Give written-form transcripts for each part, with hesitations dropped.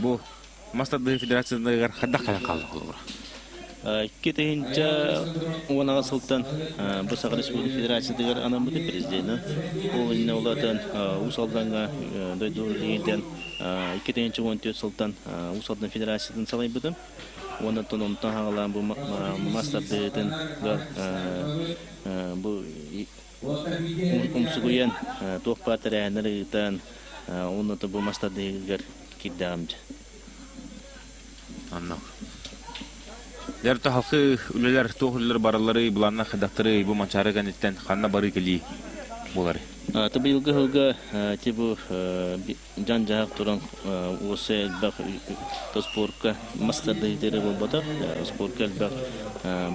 bu Mastadlı Federasyon'da kadar kaldı olur. Кетейінче оңаға сылттан Бұсақ Республика Федерациясыдығар анамыды президенті. Ол инне олатын ұсалданға дойдуыр дейден кетейінче 14 сылттан ұсалдан Федерациясын салай бұдым. Онытын онтан ғалан бұл мастардығын бұл ұмсығыен тоқпатыр әнірігітен онытын бұл мастардығығар кеддағымды. Anladım. Derto halkı üleler, tohullar baraları, bulanlar, xedakları bu mançarı ganitten kanna barı geli boları. Tabi yılgı bu can cahak duran o bak sporka masterda idare bolbada sporka bak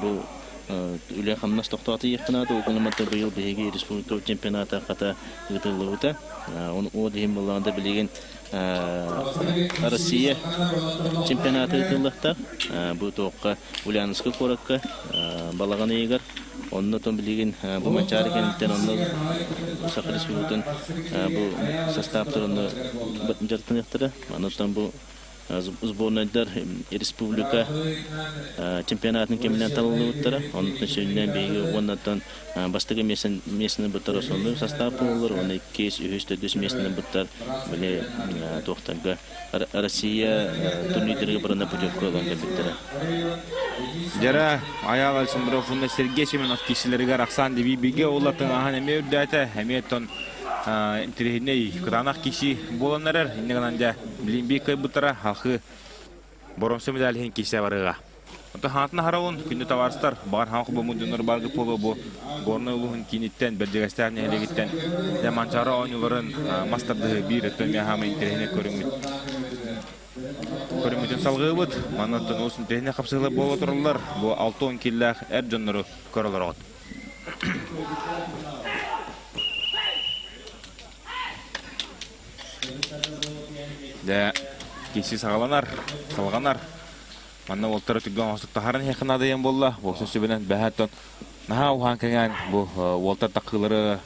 bu üle xamnas toxtatı yakınadı o günü matta bu yıl bihegi respublika çempionata kata gıtılığı o diyeyim bulanda bilgin Россия чемпионаты тыллыкта бу тоққа Ульяновский коракка балаган егер онны том билген бу мачары кенттен онны Сахар Республикадан бу составтырны жартыныктыры анаттан бу сборныйдар республика чемпионатын кемнен талылыктыры онны сөйнен беги оннан бастыгы месini бутар сонун состав болор оны кеш үстөдөс месini бутар биле тоқтанга Россия турнирдерге барына путевка алганга биттер. Жара аял Александровна Сергей Семенов кишилерге рахсан деби биге олатын ахан эме үрдәтә хәмиеттон интернет кранах киши боланнар иннегәндә билинби кай бутара халкы боромсы медален кисе барыга. Ата хатны харавын күнде таварстар бар хакы бу мудыныр баргы поло бу горны улугын киниттен бердегестер нелегиттен дә манчара ойныларын мастарды бир төмә һәм интернет көрүмүтүн салгыбыт манаттан осын техник капсылы боло турулар бу 6-10 киллах әр жоннору көрөлөр. Да киси салганар манна олтары түгөн остукта харын хекнада ем болла боксчу менен бахаттан наха ухан кеген бу олтар такылары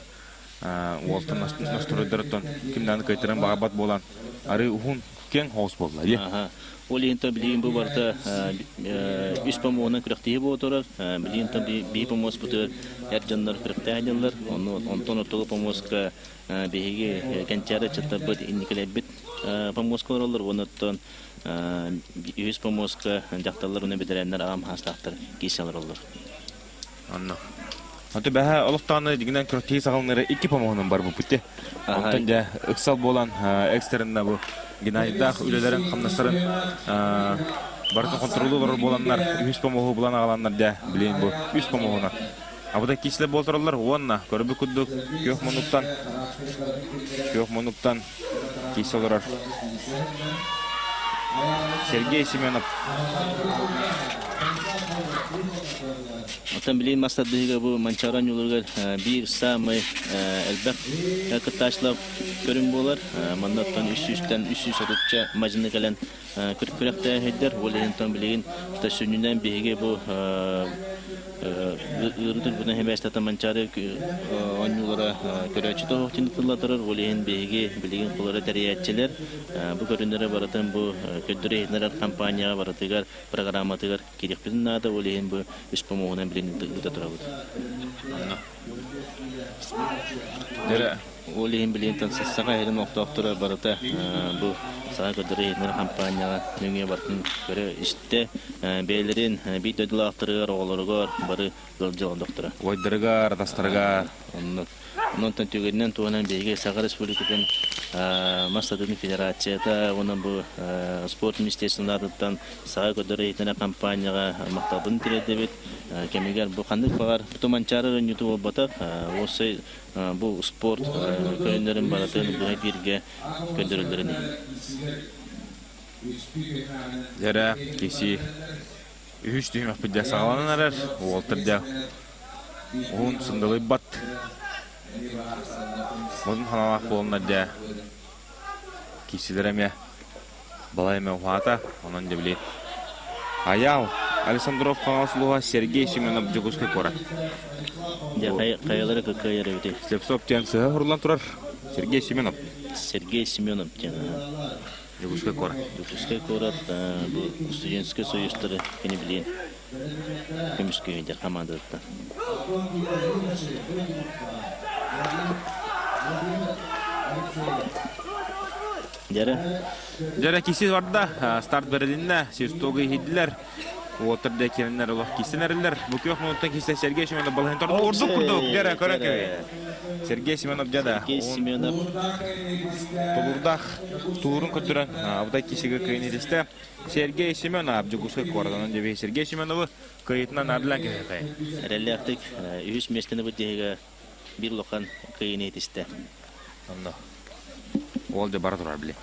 олтар настырыдыртан кимден кайтырын багабат болан ары ухун кен хоус болла ага Олинта билин бу барта үспамона күрәктәе бу торар билинта би помос бутыр ярҗаннар күрәктәеләр онтон отыгы помоска беге кенчәре чатта бит индикеләп бит помоскалар онтон үз помоска жакталар уны бедерәннәр ам хастактыр киселәр олар. Анна. Аты бәһә алыктаны дигән күрәктәе сагалнары 2 помогының бар бу бите. Онтон да ыксал болан экстернда бу Геннадийдах үлелерин камнастарын барды контролы боланнар үз помогу булан агаланнар да билен бу үз помогуна. Абыда кичле болторлар онна көрбү күдүк кök монуктан киселер. Сергей Семенов. Atan bilin mastadыга бу манчаран юлурга бир самый элбек кыташлап көрүн болар. Мандаттан 300-тен 300 сотуча мажыны келен күркүрәктә хәйдер. Олентан билин ташүнүнән беге бу ырдыр буна хәбәстә манчары анюлара көрәче тоқтын кыллатырыр. Олен беге билген кулары тәриятчеләр бу көрүннәре баратын бу көддөрәйләр компания баратыгар программатыгар кирек биннада олен бу испомогынан билен да турабыз. Дәре олен билен тансага хәрен октоктора барата бу сага көддөрәйләр компания неңе бартын көрә иште бәйләрен бит дөдилактырыр огларга бары гылҗан доктора. Ойдырга, дастарга Онтан түгеннән туган беге Сахар Республикадан Мастадын Федерацияда онан бу спорт министрлыгыннан сага көдөрәйтенә компанияга мактабын тирәде бит. Кемегәр бу кандык багар томанчары ютуб бата осы бу спорт көйнәрен баратын бу бирге көндөрүлдөрүн. Дәре киси үч димәк бидә сагаланнар олтырда он сындылы бат Модын ханалақ болынна да кисилереме балайме уата, онан да білет. Аял, Александров Канаслуга Сергей Семенов Джугушкай кора. Каялары какая ревите? Слепсоп тен сыға хурлан турар. Сергей Семенов. Сергей Семенов тен. Югушка кора. Югушка корат бу студенческий союздары кени билен. Көмүскөйдө командада. Жара кисиз барда старт берилинде сестогы хидилер. Отырда келенлер улак кисенерлер. Бу 2 минуттан киссе Сергей Семенов балын торду урдук курдук. Жара көрөкөй. Сергей Семенов жада. Сергей Семенов Тулурдах турун көтөрөн. Абда кисиге кыйнетисте. Сергей Семенов жугуска кордан деп Сергей Семенов кыйтынан арлан кетти. релактик үз местени бутега бир лоқан кыйнетисте. Анда. Ол де бара турар биле.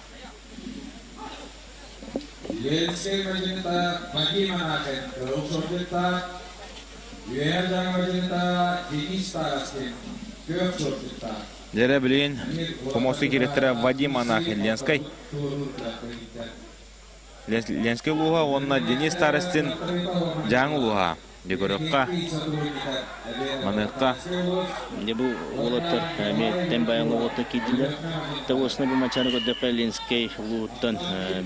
Ленский Вадимта, Вадиманакен, Русовита, Юердан Вадимта, Денис Тараскен, Кёрчовита. Жара билен помосы кереттер Вадим Анахин Ленской. Ленский луга онна Денис Тарастин жаңы луга. Дегорокка. Маныкка. Дебу олоттар меттен баянлы олотта кидилер. Тавосна бу мачаны көдөккө Ленский луттан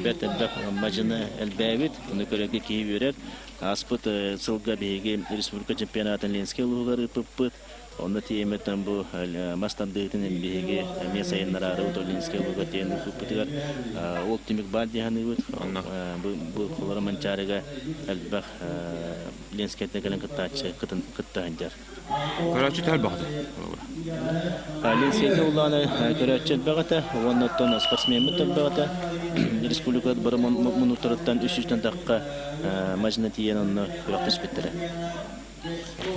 бертебек мажына элбебит. Уну көрөккө кийип берет. Аспыт сылга беги республика чемпионатын Ленский лугары пыппыт. Онда тиеметтен бу мастандыгытын беги месайыннара рото Ленский луга тен пыппытыгар. Ол тимик бар диханыбыт. Бу колор манчарыга элбек Ленскетне келен кыттачы кыттандар. Көрөчү тел багды. Ленскетне уланы көрөчү багата, оннотон спортсмен мыттан багата. Республикада бир минуттардан 300 дакка мажына тиен онны көрөктөс биттере.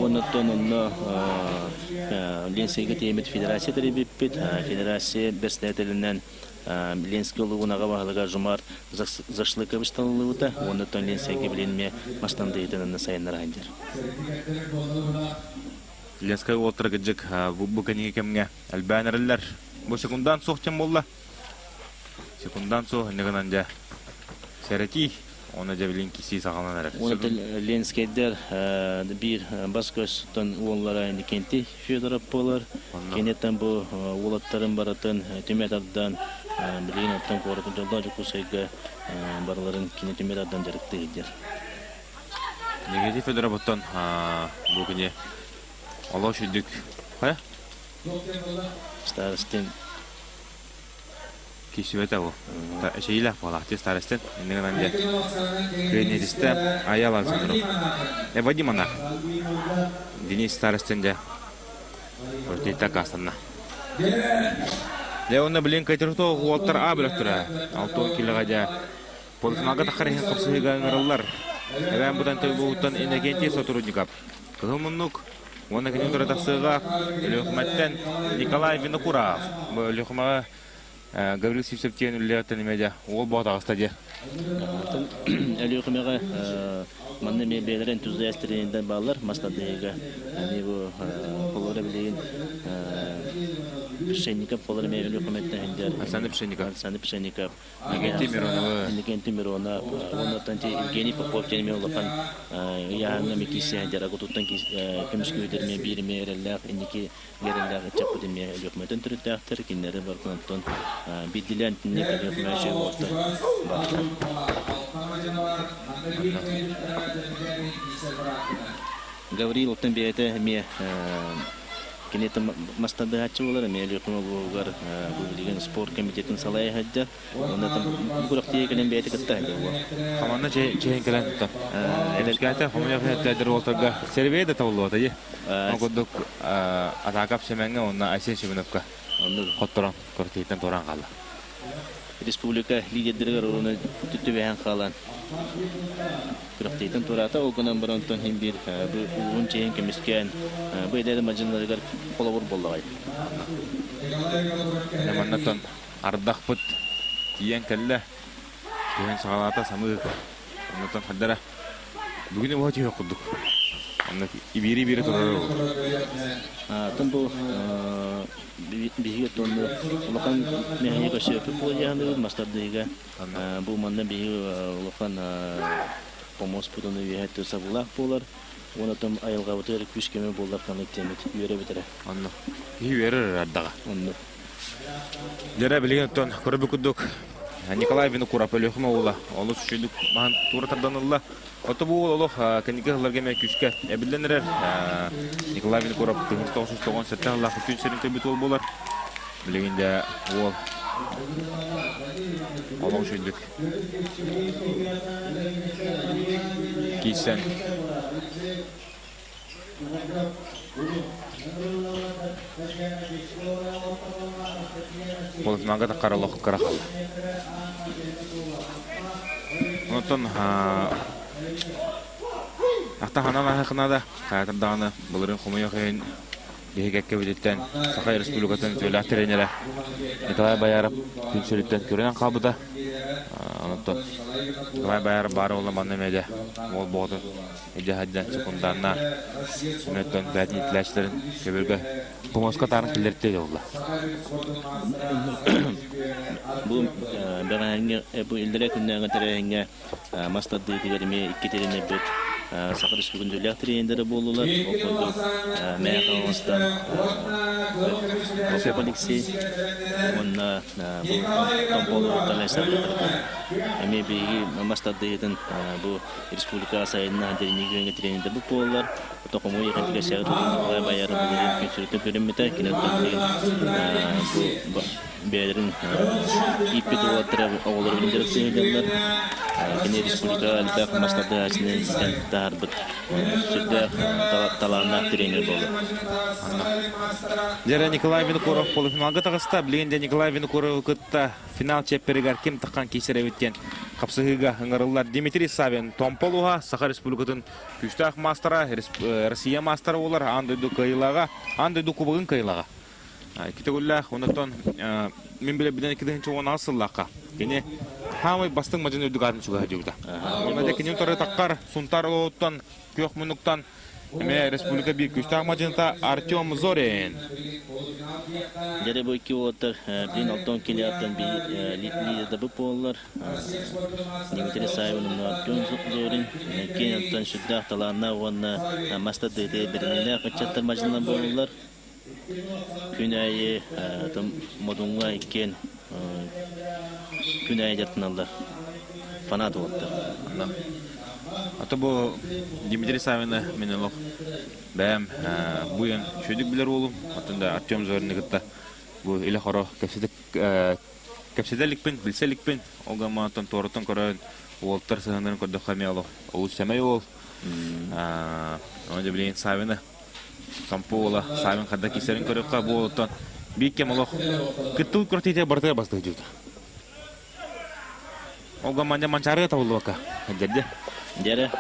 Оннотон онны Ленскетне темет федерация теребиппит, федерация берстетелинен Ленский лугунага багалыга жумар зашлыкович танылыбыта, оннотон Ленскийге биленме маштандыйтынын сайыннарайындар. Ленский отыры кеджек бу кенеге кемге албанерлер. Бу секундан соқтен болла. Секундан соқ негенанжа серети оны жабилин киси сагаланар. Оннотон Ленскийдер бир баскөстөн уоллара кенти Федоров болар. Кенеттен бу уолаттарын баратын төметардан билген аттан коротун жолдон жукусайга барларын кинетөметардан жарыктыйдер. Негети Федороровтан бу күнү Алла шүддүк. Кая? Старостин Кишибете бу. Шейлах балакты старостин. Негенанжа кенедисте аялан сындырып. Вадим Анах. Денис старостинде. Протета кастанна. Леона билен кайтерто уолтар абрактыра. 6 килогажа. Полсунага тахарин капсыга нарлар. Эвен будан тыбуутан энергенти сотрудников. Кылымыннук оны кенендер тасыга Лехматтен Николай Винокуров. Бу Лехма Гаврил Сивсептен үллетен медиа ол бата стадия. Лехмага манны мебелер энтузиасттарындан балар мастадыга. Ани бу колора билген Пшенников полар мебелер кометтен хендер. Александр Пшенников. Никенти Мирона. Оннотан Евгений Попов тен мелоқан яңа мекиси хендер агутуттан көмүскөйдөрмө бирме эрелер иники герелер чапыдыме Лехматтен түрүттөр киндери барконтон бидилен некелер мәшө болду. Гаврил Тенбете ме кинете мастады хачы болар ме Лехма булгар билген спорт комитетин салай хадда. Онда бурактыга келен бете кытта. Команда чейин келен та. Элеската хомояфеттер олтага сервейде табылды атайы. Огодук атакап семенге онна Айсен Шиминовка. Онда котторон кортейтен торан калды. Республика лидерлер уруна түтүбен калган. Бурактыйтын турата огонан баронтон химбир бу урун чейин кемискен бу эдеде мажынларыгар колобур болдугай. Наманнатон ардахпыт тиен келле. Тиен сагалата самык. Оннотон хаддара. Бүгүн өтө жокдук. Онда бири турар. Тымбу биге тонны улахан механик өсөп болжанды мастардыга бу манда биге улахан помос путуны вехет сабулак болар. Онотом айылга өтөр күшкеме болдар каныктемет үйрө битере. Онда үйрөр ардага. Онда Жара билген тон көрбүкүдүк Николай Винокуров өлөхме ола. Олы сүшүдүк махан тура тарданылла. Ото бу олох кенеке хыларга ме күскә эбилленер. Николай Винокуров 1997 елда күн серин көбүт ол болар. Билегенде ол олоң шүндүк. Кисен Полуфиналга да каралох карахал. Онтон Ахтаханан ахынада каятырдағаны бұлырын құмыйықын дегекке өдеттен Сақай Республикатын төлі тренері Николай Баяров күншіліктен көрінен қалбыда. Онтон Николай Баяров бары олы маннамеде ол боғды еде-хаддан секунданна сүнеттен бәдін етіләштерін көбіргі Помоска тарын кілдерттейді олды. Бұл бұл илдері күннен ғатыры мастады дегеріме 2 теріне бөт Сақыр Республикатын төлі тренері болулар. Мәйі қалғаныстан Офе Поликсей онна Томполы Талайсарды әме бейгі мастады етін бұл республика сайынна дәрінегі тренері бұл болулар. Тоқымы еқентіге сәғыды Николай Баяров бұлырын күнсүреттен көрінметі кенеттен бұл бәлерін иппет олаттыры оғылыр білдеріктен Кене республика әлдәқ мастады әсінен тағарбыт сүрді таланақ тренер болды. Дәрі Николай Винокуров полуфиналға тағыста. Білгенде Николай Винокуров күтті финал чепперігер кем таққан кесер әветтен қапсығыға ыңғырылар Дмитрий Савин Томполуға Саха Республикатын күштақ мастера, Россия мастера олар андойду кайылаға, андойду кубығын кайылаға. Китегуллах, онықтан мен біле білен 2-ші оны асыллаққа. Кене хамай бастың мажын өдік атын шуға жеуді. Онада кенем тұры таққар, сұнтар олуттан, көк мұнықтан, республика бейік күштақ мажынта Артем Зорин. Дәрі бұл 2 олаттар, білін 6 келі аттан лидерді бұп олар. Дмитрий Савинның Артем Зорин, кен аттан шүддақ таланна оғанна мастады бірінені қытчаттар мажынлан болылар. Күн айы модунға еккен күн айы жартыналар фанат олаттар. Ата бұл Дмитрий Савина мен олық бәм бұйын шөйдік білер олым. Атында Артем Зоринны күтті бұл елі қоро кәпседелікпен, білселікпен олға маңаттан торытын көрін олттар сығындарын көрді қамай олық. Ол сәмей ол. Онда білейін Савина Тампола, Савин қадда кесерін көріққа болуттан бейкем олық күтті көртейте бартыға бастығы жүрді. Олға маңда манчарыға табылды бақа. Дәрді? Дәрі.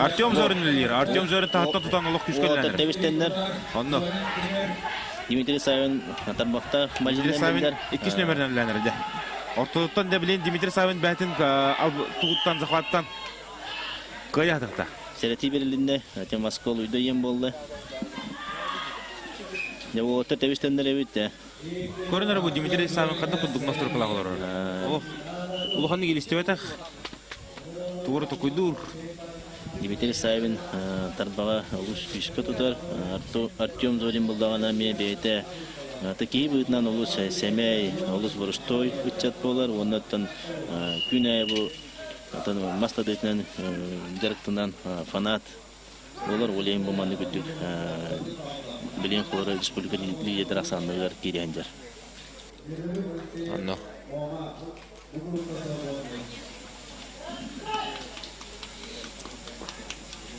Артем Зорин үлер. Артем Зорин тағаттан тұтан олық күшкелдер. Олаттар тәбістендер. Онды. Дмитрий Савин атарбақта мажинен Савин 2 нөмірден үләнірді. Ортодықтан да білейін Дмитрий Савин бәтін тұғыттан, зақлаттан қай атықта. Сәреті берілінде әтен Москол үйді ем болды. Олаттар тәбістендер әбетті. Көрінер бұл Дмитрий Савин қадда құддық настыр қылағылар. Олықанды келістеп әтәқ. Туғыры тұқойдур. Дмитрий Савин тарбаға ұлыс күшкі тұтар. Артем Зорин бұлдағана ме бейті. Такие бұйтынан ұлыс сәмәй, ұлыс бұрыштой үтчат болар. Оннаттан күн айы бұл маста дейтінен дәріктінен фанат олар олейін болманды күттік. Білен қолары республика лидер ақсандығыр керейіндер. Анно.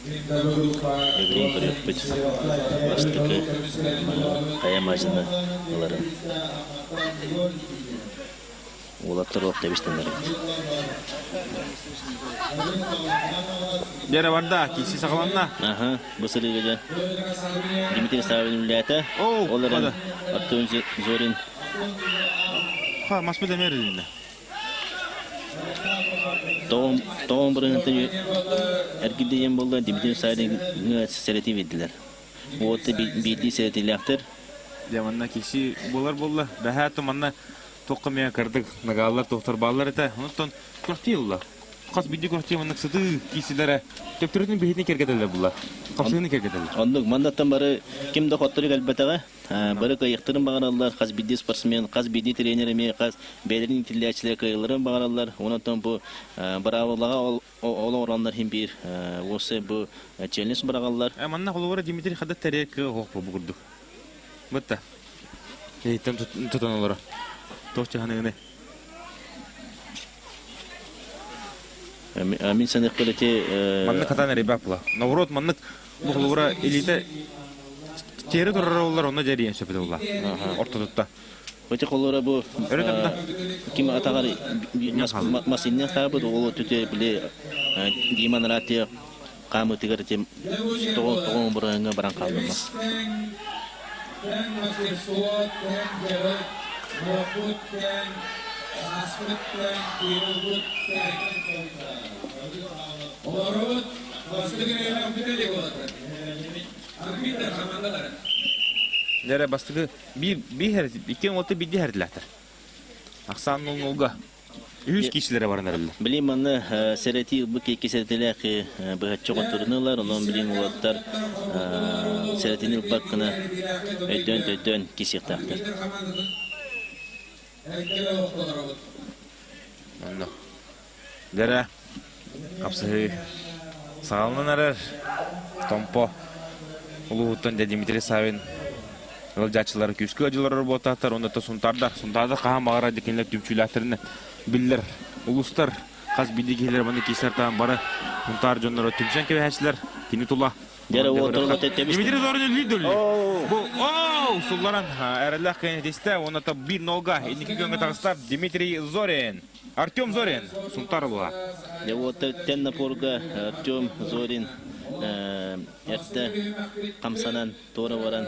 Еврейн көріп бүт бастықы қая мажыны олары. Олаттар олық тәбістендер. Дәрі барда, кейсі сақаланна. Бұл сұрыға Дмитрий Савин үләті. Оларын Артем Зорин. Маспыда мәрілінді. Тоғын бұрыңынты әргілді ем болды. Дмитрий Савин сәреті ведділер. Оғытты бейді сәреті ләқтір. Деманна кейсі болар болды. Бәхәті манна тоққа мен кірдік. Нагалар, тоқтар балар еті. Онықтан күртей олар. Қас биді көртемінің сыты кисілері төптірінің бейітіне кергеделер бұлар. Қапсығыны кергеделер. Ондық мандаттан бары кимді қоттырық әлбәтіға бары қайықтырын бағаралар, қаз биді спортсмен, қаз биді тренеріме, қаз бәдірін тілләчілер қайыларын бағаралар. Онаттан бұл бравылаға олы оранлар хем бір осы бұл челлендж бағалар. Манна қолуыра Дмитрий қадат тәрек оқ бұл күрді. Бұтта. Ейттен тұтан олары. Тоқчағанығыны. Амин санық көлете... Манны қатан әребәп бұла. Наурот манны бұқылуыра элиті тері тұрары олар, оны жәрейен сөпеді олар. Орта тұтта. Өте қолуыра бұл... Кем атағар масыннен қабыды, ол төте біле Диман Рати қамы тігірте тоғын бұрыңға баран қалдымыз. Оларот бастығын елен бүтелі болады. Арбитр командалары. Дәрі бастығы бір әрді, екен олты бірді әрділәтір. Ақсанның олға. Үш кешілері барын әрілі. Білейм аны сәрәті бұл кейке сәрәтіләқі бұғатшы қоттырынылар, оның білейм олаттар сәрәтінің баққына өйден кесектақтыр. Дәрі қапсығы сағалынан әрір Томпо ұлығыттан Дмитрий Савин ылжачылары күшкі ажылары ботақтар, онда та сұнтардар қаған бағара декенлер түмчүләтіріні білдер, ұлыстар қаз білдегейлер баны кесертаған бары сұнтар жонлары түмшен кебе әшілер кені тұла. Дәрі отырылы тәттеместі. Дмитрий Зорин үлділі. Сұлларан әрілі қайнетесті, онда та бір нолға, енекі көнгі тағыстар Дмитрий Зорин. Артем Зорин, сұнтар ұлыға. Тән напорға Артем Зорин әрті қамсанан торы баран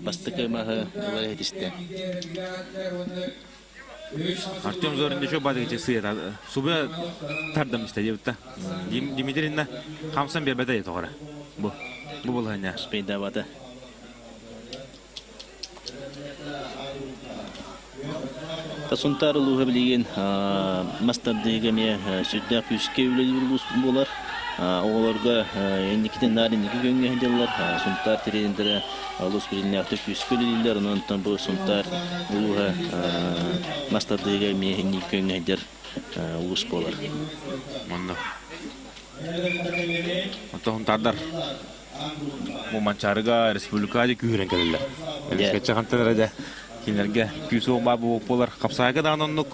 бастықы мағы ұлар әдісті. Артем Зорин де шо бады кече сыйет. Субы тардым істе дебітті. Дмитрийна қамсан бербәді еді оғыра. Бұл болғanya. Спейда бады. Тасунтар ұлығы білеген мастардығыме сүрдәк үске өлі болар. Оғыларға ендікіден нарин екі көнге әделер. Сунтар терендері алыс біріне ақтып үске өлілер. Онын бұл сунтар ұлығы мастардығыме екі көнге әдер ұлыс болар. Мұнды. Отағын тардар. Бұл манчарыға республикаға күйірен кәлілер. Әліскетші қантаныр әді. Кинлерге күйсі оңбабы болар. Қапсағайға дағын оннық.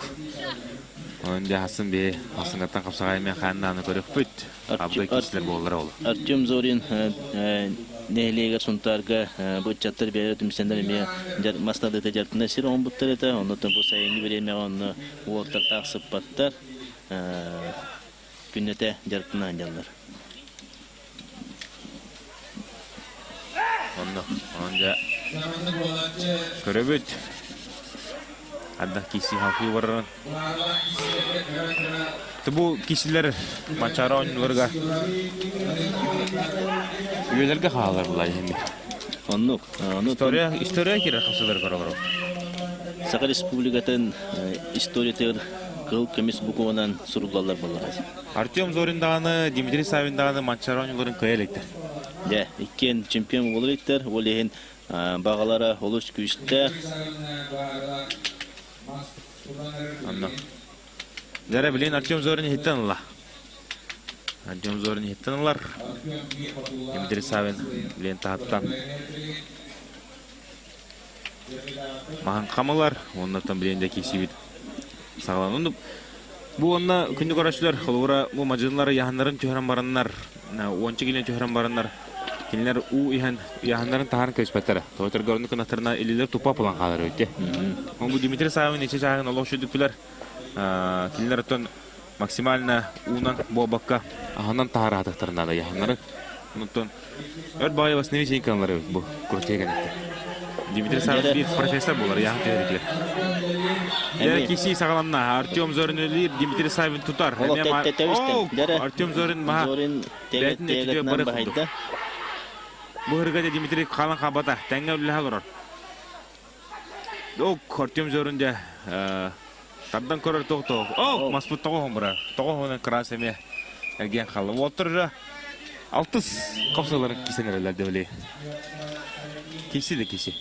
Önde Hasan Bey, Hasan'dan kapsağayma xananı görüp büt. Abda kişiler bollar ol. Artyom Zorin nehliga suntarga bu çatır bir tümsenler mi mastada tecartında sir on buttareta ondan bu sayıngi vereme onu voltar taksıp pattar. Günnete jartına anjallar. Onda görübüt. Adda kişi hafif var. Bu kişiler maçara oyuncularga üyelerge halar bulay hem. Onu Historia kirer kapsalar kara. Sakar Respublika'nın historiatör kıl kemis bukuvanan surullarlar bulay. Artyom Zorin dağını, Dmitri Savin dağını maçara oyuncuların kıyalektir. Ya, iken çempiyon olaraklar, olehin bağalara oluş güçte. Anladım. Dere bilen Artyom Zorin'i hittanlar. Artyom Zorin'i hittanlar. Dmitri Savin bilen tahttan. Mahan kamalar, onlardan bilen de kesibit. Sağlanındı. Bu onna күндү көрөчүлөр, олора бу мажынлары яһаннарын чөһрөн бараннар, 10 килен чөһрөн бараннар. Кинлер у яһаннарын тахарын көспөттөр. Тойтор көрүнү кынатырына элилер тупа план калар өтө. Бу Дмитрий Савин эче жагын олошудуклар. Кинлер тон максимально унан бобакка аханан тахары атактарына да яһаннары. Онтон өр байыбас невичен канлары бу крутегенде. Дмитрий Савин bir профессор болар, яһан теоретикler. Дәрі кесі сағаламна, Артем Зорин өлір, Дмитрий Савин тұтар. Артем Зорин маға бәтін өтіде бары қылды. Бұл үргәде Дмитрий қалан қабата, тәңгі өлі қалыр. Артем Зорин де Тардан көрөр тоқ. О, маспут тоқ бара. Тоқ онан красеме. Эрген халы. Отыр. Алтыс қапсаларын кисенерелер деп біле. Киси де киси.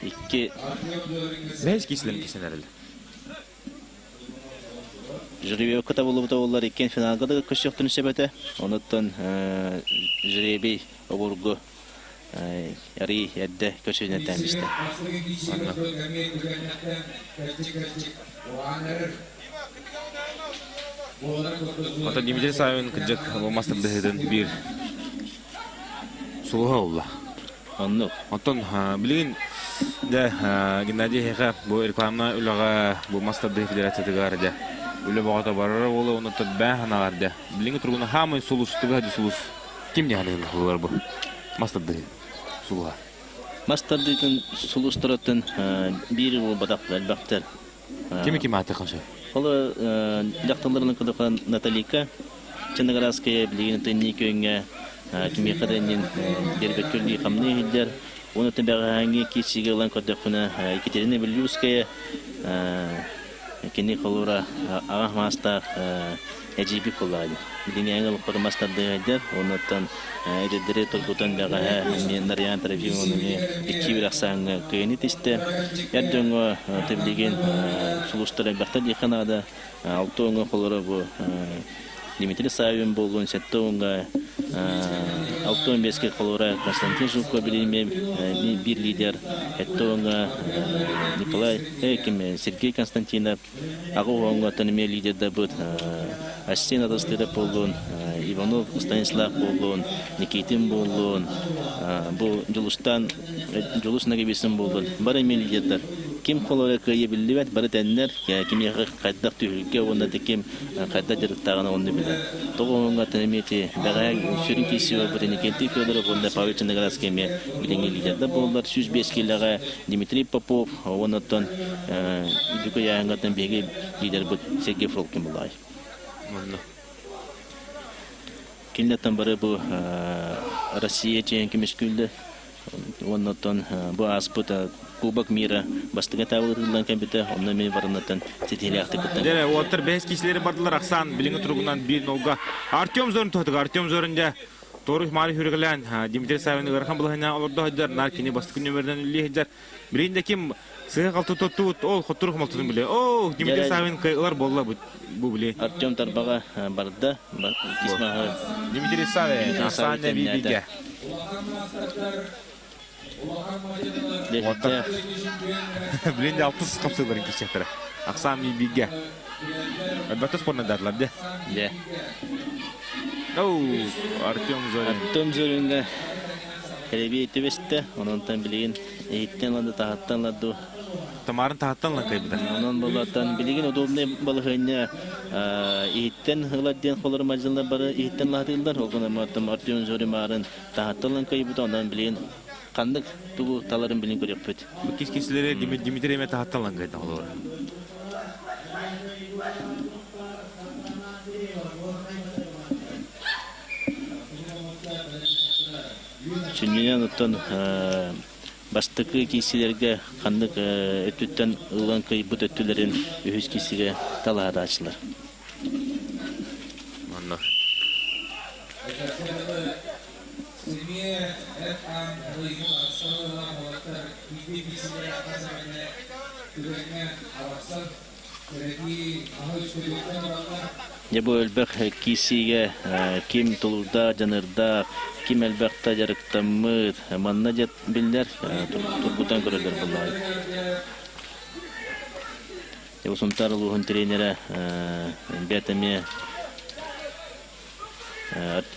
Икки Бәс кисилерін кисенерелер. жребий көтә булып олар иккен финалга да көчөктүн себете. Онуттан жребий обургу яри ядде көчөнө тәмисте. Ата Дмитрий Савин кыжык болмастыр дегеден бир сулуга улла. Онну Онтон билген да Геннадий Хеха бу рекламна үлага бу мастер федерацияда гарда. Үле багата барар болу онтон баханаларда. Билген тургуна хамы сулустуга ди сулус. Ким не халыл булар бу? Мастер де сулуга. Мастардын сулустуратын бири бул бадак албактар. Ким аты каша? Ол дактарларын кыдыкан Наталика Ченгараская билген тенникөнгө кимге каданын дербеккөлди камны хилдер. Оны табаганги кисиге лан кодакуна Екатерина Бельюская кини колора ага маста эжиби колады. Билген аңгыл кормастарды хилдер. Онуттан эдедере толгутан бага мен нариан тарифионуне икки аксан кыйнитисте. Яддыңго табилген сулуштары бактар диханада алтоңго колора бу Дмитрий Савин болгон сеттоңга алтон беске колора Константин Жукко билиме бир лидер еттоңга Николай Эким Сергей Константинов агоңга таныме лидерде бут Ассен адастыда болгон Иванов Станислав болгон Никитин болгон бу жолуш нагибесин болгон бары лидерлер ким колора кыя билбет бары теннер кимге кайдак түгүлгө онда ким кайда жырыктаганы онду билет тогонга тенемети дагы сүрүн кесио бутеникенти Федоров онда Павел Ченгараский ме билинги лидерде болдур 105 килога Дмитрий Попов онотон идүкө яңгатан беги лидер бут Сергей Фролкин булай кинлеттен бары бу Россия чемпионы күлдө онотон бу аспыта Кубок мира бастыга табылган кембите онна мен барынатын сетеле актыбыттан. Дере отыр бес кишилери бардылар Аксан билинги тургунан 1-0 Артем Зорун тотук. Артем Зорунда Торух Мали Хүргелен Дмитрий Савин гархан булгана олордо хадар наркини бастыгы нөмөрдөн үле хадар. Биринде ким сыгы калты тоттут ол хотурух малтын биле. О, Дмитрий Савин кайлар болла бу биле. Артем Тарбага барды кисмага Дмитрий Савин Аксан бибиге. Билинде алтыс капсыларын кичектер. Аксан бибиге. Албетте спорна дарлар де. Де. Оу, Артем Зорин. Артем Зоринга Хелеби этебесте, ононтан билген эйттен лады тахаттан ладу. Тамарын тахаттан лан кайбыда. Онон болаттан билген удобный балыгыня эйттен хыладден холор мажылар бары эйттен ладылдар. Огона матам Артем Зорин марын тахаттан лан кайбыда ондан билген кандык тубу таларын билин көрөппөт. Бу кис-кислери Дмитрий эме тахаттан лан кайда олор. Чүннен оттон бастыкы кисилерге кандык өтүттен ылган кыйбыт өттүлөрүн өз кисиге талаада ачылар. Анна. Небо элбек кисиге ким тулурда жанырда ким элбекта жарыктамыт манна жет билдер тургутан көрөлөр булай. Осунтар улугун тренера бетеме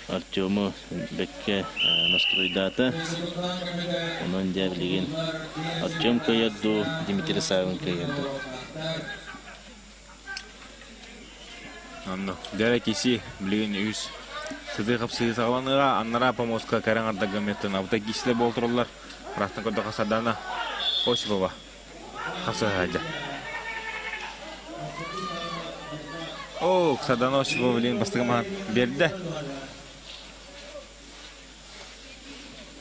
Артему бекке настройдата. Онон дерлиген Артем каядду, Дмитрий Савин каядду. Анна. Дере киси билген үз сыды капсы сагаланыга аннара помоска караңарда гаметтен абта кисилер болтурлар. Растан көрдө касадана Осипова. Касада. О, касадана Осипова билген бастыгаман берди.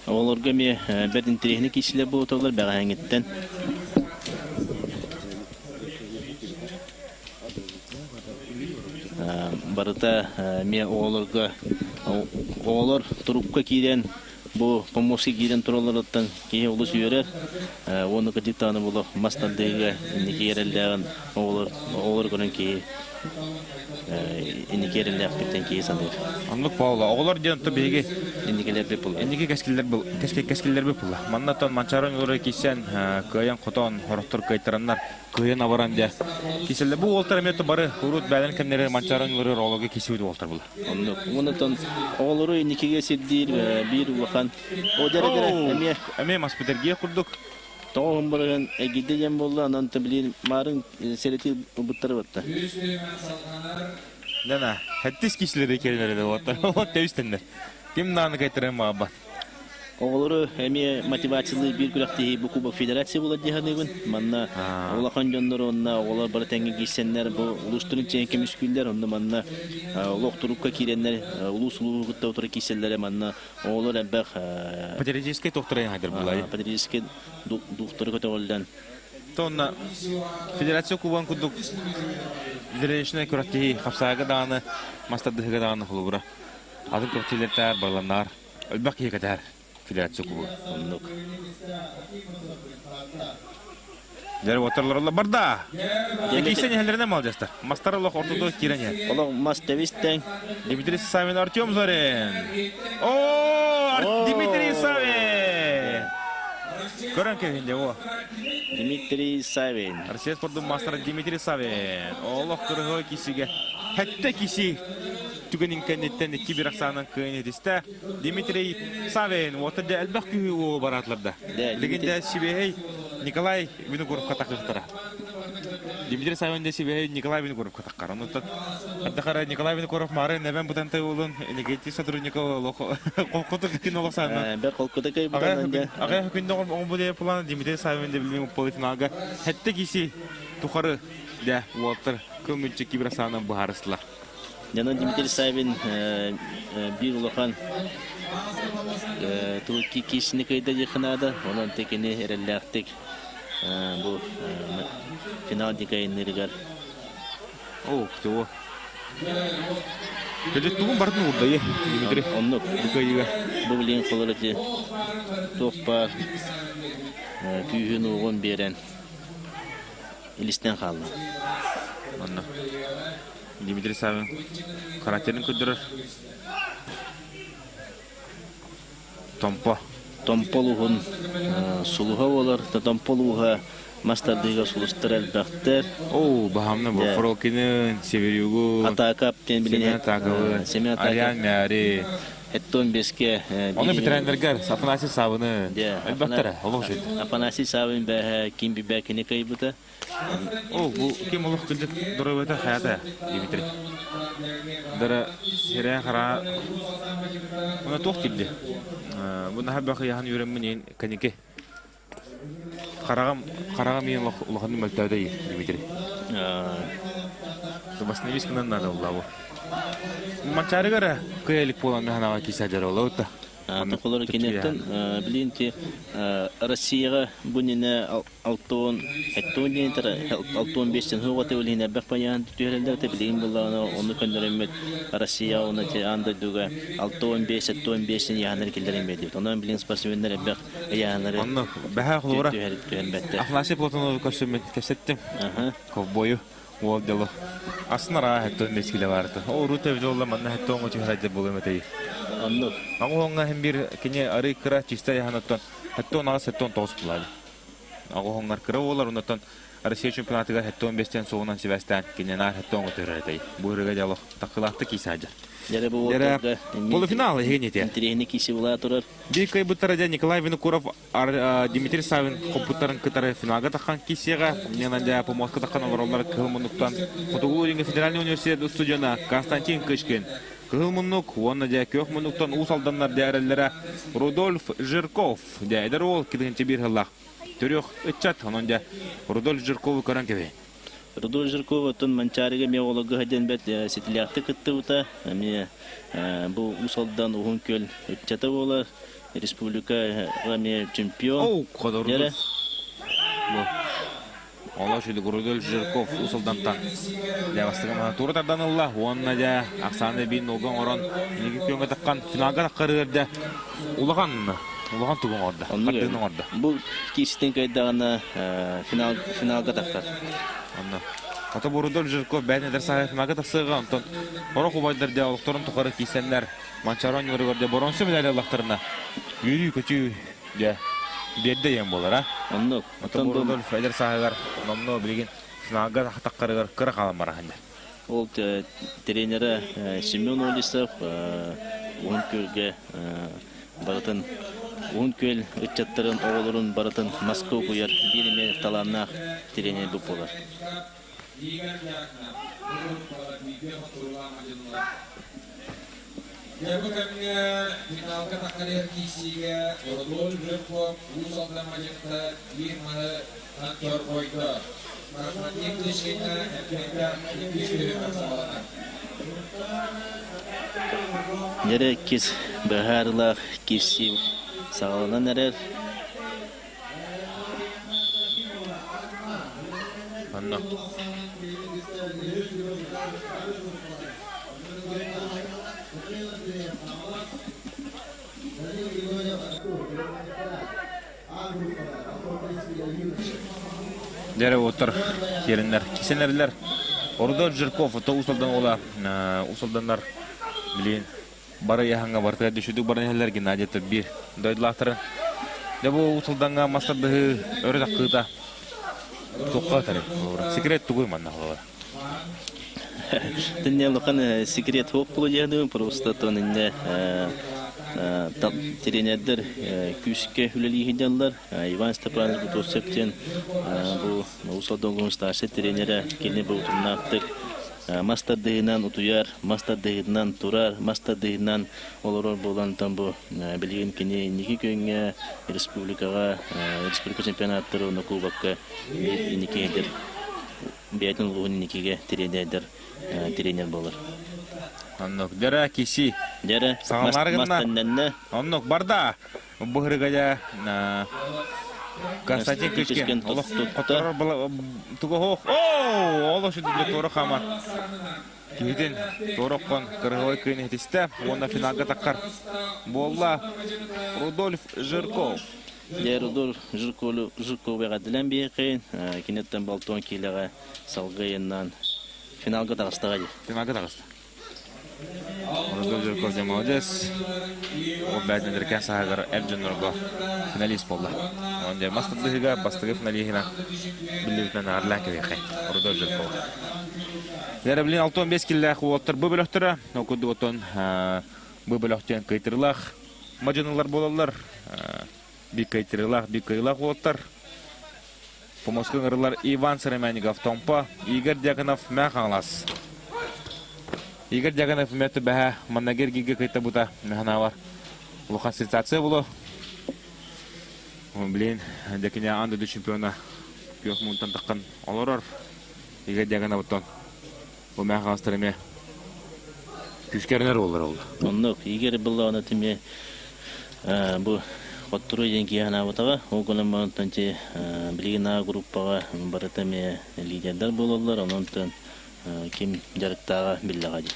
Олорга ме бедин техник кисилер болтурлар бага хангеттен. барыта ме оолор турупка кирен бу помощи кирен тураларыттан кие улус үйөрер оны кытыктаны боло мастандыга никерелден оолор көрөн ки иникерелден биттен ки сандыр Анлык Паула, оғылар ден беге иникелер беп бол Эндики кескиллер был, кескиллер бе була. Маннатон манчарон юры кисен, кыян котон, хорохтор кайтараннар, кыян аваран дя. Киселле бу олтар мето бары урут бәлен кемнере манчарон юры рологы кисиуди олтар була. оннотон оолору иникеге сиддир бир вахан одерегере Эме маспитерге курдук. тоғын барған эгидеген болду анан таблин марын серети буттары батта Дана, хаттис кишлери келлери де олтар. Вот тевистендер. Ким наны кайтарам аба. оолору эми мотивациялы бир күрәкти бу кубок федерация булат диханыгын манна улахан жондор онна оолор бары тәңге киссеннер бу улустурун ченки мүскүллер онда манна улуктурукка киреннер улус улугутта отура кисселлер манна оолор эббек Патерический доктор айдыр булай. патриотический доктор көтөгөлдөн Тонна федерация кубан кудук. Федерация күрәкти хапсага даны, мастадыга даны хулубра. Азыр көптелектер барланар. Өлбәк егетер. Федерация кубы. Дәр ватарларла барда. Якисен хәлләренә малҗастар. Мастарлык ортодо кирене. олог мас девистен Дмитрий Савин, Артем Зорин. О, Дмитрий Савин. Көрән кегенде о. Дмитрий Савин Россия спортның мастері Дмитрий Савин. Олық күрігі кисіге. Хәтті киси түгенін кәнеттен кибер ақсағынан кәнеттесті. Дмитрий Савин. Отыда әлбәқ күйі о баратларда. Легенде Сибехей Николай Виногоровқа тақықтыра. Дмитрий Савин де Сибехей Николай Виногоровқа таққар. Онытын әттіқара Николай Виногоров мары нәбән бұтантай олын негетті сотрудников қолқыты кинолық сағына. бер колкода кай бутананда Ага күндө он буде план Дмитрий Савин де билмем полуфиналга. Хәтта киси тухары да Уолтер көмүнчө кибрасанын баарыслар. Жана Дмитрий Савин бир улахан турки кишини кайда жакынада онан текени эреллактык бу финал дикайныргар О, кто? Jadi tuh baru udah ya, Dmitri. оннук Кайга. бу билин колорати топпа күйүн угун берен илистен калды Анна. Дмитрий Савин характерин көдөрөр. Томполугун сулуга болар, томполуга мастардыга сулустар элбактер. О, бахамна бу Фролкинин, Северюгу. Атака тен билин Семен Аян Мяри. Эттон беске. Оны битирендерге Афанасий Савыны. Элбактер, олуг жет. Афанасий Савин бе ким бибекини кайбыта. О, бу ким олуг кылдык дөрөбөтө хаята, Дмитрий. Дара сере хара. Она тоқтилди. Бу нахабакы яхан юремменен канеке. Карагам мен улаханы мөлтәдәй, Дмитрий. Собасневис кынан надо улаву. Манчарыгара кыялик болан механага кисәдер улаута. Токолор кинеттен билинти Россияга бунине алтон эттонентер алтон бештен хугаты улине бакпаян түһәрендә билин булганы оны көндөрөмөт Россия оны те анда дуга алтон бештен яһаныр килдерен беди. Онан билин спортсменнер бак яһаныр. Анны баһа хлора. Түһәрбәттә. Афласи плотоны костюм кесеттем. Ковбою волдело. Аснара хәттә мескиле барды. О рута видеолла манна хәттә оңы түһәрдә булымытай. Анны Агоңга һәм бир кине ары кыра чиста яһанаттан хәттә нага сеттон тос булады. Агоңнар кыра олар унаттан Россия чемпионатыга хәттә 15тән соңнан Себастьян кине нар хәттә оңы түһәрдә. Бу рыга диалог такылакты кисәҗә. Яре бу Полуфинал егенете. Трени киси була турар. Бикай бутараja Николай Винокуров, Дмитрий Савин компьютерын кытары финалга таккан кисега, менанда помоска таккан ороллар кылмынуктан Фотогулинга федеральный университет студияна Константин Кышкин. Кылмынук, онна да көкмынуктан усалданнар дәрелләре Рудольф Жирков, дәйдер ол киденче бир хыллак. Төрөх ичат, онон да Рудольф Жирков көрән кебе. Рудольф Жирков тон манчарыга меологы хаден бет сетилякты кытты ута. Ме бу усалдан угун көл ичата болар. Республика раме чемпион. О, кадыр. Олошуды Гурудөл Жирков усылдантан. Дәбастыға мана турдардан ұлла. Онына да Ақсаны бейін олған орын. Неге көнге таққан финалға таққарығырды. Улаған тұғын орда. Қардығының орда. Бұл кесістен қайдағына финалға таққар. Ата Гурудөл Жирков бәдінедер сағай финалға тақсыға. Онтан орық ұбайдар да олықтарын тұқары кейсенлер. Манчарон өрігірде боронсы медалі олақтарына. Үйрі көті де берді ем болар, а? Оннық. Ата Гурудөл фәдер сағайғар. Номно білген финалға таққарығар кірі қалан барағында. Ол тренері Семен Олисов Уынкөлге барытын Уынкөл үтчаттарын оғылырын барытын Москва бұйар берімен таланнақ тренер бұл болар. Яғыкамға финалға таққарер кейсіге Ордол Жирков ұсалдан мажықта ерманы танкер қойды. Марашман екілішкені әпкенді екілішкері қарсалана. Нері кез бұғарылақ кесі сағалынан әрер. Анна. Дәрі отыр керіндер, кесенерлер. Ордол Жирков, ұта ұсылдан ола, ұсылдандар білейін. Бары яғанға бартыға düşüdük, бары нәлер Геннадий бір дойдылақтырын. Дәбі ұсылданға мастарды өрі таққыда тоққа тарим. Секрет тұғый манна олар. Тінне лұқан секрет хоқ бұлы жағы, просто тонында тренердер күшке хүлелі хидалар. Иван Степанович Бутовсектен бұл ұсалдың старший тренері келіне бұл тұрнақтық. Мастардығынан ұтуяр, мастардығынан тұрар, мастардығынан олар болғантан бұл білген кене неге көнге республика чемпионаттары оны клубаққа некедер. Бәйтін ұлғын некеге тренер болар. Аннық, дәрі кесі. Дәрі, мастанданны. Аннық, барда. Бұғырғая Константин Кычкен. Олық тұқтар тұғы хоқ. Олық жүділі торы қамат. Кейден торыққан қырғылай көйін етесті. Онда финалға таққар. Болла Рудольф Жирков. Рудольф Жирковға ділен бей қиын. Кенеттен балтон кейліға салғайыннан финалға тағыстыға де. Финалға тағысты. Рудольф Жирков де молодец. Ол бәдінедер кән сағығыр әбжін ұрғы финалист болды. Онда мастырдығыға бастығы финалиғына білдігітмен арлан кебе қай. Рудольф Жирков. Дәрі білін 6-15 келі қуаттыр бұл бөліқтірі. Оқыды отын бұл бөліқтен қайтырылақ. Мажынылар болалар. Бик кайтырылақ, бик кайлақ қуаттыр. Помоскын ұрылар Иван Сыременников Томпа, Игорь Дьяконов мәқаңлас. Игорь Дьяконов мәті бәхі маннагер геге кайта бұта мәхана бар. Луқан сенсация бұлы. Білейін, дәкіне андыды чемпиона күйек мұнтан таққан олар ор. Игорь Дьяконов бұттан. Бұл мәқаңластырыме күшкерінер олар олды. Онық, Игорь бұлы оны түме бұл Қоттыру енгі ғанабытаға, оғылым мұнтанче білігіна группаға барытаме лидердар болалар, онынтын кем жарықтаға біліға де.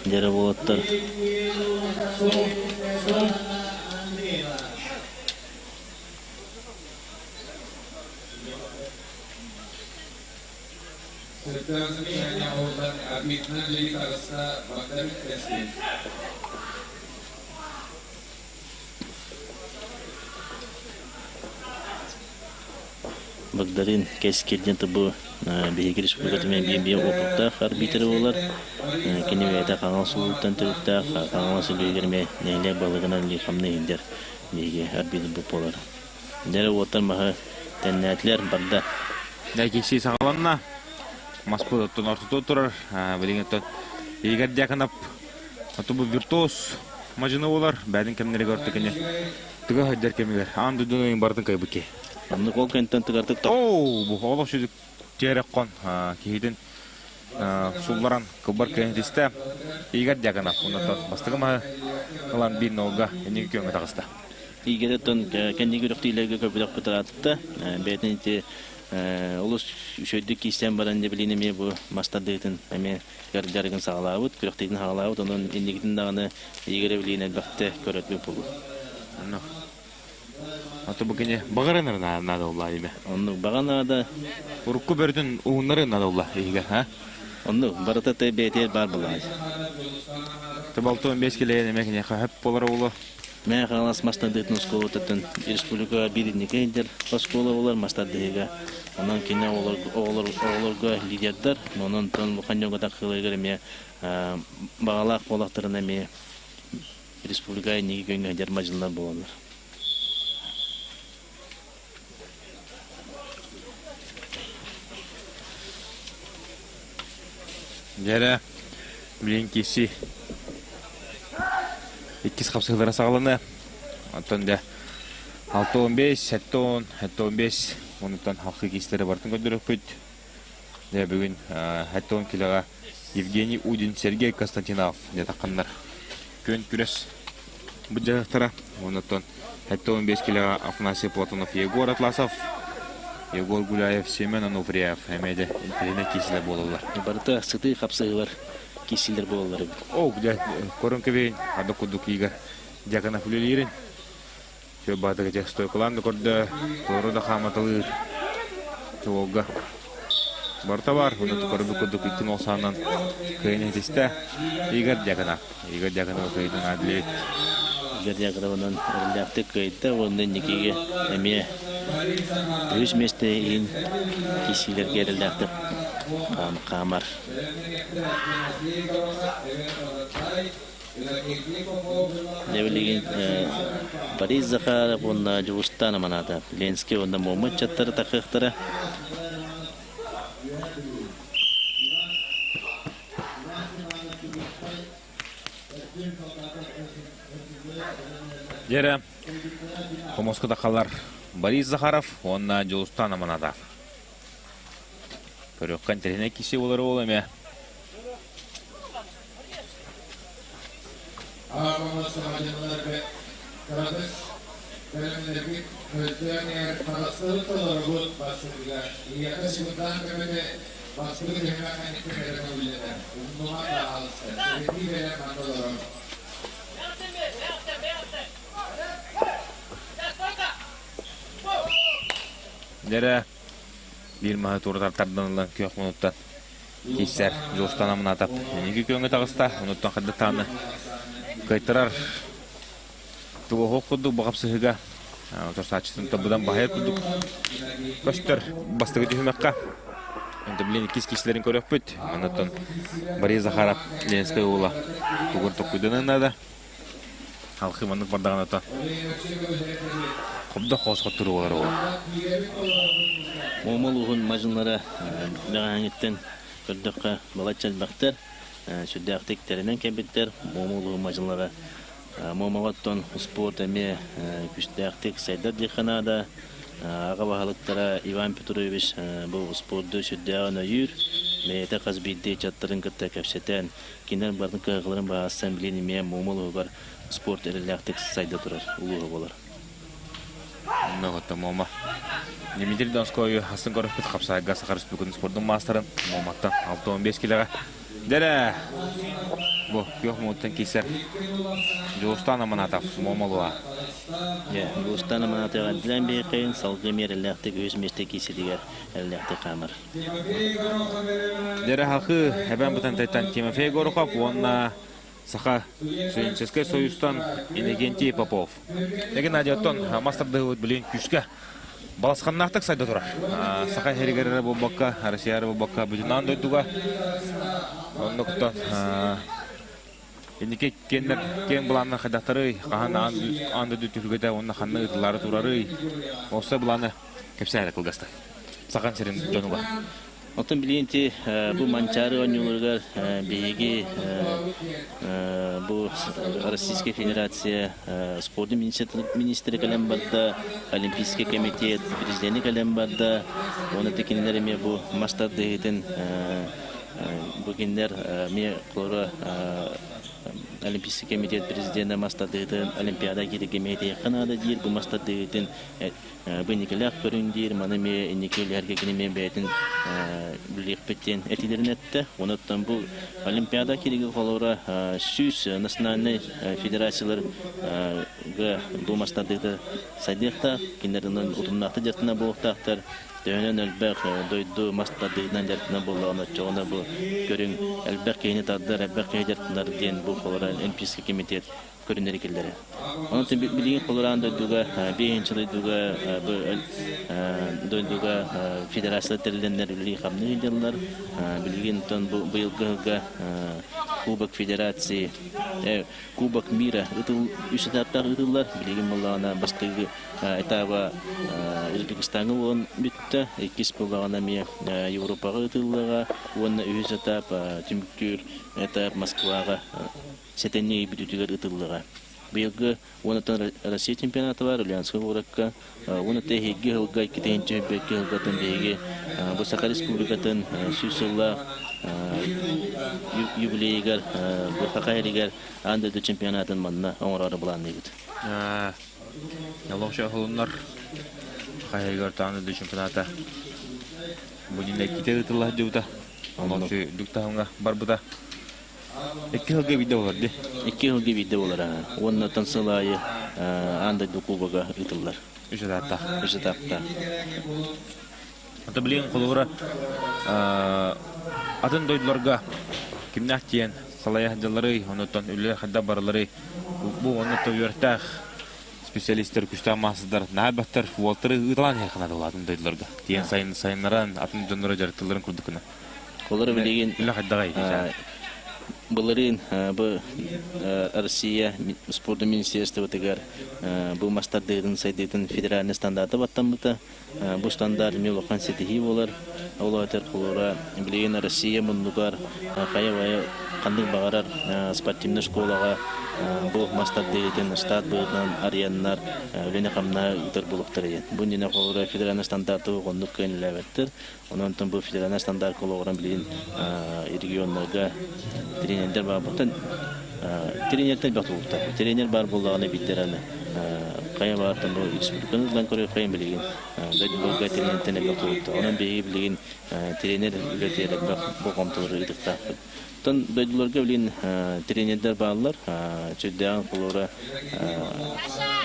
Дәрі болаттар. Sırtlarınızın yani oğuldan arbitrler lig arasında baklar bitmesi. Благодарин кәскелден тұбы бейгер республикатымен бейін опықтақ арбитрі олар. Кенеуейді қаңал сұлуыттан түріттақ, қаңал сөйлегерме нәйлі балығынан лейхамны ендер бейге арбитрі бұп олар. Дәрі оттар маға тәннәтлер барда. Дәкесі сағаланна Москвада тұн ортыты тұрар. Білген тұн Игорь Дьяконов тұбы виртуоз мажыны олар, бәдін кемнері көрді кене. Түгі хайдар кемігер, анды дүнойын бардың кайбыке. Онны кол кенттен тыгартык та. Оу, бұл олық шүзік терек қон, кейден сулларан кылбар кенетісті, егер дягана, оннаттан бастығыма қылан бір нолға, енегі көнгі тағыста. Игереттон кенди күрөктүйлөргө көбүрөөк кытыратты. Бетинти улус шөйдүк кистен баран деп билинеме бу мастардыгын эме жаргын сагалабыт, күрөктүгүн хагалабыт, онун индигидин даганы игере билине бакты көрөтүп болду. Ну. Аты бugüne багарыныр надо улла эме. Онну баганада Урукку бердин ууннары надо улла егер, ха? онну баратата бетер бар булай. Табалтон 5 келе эмекине хап болар улу. Мен халас мастардыгын школа татын республика биринникендер школа болар мастардыгы. Онан кине олорго лидердер, онун тон буханьога такылыгы эме багалак болактырына эме республика неги көнгө жармажылар болалар. Жара билинкиси 2 капсылдара сагаланы. Антонда 6-15, 7-15, онуттан халкы кистері бартын көндіріп көйт. Бүгін 7-10 килоға Евгений Удин, Сергей Константинов таққандар көн күрес бұджақтыра. Онуттан 7-15 килоға Афанасий Платонов, Егор Атласов, Егор Гуляев, Семен Ануфриев, әмейді интернет кесілер болалар. Барыта сыты қапсығылар кесілер болалар. О, где корынкевейн, адық-құдық егер Дяканов үлелерін. Все батыға тек стойқыланды көрді, торы да қаматылыр. Тоғға барта бар, оны көрді-құдық иттің олсанынан көйін етісті. Егер Дяканов көйдің әділет. Егер Дякановның әрілдәқті көйді, оның некеге әме өз месті ең кесілерге әрілдәқті қамар. Девлигин Борис Захаров онна Жугустана манада. Ленский онна Момат чаттары тақықтары. Жері Комоскода қалар Борис Захаров, онна Жугустана манада. Көріққан теріне кесе олары оламе. Ağabeyimiz amacınlar ve kardeş bölümündeki özlüğün eğer parasılık olarak bahsediler. Yaklaşımından böyle bahsedilir hemen verebilirler. Umuma da alsa. Sevdiği veren mandalarım. Жері bir maha turda tardanılan kök minuttan keser Жугустанамын атап. Неге көнгө тағыста, минуттан қадды таны кайтырар. Туғы хоққыдық бағап сығыға. Тұрса ачыстың табыдан бағайыр күдік. Көстер бастығы түйімекқа. Енді білен кес-кесілерін көріп бөт. Минуттан Борис Захаров Ленскай оғыла туғыр тұққыдының ады. Халқы манық бардаған ата. Құбда қосқа тұру олар оға. Момолуғын мажынлары дағаңеттен көрдіққа балатчал бақтар. Сүрдіқтектерінен кәбеттер. Момолуғын мажынлары Момолаттон спорт әме күштіқтек сайдар дейханада. Аға бағалықтара Иван Петрович бұл спортды сүрдіғын өйір. Мәйті қазбейді чаттарын күтті көпсетен. Кенер бардың қағыларын бағасан біленіме момолуғы бар спорт әріліқтек сайда тұрар. Улуғы болар. Ноготта мома. Дмитрий Донской астын көріп бет қапса Гаса Республиканың спорттың мастарын Моматтан 6-15 килоға. Дәрі! Бұл күйік мұттан кесер Жугустана манатав Момалуа. Жугустана манатав әділен бейқайын салғы мер әліқтік өз месте кеседігер әліқтік қамыр. Дәрі халқы әбән бұтан тәйттан Тимофей Горохов, онына Саха Студенческий союзтан Иннокентий Попов. Деген адиаттан мастарды өт білен күшке баласқан нақтық сайды тұрар. Саха хергері бұл баққа, Россияры бұл баққа бүтінан дөйдуға. Оннықтан Иннеке кен бұланы қадақтары, қаған анды дөйтілгеді, онына қанны ұтылары тұрары. Осы бұланы кепсі әрі қылғасты. Сақан серін жонуға. Алтын билинти бу манчары онюларга беги бу Российская Федерация спорт министрі калем барда, Олимпийский комитет президенті калем барда, оны текинлеріме бу мастардығытын бүгіндер ме клора Олимпийский комитет президенті мастардығытын Олимпиада керекемейді қанады дейір, бу мастардығытын бүйникілі көріндер, маны ме инекелерге кенеме бәйтін білікпеттен әтелерін әтті. Онаттан бұл Олимпиада керегі қолуыра сүз национальный федерациялар бұл мастардығыты сайдықта, кендерінің ұтымнақты жартына болықтақтар, Дөнен әлбәқ дойду мастардығынан жартына болуғаны жоғына бұл көрің әлбәқ кейіні таддар, әлбәқ кейі жартынар ден бұл қолуыра Олимпийский комитет көріндері келдері. Onun için bilgin koluran duyduğu, beyinçi duyduğu federasyon terilenler bilgi kabını ediyorlar. Bilgin ton bu yılgı Kubak Federasyon, Kubak Mira, üç etapta ediyorlar. Bilgin mallarına başka etaba Özbekistan'ı olan bitti. İkisi bulağına mi Avrupa'ya ediyorlar. Onun üç etap tümkür etap Moskva'ya setenliği bütüdüler ediyorlar. Быйылгы онытан Россия чемпионаты бар, Ульяновск уракка, онытан хеги хылга китенче беки хылгатын беги, бу Саха Республикатын сүйсылла юбилейгер, бу хакайригер андырды чемпионатын манна оңырары буланны бит. Ялоқша хылынлар хакайригер андырды чемпионата. Бүгінде ките ытылла жаута. Алоқшы дүктахынға бар бұда. Iki hılgı video var de. İki hılgı video olur ha. Onun tansılayı anda dukubaga ıtıllar. Üç etapta. Üç etapta. Ata bilin kolura atın doydularga kimnak diyen salayahcıları, ondan ülü hadda barları bu ondan yörtaq spesialistler küçten mahsızlar nabatlar Walter'ı ıtılan yakınadı atın doydularga. Diyen sayınlaran atın dönürü jarıttıların kurdukuna. Kolları bilin ülü hadda gaydi. Балерин бу Россия спорт министерства тегер бу мастардыгын сайдытын федеральный стандарты баттамыта бу стандарт мелохан сетихи болар олатер кулура билген Россия мундугар каябай кандык багарар спортивный школага бу мастардыгын штат быган арияннар лене камна итер булуктар ен бу дине кулура федеральный стандарты гондук кенлебеттер онон бу федеральный стандарт кулуган билген регионнарга тренерлер бар болтан тренерлер бар болтан тренер бар болғаны биттераны кая бартын бу республиканы лан көрө кайын билген дойдуга тренерлер бар болтан онан беги билген тренер үлөтер бу комтолор ыдыкта тон дойдуларга билген тренерлер барлар чөдөн колора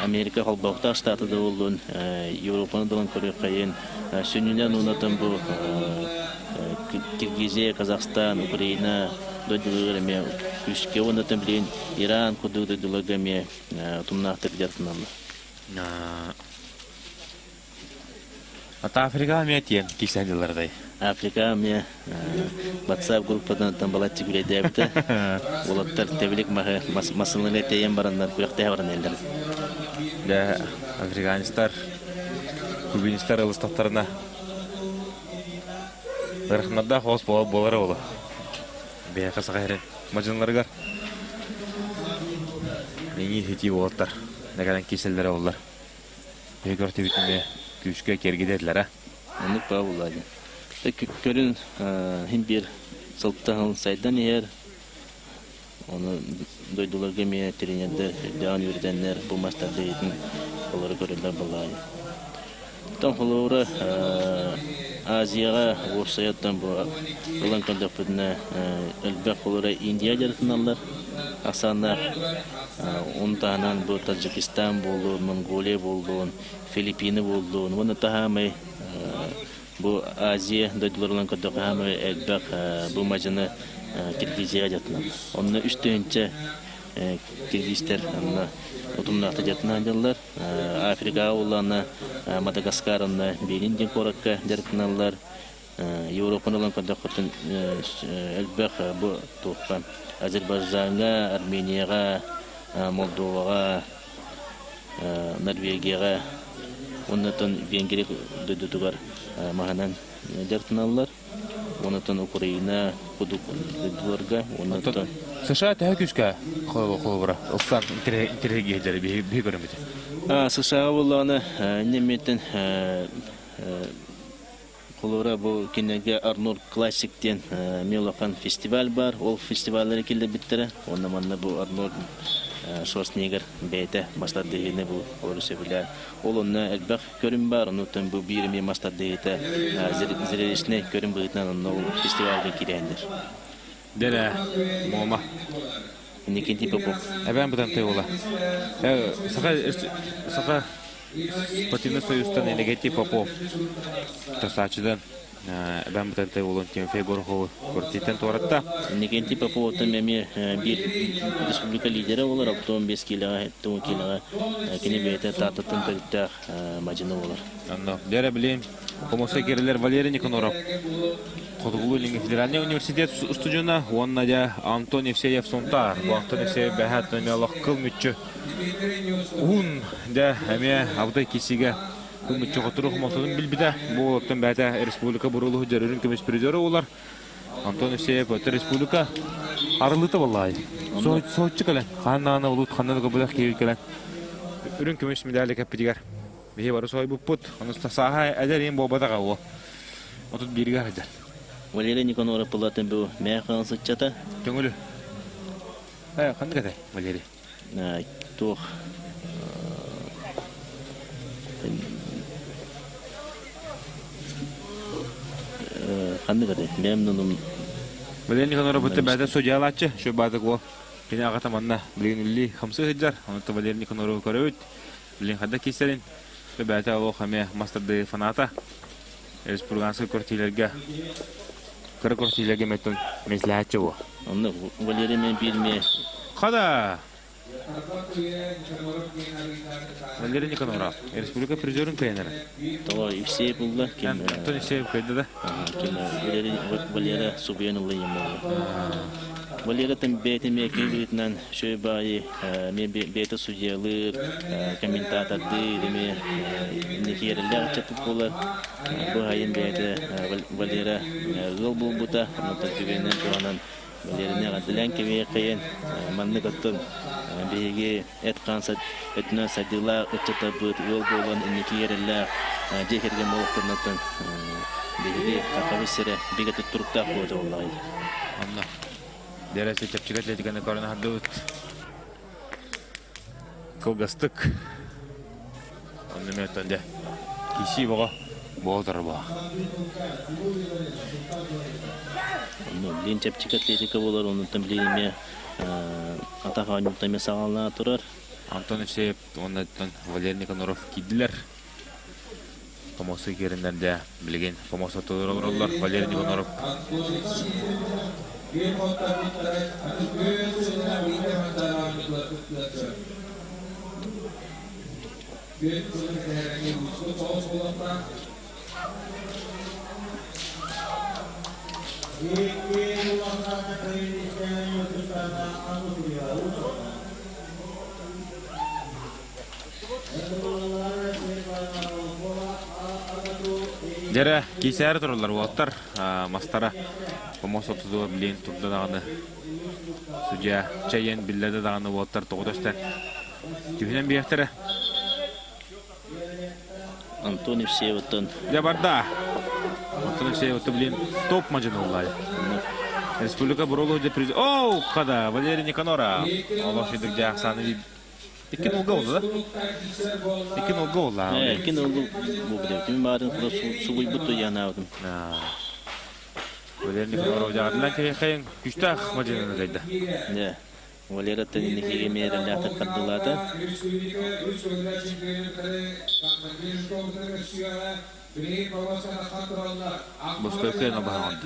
Америка холбокта штатыда болдун Европаны дагы көрө кайын сөнүнөн унатан бу Киргизия, Казахстан, Украина дойдуларга күшке онатан билген Иран кудук дойдуларга тумнактык жартынан. Ата Африка метен кисәдиләрдәй. Африка ме WhatsApp группадан тамбалатчы күләдәбите. Улаттар тәбилек масылны тәйен бараннар күрәктә баран элдер. Да африканистар кубинистар алыстактарына Рахматда хос болары ола. Бәяқы сағайрын мажынларығар. Мені хети болаттар. Нәгәден кеселдері олар. Бәйгір төбітінде күшке кергедеділер, Онық ба олады. Көрін хин бір сылттағын сайдан ер. Оны дойдуларға ме тренердер, дәуан үрденлер бұл мастарды етін олары көрілдер болады. Там холора Азияга орсаяттан булан көндөпүнө элбек холора Индия жарытыналар. Аксандар онтанан бу Таджикистан болду, Монголия болду, Филиппины болду. Муну тахамай бу Азия дойдуларлан көндөпүнө элбек бу мажыны Киргизия жатынан. Онны үстөнчө Киргизстер анна Утумнакта жатынан жаллар. Африка улана Мадагаскарына бейин ден коракка жарытыналар. Европаналан көндөпүнө элбек бу топкан Азербайджанга, Арменияга, Молдовага, Норвегияга, оннотон Венгрия дойдутугар маганан жарытыналар. Онотон Украина кудук дворга, онотон США тәһә күскә холбара. Уксан интерегияләре би көрмәде. США буланы неметтен Колора бу кинеге Арнольд Классиктен Мелохан фестиваль бар. Ол фестивальләр килде биттере. Онда манна бу Арнольд Шварценеггер бәйте мастар дегене бу орысы белән. Ол онна әлбәх көрүм бар. Онутан бу бирми мастар дегете зрелищне көрүм битнән онна ул фестивальгә кирәндер. Дәлә мома. Никенти Попов. Әбән бүтән тойыла. Сака Спортивный союзтан Негатив Попов. Тасачыдан әбән бүтән тойыла Тимофей Горохов кортитен торатта. Никенти Попов тәмәме бир республика лидеры олар автом 5 килога, 10 килога кине бәйте тататын тәттә маҗины олар. Анна дәрә белән Комосой керлер Валерий Никоноров. Кодгулин федеральный университет студиясына онна да Антон Евсеев сонтар. Бу Антон Евсеев бәһәт нәмәләх кылмыйчы. Ун да әмә авда кисигә кылмыйчы гатырык матылын билбидә. Бу оттан бәдә республика бурулы җөрүн көмеш призеры олар. Антон Евсеев өтә республика арылыты валлай. Соочы калан. Ханнаны улут ханнаны кабылак килгән. Үрүн көмеш медаль капитигар. Бие бары сой буппут. Ануста саха әдәрен бобада гау. Отут биргә хәдә. Валерий Никоноров пулатын бу мәхән сычата. Төңүлү. Кандай кадай, Валерий? Тох. Кандай кадай? Мемнун Валерий Никоноров бутта бәдә судьялачы, шу бадык ол. Кине агата манна билгенли 50 хәҗәр. Анта Валерий Никоноров көрөт. Билен хәдә кисәрен. Бәдә ол хәмә мастерды фаната. Республикасы кортиләргә Каракортиләге мәтен мәслихәтче бу. Аны Валерий мен билме. Хада. Валерий Никоноров, республика призерын кайнары. Тоо ипсе булды. Кем Антон Евсеев кайда да? Кем Валерий Субьянов ямалы. Валерий тем бетеме кебитнан шөбай мен бете судьялар, комментаторды деме никерләр чатып булар. Бу хайын бете Валерий гол булбута, аны түгеннән туганан Валерийне гадилән кеме кыен манны готтон беге эткансат этнә садила үтчәтә бу гол булган никерләр дехергә молоктырнатын беге хакабысыра беге турыкта куды валлай. Анна. Дәрәсе чапчыга тлетиканы корына хадут. Колгастык. Анны мәтәндә. Киши бага. Болдыр ба. Ну, лин чапчыга тлетика булар, оны тем билеме атафаны тәме сагална турар. Антон Евсеев, оннан Валерий Никоноров киделәр. Комосой керендән дә билген Комосой турырлар Валерий Никоноров. Bir hafta bitterek, göğsünden bir demetten göğsünden herhangi bir toz bulunma. Дәрә кисәр торулар ваттар мастара Комосой тузу билен турда даганы судья Чаян билләдә даганы ваттар тогыштан тибенән бияктере Антон Евсеевтан я барда Антон Евсеев билен топ маҗынуллар республика бурулу де приз о када Валерий Никоноров Аллаһ шидик җахсаны Икен ул гол да? Икен ул гол да. Икен ул бу бит. Мин барын субуй буту янаудым. Валерий Никоноров жагыдан кайын күчтәх маҗыны гайда. Не. Валерий тәнинеге мерәлә тәкъдилата. Бостойка на баган.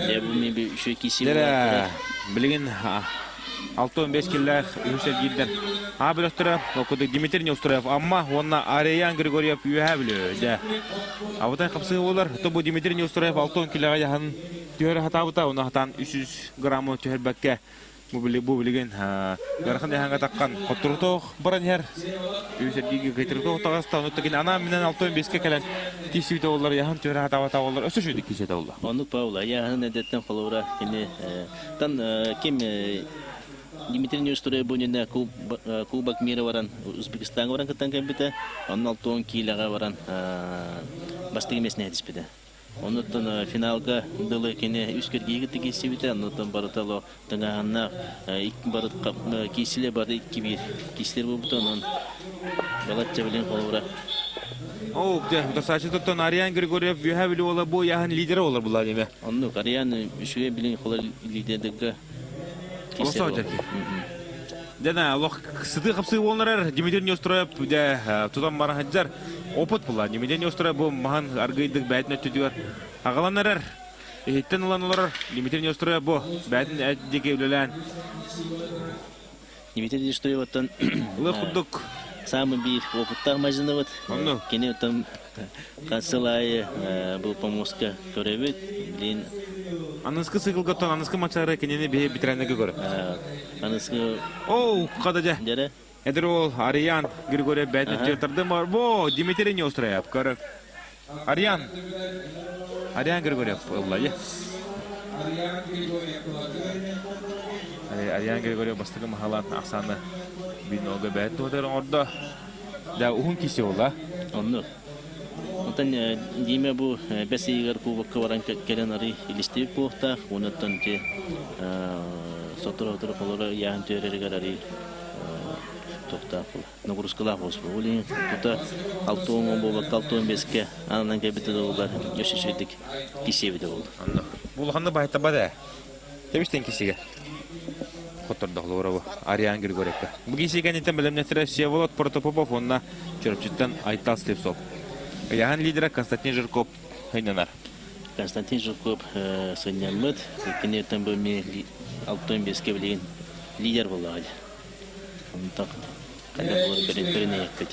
Я бу мен бу şu киси Дәрә билген 6-15 килләр үсеп гиддән. Биләктәр окуды Дмитрий Неустроев, амма онна Ареян Григорьев юһә биле. Дә. Авытай капсы олар, то бу Дмитрий Неустроев 6 килләгә яһан төр хата бута, уны хатан 300 грамм төр бәккә bu bilgen garхан hanga takkan koturtok baran her üsergi getirtok tağasta onu takin ana minen 65 kelen tisüte ollar yahan töre tawata ollar ösüşüdük kişete ollar. Onu Pavla ya nedetten kolora yine tan kim Дмитрий Нюстурой бунина Кубок мира варан Узбекистан варан катан кембите, он 6 килога варан бастыгы месне диспиде. Онуттан финалга дылы кине үскергеге тигисибите, онуттан барытало таңаганна икки барыт кисиле барды 2-1 кисилер болбутон он балатча билен колора. О, да сачы тоттон Ариан Григорьев юхабили ола бу яхан лидери олар булар деме. Онну Ариан үшүгө билен колор лидердиги Olsa olacak ki. Dena Allah sıdı kapsı olanlar Dimitir Niyostroyev de tutan bana haccar oput bular. Dimitir Niyostroyev bu mahan argıydık bəyetine tüdüyor. Ağalanlar ehitten olanlar Dimitir Niyostroyev bu bəyetin etdeki evlelen. Дмитрий Нюстуровтан Лыхудук. Самый бир опыттар мажынывыт. Онну. Кене там канцелайы бұл помоска көребет. Блин. Аныскы сыкылгаттан аныскы матчары кенени бе битиренеге көрө. Аныскы. Оу, кадажа. Жара. Эдер ол Ариан Григорьев бәйтін жертарды бар. Бо, Дмитрий Нiyostroyev көрі. Ариан Григорьев олла, е. Ариан Григорьев бастығы махалан ақсаны бинога бәйтін өтерін орда. Да, ухун кисе олла. Онну. Онтан Диме бұл бәс егер кубакка баран келен ари илістеп болықта. Онаттан те сотыр-отыр қолары яғын төрерігер ари тоқта бұл. Нагрузкалақ болсы бұл. Олин тұта 6-10 болбақ, 6-15-ке анынан кәбеті де олар өшешедік кесебі де болды. Бұл қанды байта бада. Тебіштен кесеге. Құттырдық лорабы Ариан Григорьевка. Бұл кесеге нетен білімнетірі Всеволод Протопопов онына чөріпчеттен Айтал Слепцов. Яған лидері Константин Жирков хайнанар. Константин Жирков сынянмыд. Кенеттен бұл мен 6-15-ке білеген лидер болды ғали. Онтақ қандай болар біріне екпеді.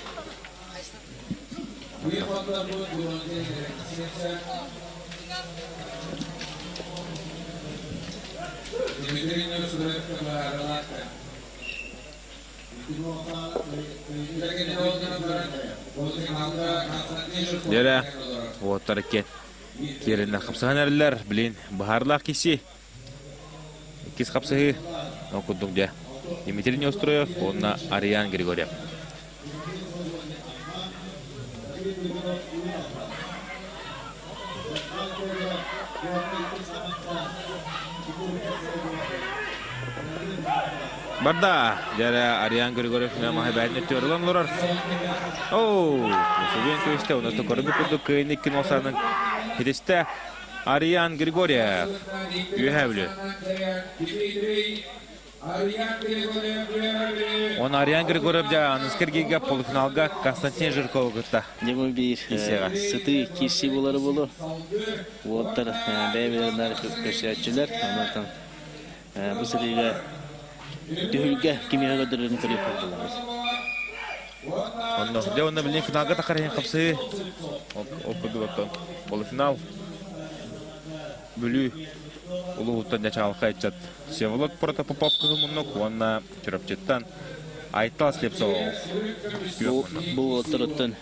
Дера, вот таракет. Керенler kapsahan erler, bilin baharlaq kisi. Kis kapsahı okuduk dia. Dmitry Niyostroyev, onunla Arian Grigoryev. Barda, dera Arian Grigoryev namahı bəyətini ötüyorlar olar. Oo, Musubiyen köyüste, onu da koruduk kurduk kıyınlıkken olsanın hedeste Arian Grigoryev. Üyehevlü. Он Ариан Григорьев да анскергеге полуфиналга Константин Жирков гытта. Демо бир сыты киси болары болу. Воттар бәйбелер көсәтчеләр. Андан бу сырыга төгөлгә кимиягә дөрен кырып булалар. Он да он белән финалга такарыган капсы. Опыды оттан полуфинал. Бүлү улуутан началка айтчат. Всеволод Протопопов кызымынок онна чөрөпчеттан Айтал Слепцов. Бу оттырыттан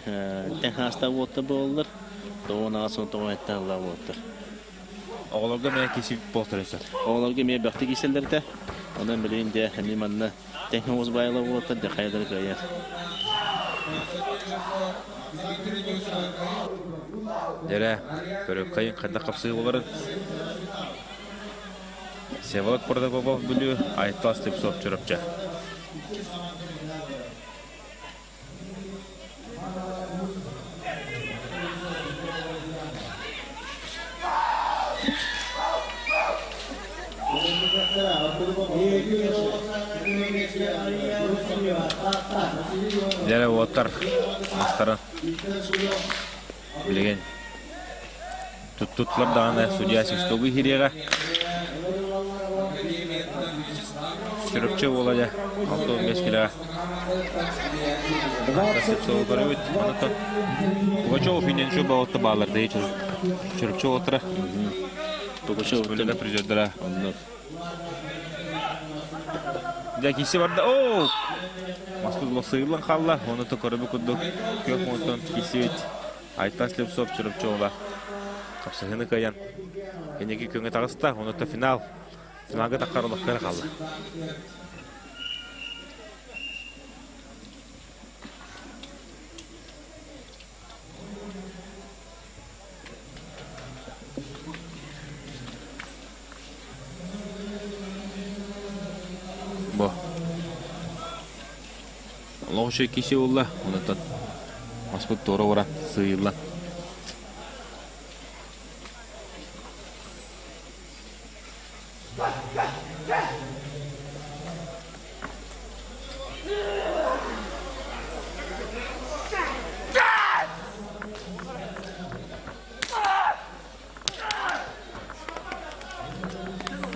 техаста отты болдыр. Тоона сон тоонтта ла оттыр. Оголорга мен кесип болтырса. Оголорга мен бакты киселдерде. Ondan bileyim de limanına teknoloji bayılı oldu da kaydır gayet. Dere, körük kayın kanda kapsı oların. Всеволод Протопопов білу, Айтал Слепцов çöröpçe. Dere otar mastарын bilegen tuttular dağına судья Систоғы хиреға çöröpçe olaca 6-15 kiloға Слепцовы көрөбіт анықтан Пугачев инен şu bağıtты bağlarda çöröpçe otıra Пугачев bölüge призердіра Jakisi vardı. Oo! Maskul sıyırlan kalla. Onu da korubu kurduk. Kök monton kisi. Aytas lep sop çırıp çoğla. Kapsahını kayan. Eneki köngü tağısta. Onu da final. Finalga takarılıkları kalla. Bu. Allah şey kişi oldu. Onu da Maskul doğru vuran sıyırlan.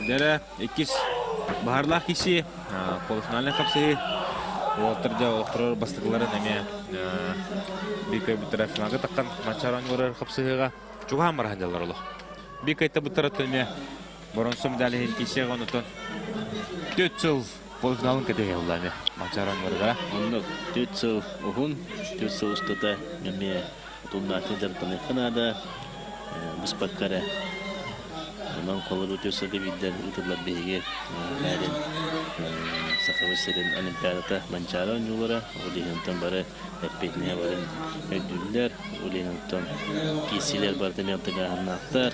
Dere ikis baharlах kişi polifinaline kapsayı Walter'ca okurur bastıkları neme bir köy bir taraf finalga takkan maçaran görür kapsayıga çok hamar hancalar olur. Bir kayıtta bu taraf tönme bronzo medalya kişiye onutun 4 yıl polifinalın kadeye oldu maçaran görür. Onda 4 yıl ohun 4 yıl ustada meme tundatı dertani kanada biz bakkara ondan kolları ötüyorsa da bildiler ıtırlar beğe halen sakavısların olimpiyadata mançara oyunculara olihintan bara hepetine varın ödüller olihintan kisiler barda mevtaga anahtar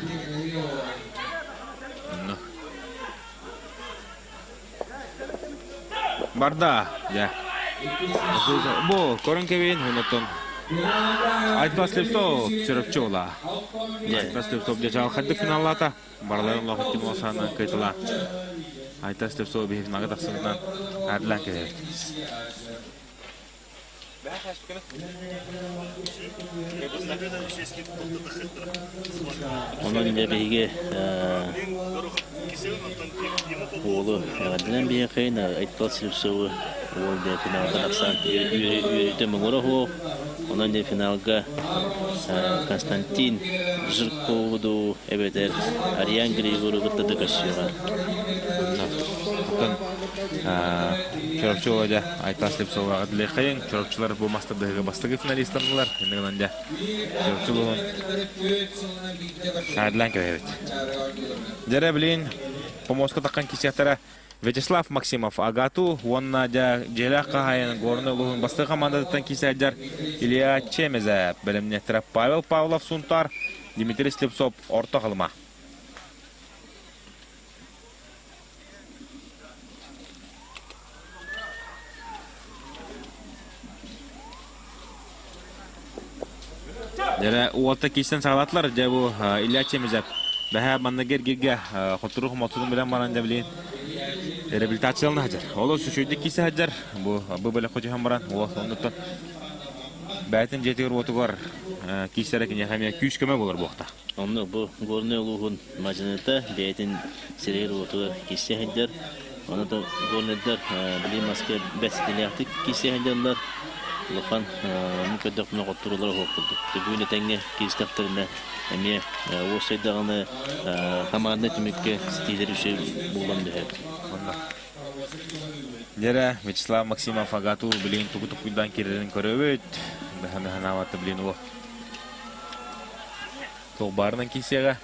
Barda ya bu korun kevin hunutun Aytlas Lepsov çırıp çoğla. Aytlas Lepsov geçen haddi finallata. Barların loğutun olsana kaytıla. Aytlas Lepsov bir finalga taksınından adilan kedir. Onun da beğe oğlu adilan beğe kayna Aytlas Lepsov'u oldu finalda taksan yürütümün uğru Ondan da finalga Konstantin Zırkov'du evet Aryan Grigor'u gıttadı kaşıyorlar. Çorokçu olacak. Aytas Lepsov'a adılay kayın. Çorokçular bu mastırdığı bastığı finalistanlar. Endiğinden de çorokçuluğun adilan kedir. Evet. Jere bilin Pomoska takkan kisiyahtara Vyacheslav Maksimov Agatu онна жела кахайын горны лугун басты командадатан кисаджар Илья Чемезев билимне тирап Павел Павлов Сунтар Дмитрий Слепцов орто кылма. Жера уолта кисен сагалатлар жабу Илья Чемезев бәһә маннагер гирге хотурух мотудун белән баранда билин реабилитациялны хаҗар. Олы сүшүдә кисе хаҗар. Бу белән хоҗа хамран. Ул соннан бәйтен жетер отугар кисәрә кине һәм күч көмә булыр бу вакытта. Онны бу горны лугун маҗинета бәйтен сирер отугар кисе хаҗар. Аны да горнедар били Москва бәсдиләтик кисе хаҗарлар. Лухан мукаддак менә котурулар хокулды. Бүгүне тәңгә кистәптәрендә әмия осайдаганы команда тимеккә стилер үше булган дә. Жера Вячеслав Максимов Агату билин тугутуйдан кирен көрөбөт. Бәһәмәһәнә ваты билин ул. Толбарның кисәгә.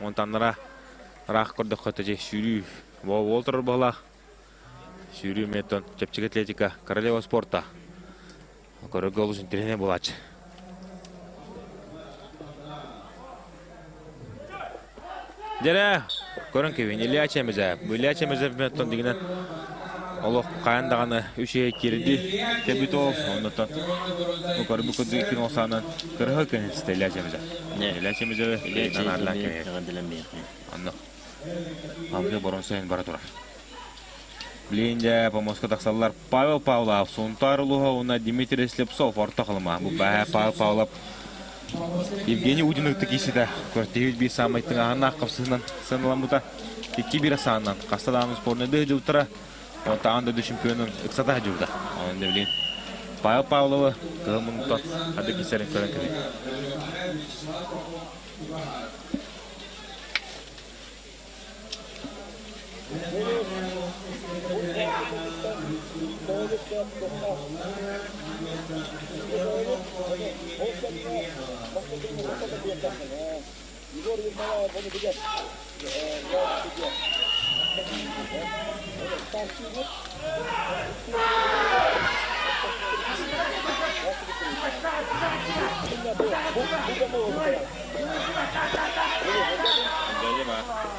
Монтаннара рах көрдө хөтәҗе шүрү. Волтер бала. Шүрү метон чепчик атлетика Королева спорта. Көрөгөл үчүн тренер булач. Жера көрөн кевин Илья Чемезев. Илья Чемезев метон дигенен Олох каяндаганы үше кирди. Дебютов оннотон. Бу көрбү көдү кин осанан көрө кен Илья Чемезев. Илья Чемезев нан арлан кен. Анно. Алга борон сайын бара тура. Блинде Помоска таксаллар Павел Павлов Сунтар Луговна Дмитрий Слепцов орто кылма. Бу Павел Павлов Евгений Удиновты кисиде көртебит би самайттың ағына қапсығынан сыныламыда текке бері сағынан қастадағымыз спорныды жылтыра онта аңда чемпионын ұқсата жылда. Онында білейін Павел Павловы ғылмыңды ады кесерін көрін кірейін.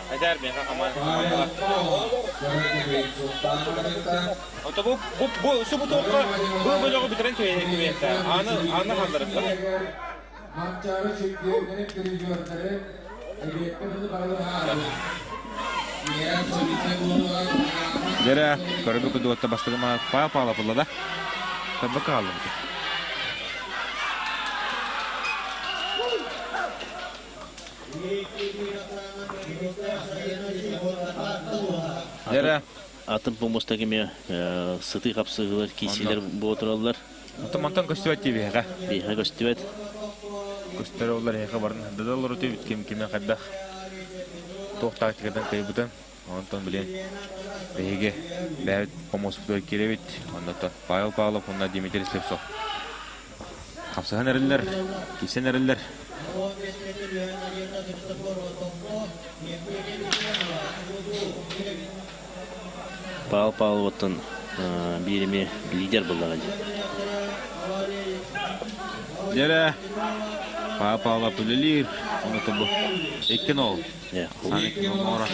Ajar biasa kaman. Atau bu sebutu bu jogo bitiren kuyeta. Ana hazırlık. Mançarı çekiyor, televizyon Jere körbe kudu otta bastırma pala pulla da. Tabii kaldı. Jere Атын помоста кеме сыты капсыгылар, кисилер бу отуралар. Томантан көстөт тиби га. Биха көстүбөт. Көстөр олар яка барын. Дадалар өтөбүт кем кадда. Токтактыдан кайбыдан. Антон билен. Беге бәт помоспой керебит. Анда Павел Павлов, онда Дмитрий Слепцов. Капсыган эрелер, кисен эрелер. Павел оттан бирими лидер булган. Jere Павел Пулелир, онда табу. Экен ол. Я, Санык нора.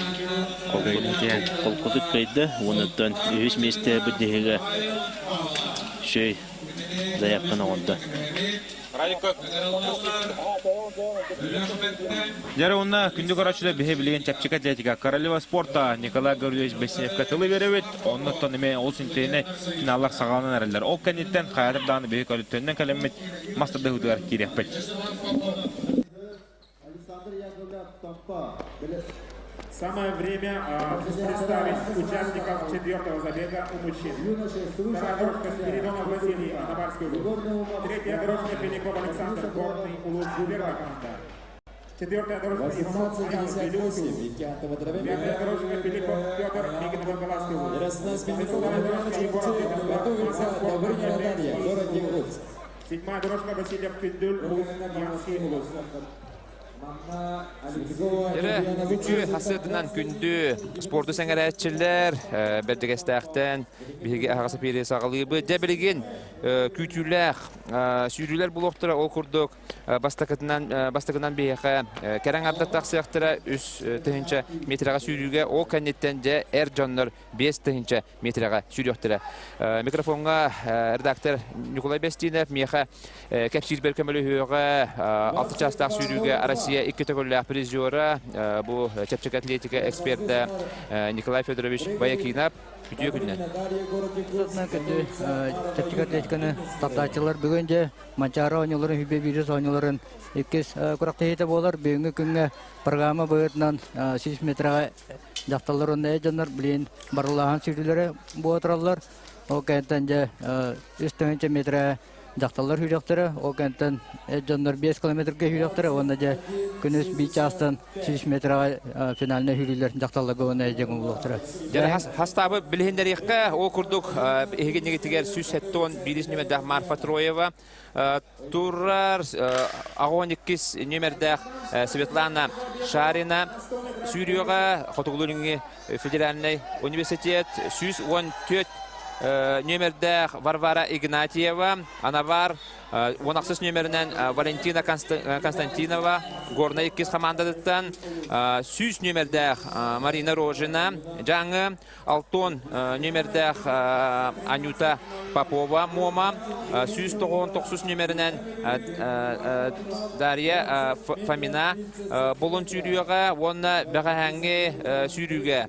Когайтен. колкудук кайда, ондан өз месте бидеге шей заяккана онда. Jere онна күндү карачыда бихе билген чапчык атлетика Королева спорта Николай Гаврилович Беснев катылы беребит. Оннотон эме ол синтене финаллар сагаланан эрелер. Ол кенеттен хаятыр даны бихе көлүттөннөн калемет мастерда худугар кирекпет. Самое время представить участников четвертого забега у мужчин. Вторая дорожка Спиридонов Василий, Анабарский улус. Третья дорожка Филиппов Александр, Горный улус, Губерна команда. Четвертая дорожка Иванов Ульянов, Белюский улус. Пятая дорожка Филиппов Петр, Мигин Волголавский улус. Шестая дорожка Егоров Петр, седьмая дорожка Васильев Кюндюль, улус, Янский улус. Күнчү хасыдынан күндү спорту сәңәрәтчеләр бәдәгәстәхтән биге агасы перес агылыбы дәбелеген күтүләр сүрүләр булыктыра ол курдук бастыгынан бияха кәрәң абда таксыяктыра үс тәһинчә метрга сүрүгә ол кәннеттән дә Эрҗаннар 5 тәһинчә метрга сүрүктыра. Микрофонга редактор Николай Бестинов меха кәпсир беркәмәлүгә 6 частак сүрүгә Россия 2 төгөлләр призеры бу чапчык атлетика эксперты Николай Федорович Баякинов күтү күннән. Чапчык атлетиканы тактачылар бүгенде Манчара ойноларын хүбе бирис ойноларын 2 куракта болар бүгүнкү күнгө программа боюнан 6 метрга жакталар онда жандар билен барылаган сүрүлөрү бу отуралар. О кентен же 3 метр жакталар хүлөктөрө, о кентен жандар 5 километрге хүлөктөрө, онда же күнүс бичастан 6 метрга финалына хүлүлөр жакталга онда жеңүү болоктуру. Жара хастабы билендерикке о курдук эгенеге тигер сүсеттон билисниме да Марфа Троева турар агоникис номердах Светлана Шарина Сүйрөга Хотугулунги федеральный университет сүз 14 номердах Варвара Игнатьева, Анавар, 16 номернен Валентина Константинова, Горная кис командадыттан, сүз номердах Марина Рожина, Жаңы, Алтон номердах Анюта Попова, Мома, сүз 9 номернен Дарья Фомина, Болон Сүйрөга, онна бәғәңге Сүйрөге,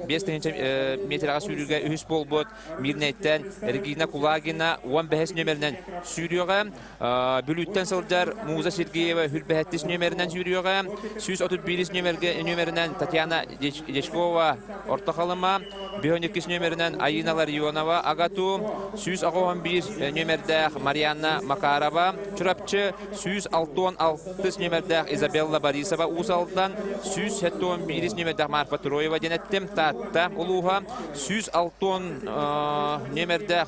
5 метрға Сүйрөге үз болбот, Мирнеттен, Регина Кулагина, 15 номернен Сүйрөге, Бүлүттен сылдар Муза Сергеева, Хүлбәхеттес номернен Сүйрөге, Сүз 31 номернен Татьяна Дечкова, Ортақалыма, 12 nömerinden Ayina Larionova, Agatu, 111 nömerdəq Marianna Makarova, Çırapçı 166 nömerdəq Izabella Borisova, Usaldan 171 nömerdəq Marfa Troyeva denettim, Tatta Uluha, 160 nömerdəq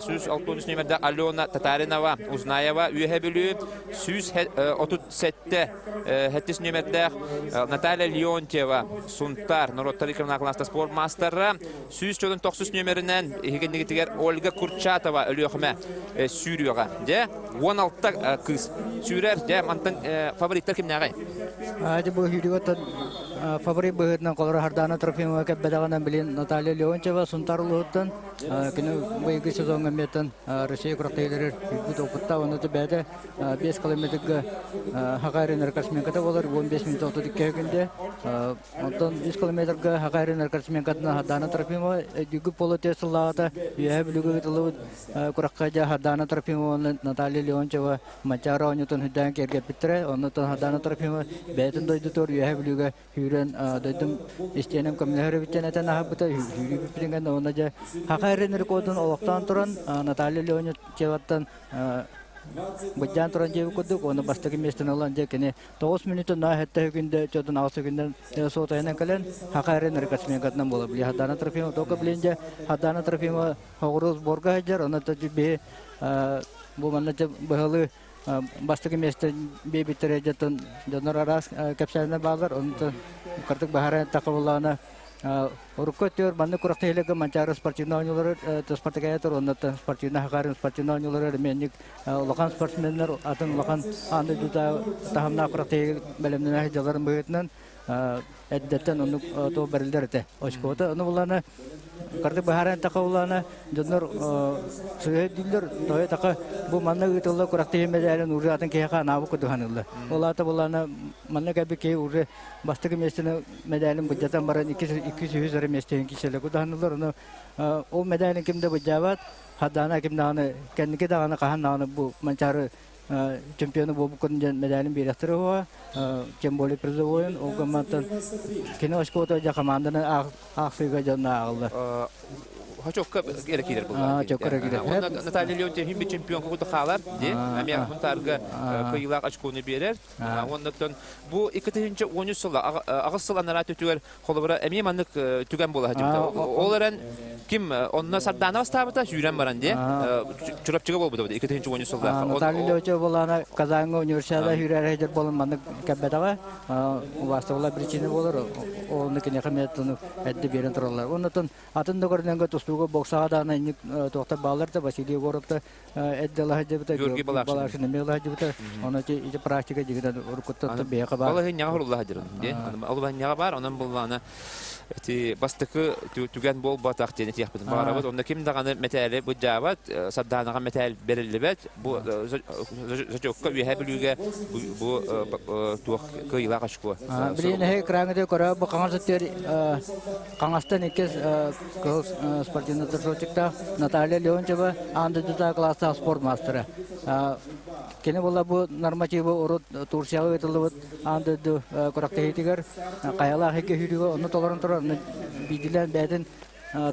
Alona Tatarinova, Uznayeva, Üyehebülü, 137 nömerdəq Natalia Leontьева, Suntar, Народный класста спортмастера, 109 нөмерінен егендігітігер Ольга Курчатова өліғіме сүйріға. 16 қыз сүйрер, мантын фавориттер кімне ағай? Бұл үйдегі фаворит бұғытынан қолыры Хардана Трофимова кәпбәдағынан білен Наталья Леонтьева Сунтар ұлғыттан күні бұйғы сезонға меттен Россия құрақтайлары үйгіт оқытта оныты бәді 5 километргі Хақайрын әркасымен кәті олар 15 минут оты дікке күнде. Онтан 100 километргі Хақайрын әркасымен кәтіна Хардана Трофимова үйгі полы тесіллағыда үйе білігі ғытылы құраққайда Хардана Трофимова Наталья Леонтьева Мачара онытын хүдден керге біттірі. Онытын Хардана Трофимова бәйтін дойды тор үйе білігі дойдым истенем көмнәһәре биттен әтән аһабыта юри биттенгән оны да хакайрын рекордын олоктан туран Наталья Леонтьеваттан Баҗан туран җебе кудык оны бастагы местен алан җа кене 9 минуттан хәтта күндә җодын 6 көндән сотайнан кален хакайрын рекордын гатнан була били Хадана Трофимова тока биленҗә Хадана Трофимова хогырыз борга җар аны та җибе бу манна бәһәле бастагы местен бебитере җатын җонорарас капсалына балар оны картык бахара такыллана уруккотер банны курактайлыгы манчары спортивный ойнолары спартакиатор оны спортивный хакарын спортивный ойнолары менник улахан спортсменнер атын улахан аны дута тахамна курактай белемнәр җаларын бөйтнән әддәттән оны то берилдерде очкота оны буланы картык бахара такыллана җонор сөйдилер тое така бу манны гытылы курактай медален ур атын кеха набы кудганылы олата буланы манны кәбе ке ур бастыгы местене медален буҗатан баран 200 местен киселе кудганылар оны ол медален кимде буҗават Хадана кимданы кеннеке даганы каһананы бу манчары чемпионы болуп көрүнгөн медалин беректири ва кем болуп призовойн ол командан киношкото жа команданы аксыга жана алды. Хачокка керекилер бу. Чокка керекилер. Наталья Леонтьева хим чемпион кута халар, ди. Амя хунтарга кыйлак очконы берер. Оннан бу 2013 жылда агыс сыланара төтүгөр холобра эми маннык түгөн бола хажымда. Оларан ким онна сардана стабыта жүрөн баран ди. Чурапчыга болбуду 2013 жылда. Наталья Леонтьева болана Казанга университетда жүрөр хажыр болон маннык каббетага. Вастыгыла причина болор. Оны кине хаметтен әдди берен туралар. Оннан атында көргөнгө тустуга боксада ник токта баларда Василий Воробта әддела хажыбыта балашын мела хажыбыта. Оны ич практика дигән уркутта бега бар. Алла хәннәгә хурулла хажырын ди. Алла хәннәгә бар, онан булганы эти бастыкы түгән бол батак дине тияхбыз. Барабыз онда ким даганы метәле бу җават садданага метәл берилбет. Бу зөҗөккә үһә билүгә бу тук кыйла кашко. Билен хе краңда кора бу каңастер каңастан икес спортивный торжочукта Наталья Леонтьева анды дута класса спортмастера. Кене була бу нормативы урут Турцияга ытылып анды ду корактайтыгар каяла хеке хүрүгө оны толорун туран бидилен бәден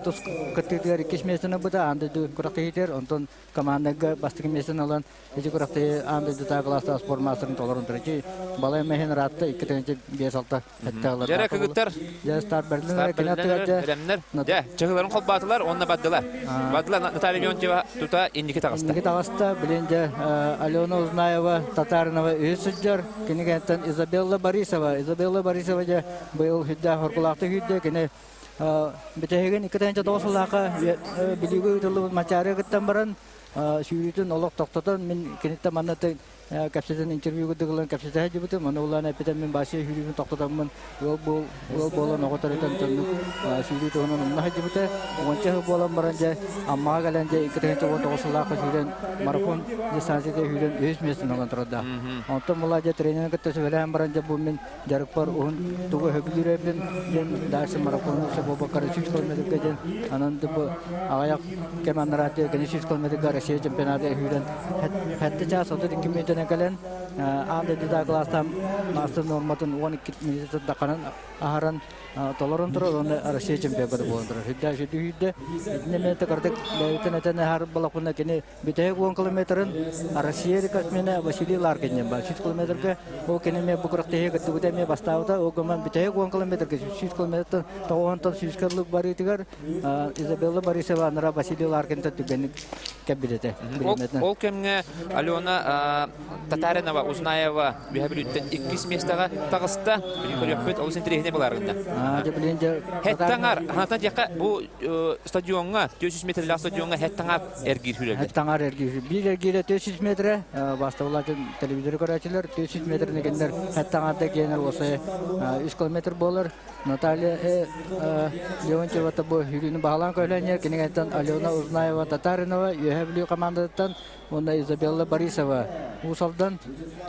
тус кыттыгар кешмесине буда анды ду корактайтыр онтон командага бастыгы месин алан эти корактай анды дута класса спортмастерын толорун турачы балай мехен ратта 2-нче 5-6 хатталар. Жара кыгыттар. Я старт бердилер кенәтәгә. Ja, чыгыларын калбатылар, онна баддылар. Баддылар Наталья Леонтьева тута инники тагыста. Инники тагыста биленде Алена Узнаева, Татаринова үсүҗөр, кенегәттән Изабелла Борисова ja быел хидда хоркулакты хидде кене битеген 2-нче 9-лакка билиге үтүлүп мачары гыттан баран сүйүтүн олок токтотон мен кенетте манаты капсетен интервью гыдыгылан капсете хажыбыты мана улана эпитен мен башы хүрүн токтотамын ол болон оготоротон сүйүт онун хажыбыты онча болон баранжа амма галенже 2-нче 9-лакка сүйүн марафон дистанцияда хүрүн өз месин алган турда. Онтон муладе тренинг гытты белән баранжа бу мен жарыпар он тугы хөбүлөрөбүн мен дайсы марафон себебы карачык көлмөдүккө ден анан бу аяк кеманраты генешис көлмөдүккө Россия чемпионаты хүрүн хатта ча соты 2 метр Итен кален анда да класстан мастер норматын 12 минут даканан ахаран толорон туру оны Россия чемпионаты болдыр. Хидда жидүдө инемете кырдык лейтенетен хар балакуна кене битек 10 километрын Россия касмена Василий Ларкинен ба 6 километрге о кене ме букрактеге гытугуда ме бастауда о гоман битек 10 километрге 6 километр тавантан сискарлык баритигер Изабелла Борисова нара Василий Ларкинен түгенник кабидете. Ол кемге Алена Татаринова Узнаева бихабилүттен 2 местага тагыста билгелөпөт ол сентрехне буларында. Хеттаңар хата жака бу стадионга 400 метрлер стадионга хеттаңар эргир хүрөбүт. Хеттаңар эргир. Бир эргире 400 метр басталатын телевизор көрөчүлөр 400 метр дегендер хеттаңарда генер болса 3 километр болор. Наталья Леонтьева табу хүрүнү баглан көйлөнөр кенегенден Алена Узнаева Татаринова ЮХБ командасынан онда Изабелла Борисова Усалдан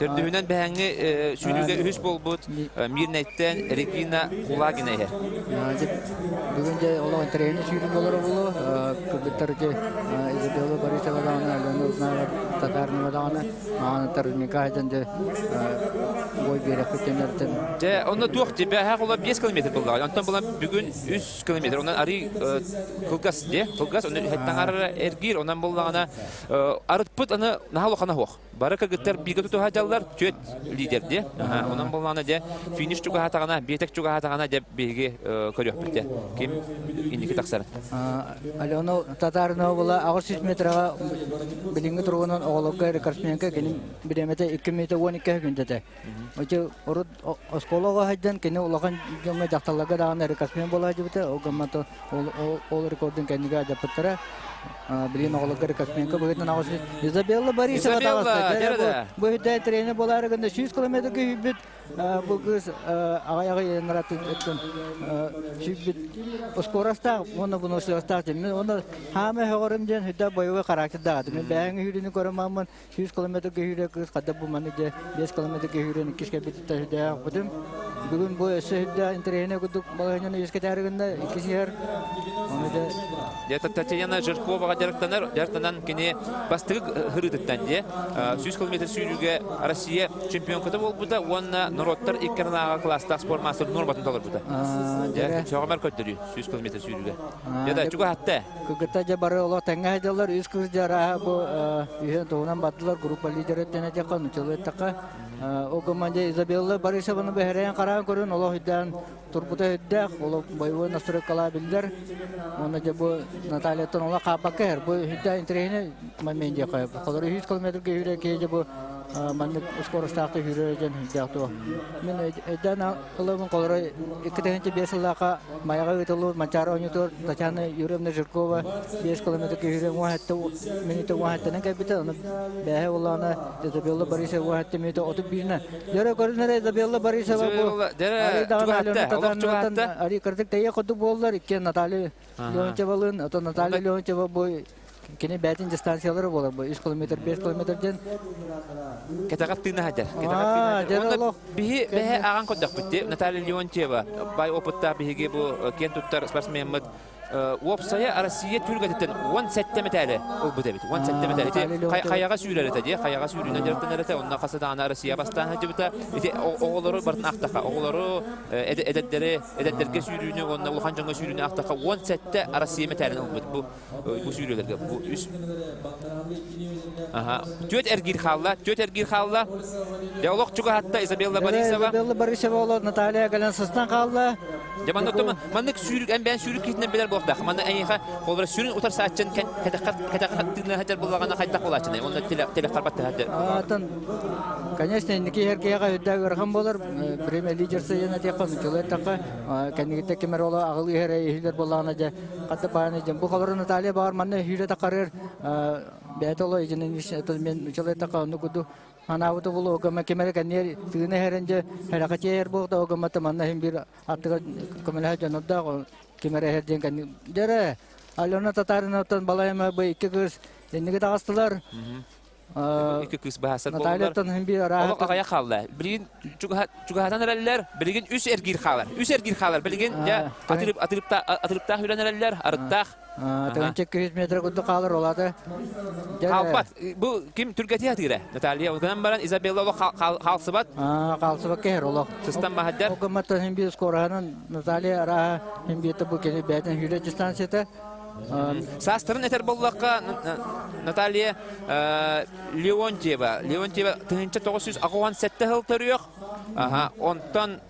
Төрдүнөн бәңге сүрүгө үһүс болбут Мирнеттен Регина Кулагина хер. Бүгүнде олар тренер сүрүн болор болу көбүттөргө Изабелла Борисова да Алена Узнаева Татаринова да аны Никаһдан бой берип кеткендерден. Же онда тук тебе хагыла 5 километр булды. Антон була бүгүн 3 километр. Ондан ари Кылгас де, Кылгас оны хеттаңар эргир, ондан булгана арытпыт аны нахалыкана хок. Барака гыттар биге туту хажаллар төт лидер де. Ондан булгана де финиш чуга хатагана, бетек чуга хатагана деп биге көрөп бите. Ким индики таксар. Алена Татаринова була 600 метрга билинге турганан оголга рекордсменге келим биремете 2 метр 12 күндете. Очо орут осколого хайдан кене улаган жама жакталга дагы рекордсмен болажы бите. Огамато ол рекордын кенеге жаптыра. Билин оголга рекордсменге бүгүн агысы Изабелла Борисова тагыста. Бу хидде тренер боларыгында 100 километрге хүбүт. Бу кыз агаяга енратын эттен. Хүбүт оскораста, оны буну сыяста мен оны хаме хогорымден хидде бойга карактырда. Мен бәңги хүрүнү көрөммөн 100 километрге хүрө кыз када бу маныга 5 километрге хүрөнү кишке битте хидде будум. Бүгүн бу эседе интерене гудук баганы эскетәргендә икисер. Оны Я Татьяна Жиркова жарктанан кене бастыгы хырыдыттан де 100 км сүйрүгө Россия чемпионкаты болбуда, онна народтар иккернага класста спорт мастер норматын толор буда. Я чогамар көттөрү 100 км сүйрүгө. Я да чуга хатта. Кыгыта же бары ола таңгайдалар 100 кыз жара бу үйөн тоонан баттылар группа лидереттене жакан чылыттакка. О команда Изабелла Борисованы бехерен караан көрүн ола хиддан турбута хиддак ола бойвой насыры кала билдер. Оны же бу Наталья Тонола капакер бу хидда интерене маменде кайып. Колор 100 километрге жүрө кеже бу манны скоростакты жүрөжөн хиддакту. Мен эдана кылымын колор 2-5 жылга маяга өтөлүп Мачара онютор Татьяна Юрьевна Жиркова 5 километрге жүрө муатты минуты муаттан капитан бәһе улана Изабелла Борисова муатты минуты отуп бирне. Жара көрүнөр Изабелла Борисова бу. Ари кырдык тая кодук болдулар иккен Наталья Леонтьевалын, ото Наталья Леонтьева бу кене бәтин дистанциялары болар бу 3 км 5 километрден Кетагаттыны хадер. Кетагаттыны. Бихе аган коддак битти. Наталья Леонтьева бай опытта бихиге бу кентуттар спортсменмит Уопсая Россия түргәтен 17 метәле ул бу дәбит. 17 метәле. Каяга сүйрәләтә ди. Каяга сүйрүнә дәртәнәрәтә. Онна касада ана Россия бастан һәҗибетә. Ите оглары бартын актака. Оглары эдәтләргә сүйрүнә, онна улхан җанга сүйрүнә актака 17 Россия метәле ул бу сүйрәләргә. Бу үс. Аха. Төт эргир халла. Диалог чуга хатта Изабелла Борисова. Изабелла Борисова Наталья Галансыстан калды. Jamanda otoman manlık sürük en ben sürük gittiğinden beri bolda. Manda ayıha kolları sürün otar saatçın kadar hacer bulağına kaydak olacağını. Onda tele karbattı hacer. Atan, конечно, niki herkeye kadar görkem bolar. Premier League'se yana tekrar çoğu takka. Kendi tekmer ola ağlı her ihler bulağına da katta paylaşacağım. Bu kolları Natalya bağır manne hile takarir. Betolo icinin işte men çoğu takka onu kudu. Ana bu bulu ogama kemere kanyer tüne herence harakatı yer bu da ogama tamanna hem bir atı kamera janodda kemere herden kan dere Alena Tatarina tan balayma bu iki kız ennige dağıstılar. İki kız bahasat bollar. Natалья tan hem bir rahat. Ola agaya kaldı. Bilgin çugahatan ereller, bilgin üs ergir kalar. Bilgin ya atılıp da hülenereller, arıttaq Төгенчек 200 метр күдді қалыр олады. Қалбат. Бұл кім түргәтия тигре? Наталья, одан баран Изабелла олы қалсыбат. Қалсыбак кер олық. Сыстан махаддар. Окаматтан химби скораһынан Наталья араһа химбиті бұл кені бәтін хүрет дистанцияты. Састырын этер боллаққа Наталья Леонтьева. Леонтьева 1997 хыл төрüyor. Ondan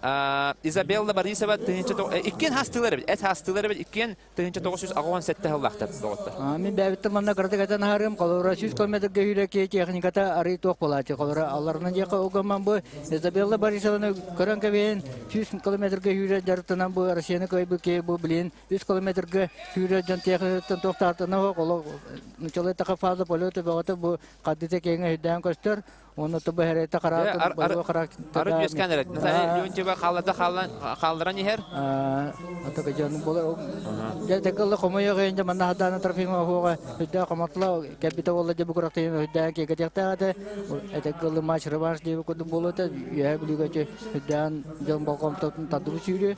Изабелла Борисова 2 hastılары бит. Эт hastılары бит 1997 хыллақтар доғытты. Мен бәбітті манна кырдығатын харым, қолыра 100 километрге үйреке техниката арый тоқ болады. Қолыра аларынан жеқі оғаман бұл Изабелла Борисованы көрін көбейін 100 километрге үйре жарықтынан бұл Россияны көйбі кей бұл білейін 100 километрге үйре жан техникатын тоқтартына қолы началы тақы фаза полеты бағыты бұл қаддеті кейіңі хүдден көстер. Оны тұбы әрейті қараты, бұл қарақтыда... Арып өскен әрет. Наталья Леонтьева қалдыран ехер? Атығы жаным болар. Жәтекілі қомайы ғайынды манна хаданы трафиңа оғуға хүдді қаматыла кәпіті олы жебі құрақтайын хүдден кейгі тектағады. Әтекілі матч реванш дейбі күді болуды. Үйе білігі хүдден жан балқом тұтын тадығы сүйрі.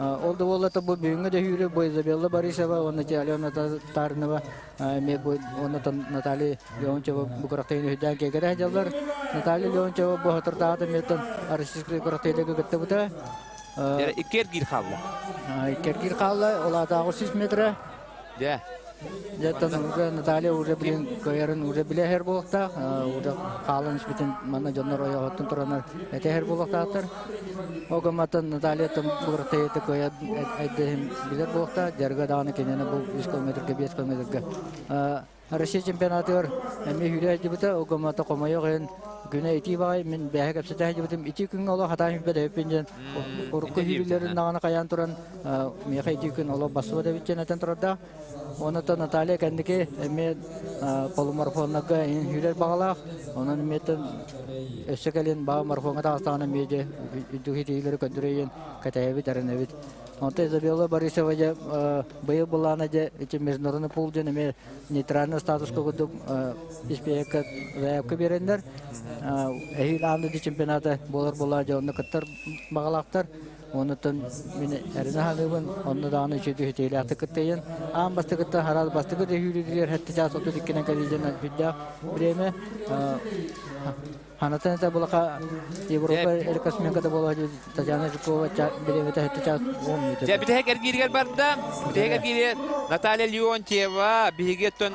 Олды болуды бұл бүйінгі де үйрі. Бұл Изабелла Борисова, оны же Алена Тарынова, оны Наталья Леонтьева бұқырақтайын хүдден кейгі рәжалар. Наталья Леонтьева bu hatırdadı meten arşivleri kuratıydı gitti bu da. İker gir kaldı. İker gir kaldı. Ola da 600 metre. Ya. Zaten Наталья уже блин koyarın уже bile her bulakta. Уже kalın bütün mana canlar oya hatun turanlar. Ete her bulakta atır. O gamatan Наталья tam kuratıydı koyad edem bilir bulakta. Jarga dağını kendine bu 100 kilometre 5 kilometre. Rusya çempionatı var. Emi hürriyet gibi de o gamata komayı gen güne iti var. Men behek apsete gibi 2 gün ola hata hübbe hepince korku hürrilerin dağına kayan turan meha 2 gün ola basıva da bitçen eten turada. Onu da Наталья kendiki emi polumarafonnaga hürriyet bağla. Onun meten össekelin bağ marafonga da astana mece üdühitileri köndüreyen katayabit aranabit. Онта Изабелла Борисова же быйыл булана же эти международный пул же неме нейтральный статус когуду испека заявка берендер. Эхил анды чемпионаты болар була же онны кыттар багалактар. Онутан мен эрина халыбын онны даны чөтү хетелякты кыттайын. Ам басты кытта харал басты кытта хүрүлөр хатты жас оту диккенен калижен бидда бреме Hanatan ta bulaka Европа эркасменка да була тажана жукова беревета хатты час 10 метр. Ya bir de heker girger barda. Bir de heker girger Наталья Леонтьева бигеттон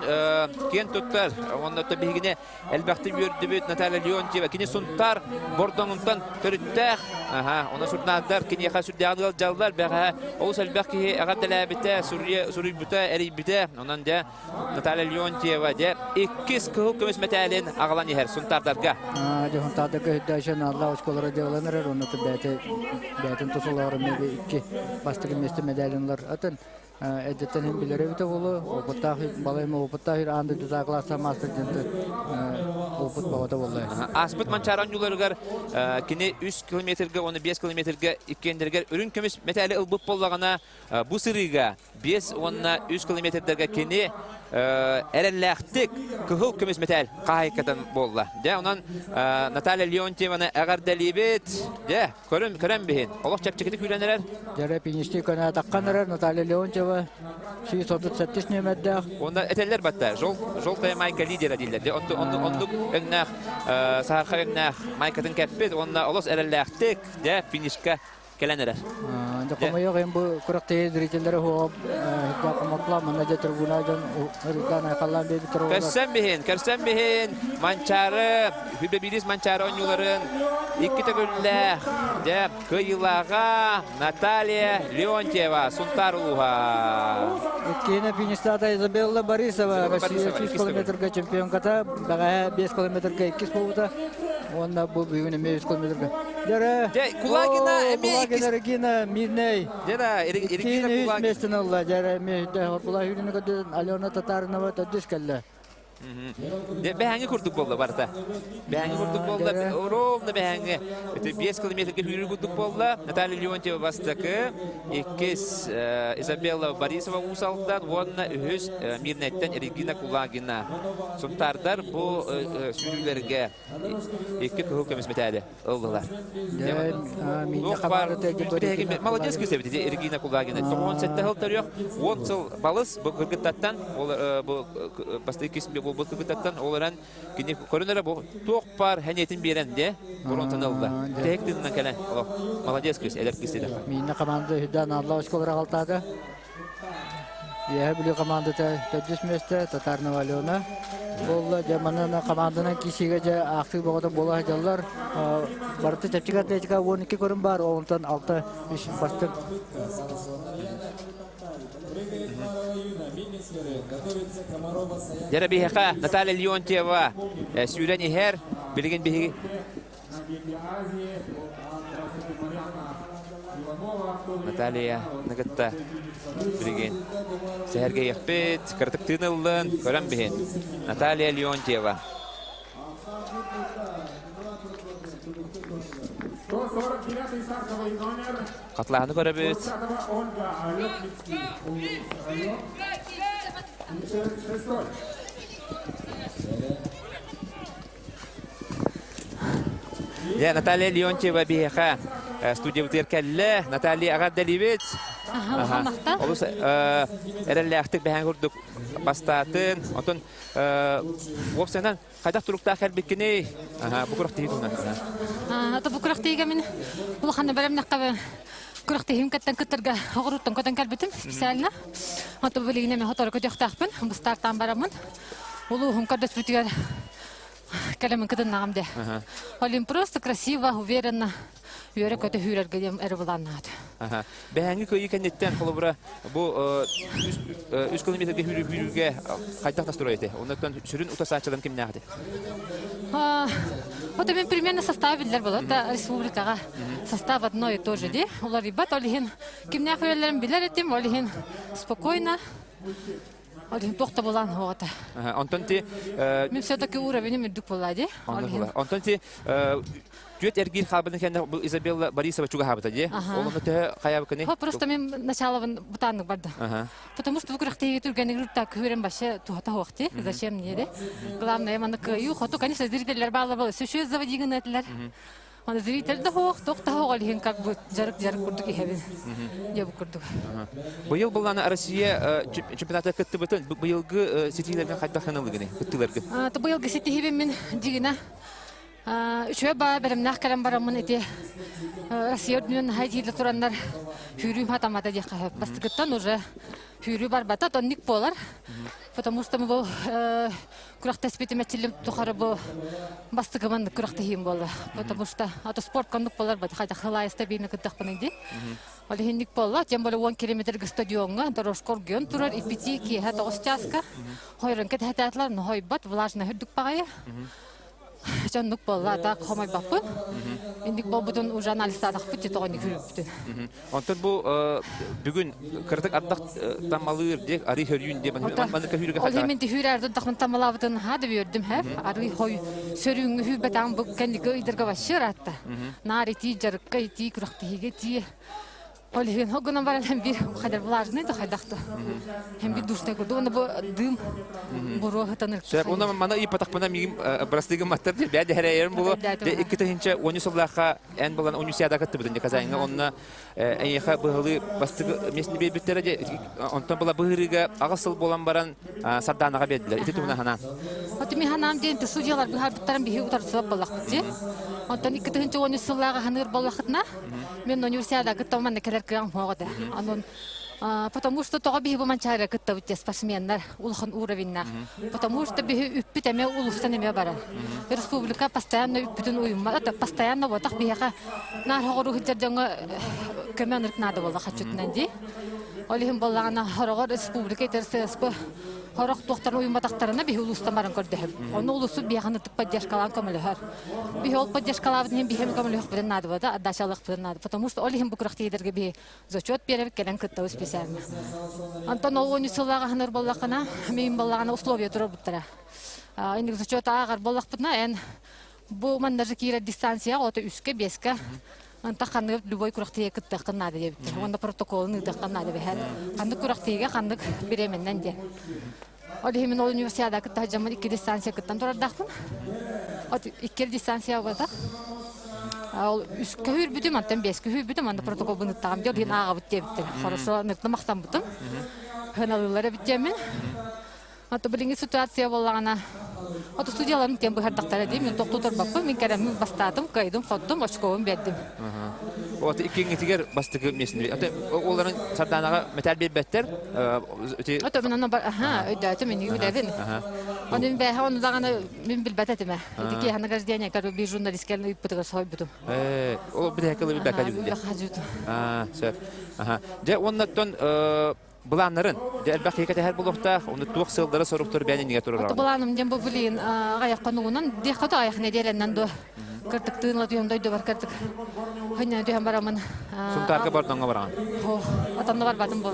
кен туттар. Онда да бигине элбакты бирди бит Наталья Леонтьева кине сунтар бордонунтан төрүттәк. Она сурнаддар кине ха сүрдәгәл жаллар бага ос элбакки агадалабите Сүрия бута эрибите. Онан да Наталья Леонтьева да 2 көмөс метален агалан ехер сунтардарга. Johon taadaka hüddäşen Allah uskolara devlanır onu da bätin tosuları mebe 2 bastırı meste medalyanlar atın edetten hem bilere bite bolu oputta balayma oputta andı düza klasa master jenti oput bawada bolay. Aspıt mançaran yulargar kine 3 kilometrge onu 5 kilometrge ikenderger ürün kömüs metali ılbıp bollagana bu sırıga 5 onna 3 kilometrge kine erellähtik kıhıl kömüs metal kahikatan bolla. De onan Наталья Леонтьеваны агардалибет. De körüm bihin. Allah çapçıkıtık hüleneler. Jere pinişti kana takkanlar Наталья Леонтьева 137 nemedde. Onda eteller batta. Жолтая майка лидера дилер. De onduk önnах saharka önnach maykatın käppet. Onda olos erellähtik. De finişka gelenler. Komayo hem bu kurakte ziritelere ho kamatla manajer tribunaldan urgan kalan bir tribunal. Kersen bihin. Mançarı, hübebilis mançarı oyuncuların iki tegüller. De kıyılağa Наталья Леонтьева Suntaruha. Kine finişte Изабелла Борисова Россия 100 kilometre çempiyon kata. Baga 5 kilometre 2 povuta. Onda bu büyüğüne 100 kilometre. Jere. Kulagina Kulagina Mirney. Jera erigina kulagina. Mestin Allah jere me de hoplay hürünü kadar Alena Tatarnova da düşkelle. Бәһәңе күрдік болды барта. Бәһәңе күрдік болды. Ровно бәһәңе. 5 километрге хүрі күрдік болды. Наталья Леонтьева бастықы. Еккес Изабелла Борисова усалдан. Онна үхіз Мирнеттен Регина Кулагина. Сонтардар бұл сүйрілерге екі күхіл көмес метәді. Олдылар. Молодец көсі бітеді Регина Кулагина. 17 ғылтар yok. 10 жыл балыс бұл кіргіттаттан. Басты кесімбе бұл кіргіттаттан. Оларан көрінері бұл тоқ бар әнетін беренде. Бұрын тынылды. Тәйіктіңнен кәлі. Молодец көсі, әлер көседі. Мені команда хүддан Алла өсколыра қалтады. Еһе білі команда тәджіс месті, Татарнова Алена. Бұл жаманына команданың кешеге жа ақсы боғыда бола жалар. Барты тәпчік атлетика 12 көрін бар, оғынтан 6-3 бастық. Жәрі бейхеқа Наталья Леонтьева сүйрен ехер, білген бейхеге. Наталья нығытта білген. Сәхерге еқпет, кіртік тынылын, көрін бейін. Наталья Леонтьева. 149-й стартовый номер. Қатлағыны көрі бейт. Ольга Шестой. Наталья Леонтьева бейхеқа студия өтеркәлі. Наталья ағаддалибет. Олыс әрәлі ақтық бәйін көрдік бастатын. Отын опсайынан қайдақ тұрықтақ әлбеккені бұл күріқтегі тұңын. Бұл күріқтегі мен бұл қаны бәрімнің қабы күріқтегім кәттен күттірге оғыруттың көтен кәлбетім специалына. Оты бөлігіне мен хоторы көтеқтақпын. Бұл стартан барамын. Бұл ұғым көрдіс бүтігер кәлемін күтін нағымде. Олим просто красиво, уверенно. Үйерек өте үйрерге дем әрі бұланнады. Бәңгі көйі кәнеттен қолыбыра бұл 3 километрге үйріге қайтақ настырой еті. Онықтан сүрін ұтасатшыдан кем нәғді? Вот мен примерно составилер было. Это республикаға состав одно и то же. Олар ребят, олихин кем нәғылерін білер етім, олихин спокойно. Олихин тоқта болан оғыта. Мен все-таки уровенем үрдік болады. Онтан те Түйет әргейл қабының кәнді бұл Изабелла Борисова чуға қабыта, де? Олымды түхі қаябы кәне? Просто мен началовын бұтанның барды. Потому что выкрахтеге түргені үрттақ көрен башы туғата оқты. Зачем мне, де? Главное, маны күйі. Хоту, конечно, зрителер бағылы болды. Сөші заводигін әтілер. Оны зрительді оқ, тоқта оғалығын как бы жарық-жарық күрдік ехебін. Ебі күрдік. Бұйыл бұланы Россия чемпионаты күтті бұтын, бұйылғы сетилерген қайтта қанылығыны, күттілергі? Бұйылғы сетихебен мен дегіна үшөй ба бәрімнақ кәрім барамын әте Россия өрдінен хайдейлі тұрандар хүрім хатамада де қағып. Бастығыттан уже хүрі бар бата, тонник болар. Потому что бұл күрақта әспетім әтчілім тұқары бұл бастығымын күрақта хейім болды. Потому что спорт қандық болар бады, қайда қылайыста бейіні күттіқпін енді. Ол хендік болла, тем более 10 километрге стадионға, дорожқор гүйін тұрар, и 5-9 часка. Хойрын кәт хәтәтлар, но хойбат, влажна хүрдік бағайы. Жонлук болла, так хомай баппын. Индик бол бұтын уже анализтадық бүтті, тоғынды көріп бүтін. Онтын бұл бүгін кірдік аттақ тамалыр дек, ары хөрүйін деп, маны көхіріге қатар? Ол еменді хүйір әрдің тақын тамалабытын хады бөрдім, ары хой сөріңі хүй бәтәң бұл кәндігі үйдіргі башыр атты. Нар еті, жарыққа еті, күріқті еге еті. Олеген огынан бар әлем бір қадар влажный да қайдақты. Hem bir duşta gördü. Onu bu dım boru hatanır. Şef ona mana iyi patakpana miyim brastığım matter diye. Ben de her yerim bu. De iki tahince 10 yıllığa en bulan 10 yılda kattı budun. Kazayınga onunla en yaha bıhılı bastığı mesni bir bittere de ondan bula bıhırıga ağasıl bolan baran sardanağa verdiler. İti tümüne hanan. Otumi hanam diyen de sucuyalar bir habitlerin bir utarsa balak bitti. Ondan iki tahince 10 yıllığa hanır balakıtna. Ben üniversitede gittim ne kadar kıyam hoğda. Onun потому что того бихи буманчара кыттабыт спортсменнер улхан уровеннах. Потому что бихи үппит эме улустан эме бара. Республика постоянно үппитин уйумма. Это постоянно вот так бихи нар хоғыру хиджаржаңа көмөнірк нады болда қачутынан ди. Олихин болағына хоғыр республика етерсеспі хорох доктор уйматактарына бихи улустамарын көрдөһөр. Оны улусу бияханыттык поддержкалан көмөлөһөр. Бихи ол поддержкалабын бихи көмөлөһөр биден нады бада, аддашалык биден нады. Потому что олихим букрахтыйдерге бихи зачет береп келен кытта специально. Антон ол унисылага ханыр боллакына, мен боллагана условия турар буттара. Инде зачет агар боллакпытна, эн бу мандажы кире дистанция, ото үскө, беске. Антах ханып любой курахтыйга кытта кыннады деп. Онда протоколын ыдак кыннады бехер. Хандык курахтыйга хандык беременнен де. Олихимин ол универсиада кытта жаман 2 дистанция кыттан турардакпын. От 2 дистанция бада. Ал үскө хүрбүтүм антан 5 хүрбүтүм анда протокол быныттагам деп ген ага бут дептир. Хорошо ныкты мактан бутум. Ханалылары биттемен. Ата билинги ситуация боллагана. Ата студияларым тем быхардактар дейм. Мен токтотор баппы, мен керем бастадым, кайдым, хоттум, очковым бердим. Вот иккиңитигер бастыгы месинде. Ата оларын сарданага металл бербеттер. Ата мен аны өйдәтә мен юдәден. Аны мен бәһә аны даганы мен билбәтәтеме. Дике хана граждане кары би журналисткә иппетгә сойбудым. Ол бир хакылы бәкә диде. Сәр. Де оннаттан Буланнарын, әлбәқ екеті әр болуқта, оны туық сылдары соруқтыр бәне неге тұрыр? Буланым дем бұл білейін аяққануынан, декаты аяқ неделеннен ду кіртік тыңла дүйімдойды бар кіртік. Хынна дүйім барамын. Сұмтарға бардыңға бараған? Атамда бар бадым бұл.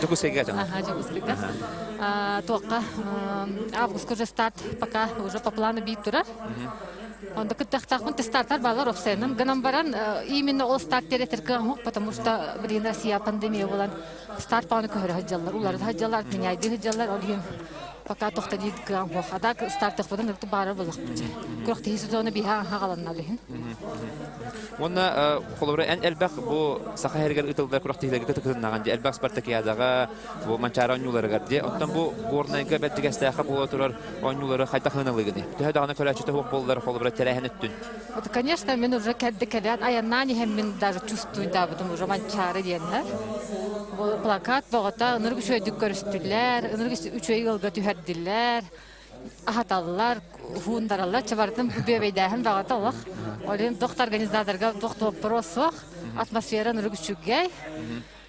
Жүкіскеге жаңа? Жүкіскеге. Туаққа август уже старт, пока уже по плану бейт тұрар. Онда кыттактакмын старттар балар опсайным. Гынан баран именно ол старт теретерген хок, потому что блин Россия пандемия болан старт паны көрө хаҗалар. Улар хаҗалар тиңайды хаҗалар олгин. Пока тохта дидган хок. Ада старттык будан ырты бары булак. Көрөктө сезоны биха хагаланналыгын. Онна холобра эн элбак бу саха хергер ытылда көрөктөлөргө кытыкынаган элбак Спартакиадага бу манчара оңнуларга де. Оттан бу горнайга беттигестаха боло турар оңнулары кайта хыналыгыны. Төһөдагына көрөчтө хок болдор холобра терехенеттүн. Вот, конечно, мен уже кәддекәләт, аяннани һәм мен даже чувствую да, потому что манчары дигәннәр. Бу плакат багата ыныр күчөйдүк көрүстүләр, ыныр үчөй ылга түһәрдиләр. Ахаталлар, хундараллар чабардым бебейдәһен багата Аллах. Олен доктор организаторга доктор просох, атмосфера ыныр күчүгәй.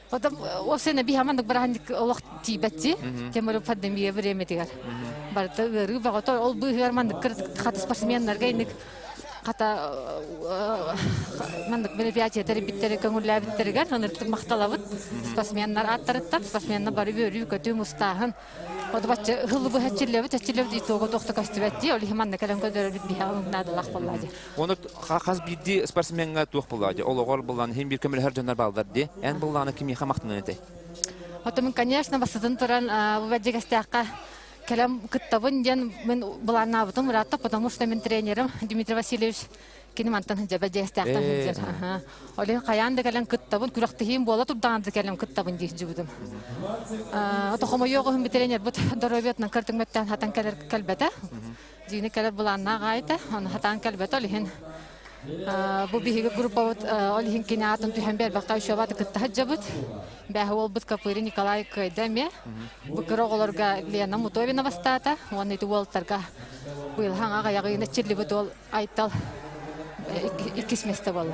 Потом осене бихамандык барахандык Аллах тибәтти, темир пандемия время дигәр. Барда гыры багата ол бу германдык хат спортсменнарга инек Хата мандык мероприятие тербиттери көңүлләр биттергән, аны макталабыт. Спортсменнар аттырыттар, спортсменнар бары бөрү көтү мустахын. Ода бачы хылы бу хәчиләбе, тәчиләбе итого тохта кастыбәтти, али химанны калан көдөрү бит биһа надалах буллады. Оны хас бидди спортсменга тух буллады. Ол огор булган һәм бир көмел һәр җаннар балдар ди. Эн булганы ким хамактын әйтә. Отым конечно басыдан туран бу вәҗегәстәккә Келем кыттабын ден мен булана бутым ратта, потому что мен тренерым Дмитрий Васильевич кинемантан җәбә җәстәктән җәр. Олен каян да келем кыттабын күрәктәһим була турдан да келем кыттабын ди җибудым. Ата хомо йогым бит тренер бут доробетнан кыртыңмәттән хатан келер кәлбәтә. Дини келер булана гайта, аны хатан кәлбәтә олен. Бу биһиге группа бут олен кинәтен түһәмбәр бакай шабат кыттаҗабыт. Бәһәл бут капыры Николай Кайдаме. Бу кырыгыларга Лена Мутовина бастата, оны итү волтарга. Бу илһан ага ягыны чирле бут ол айтал. Икисместе болла.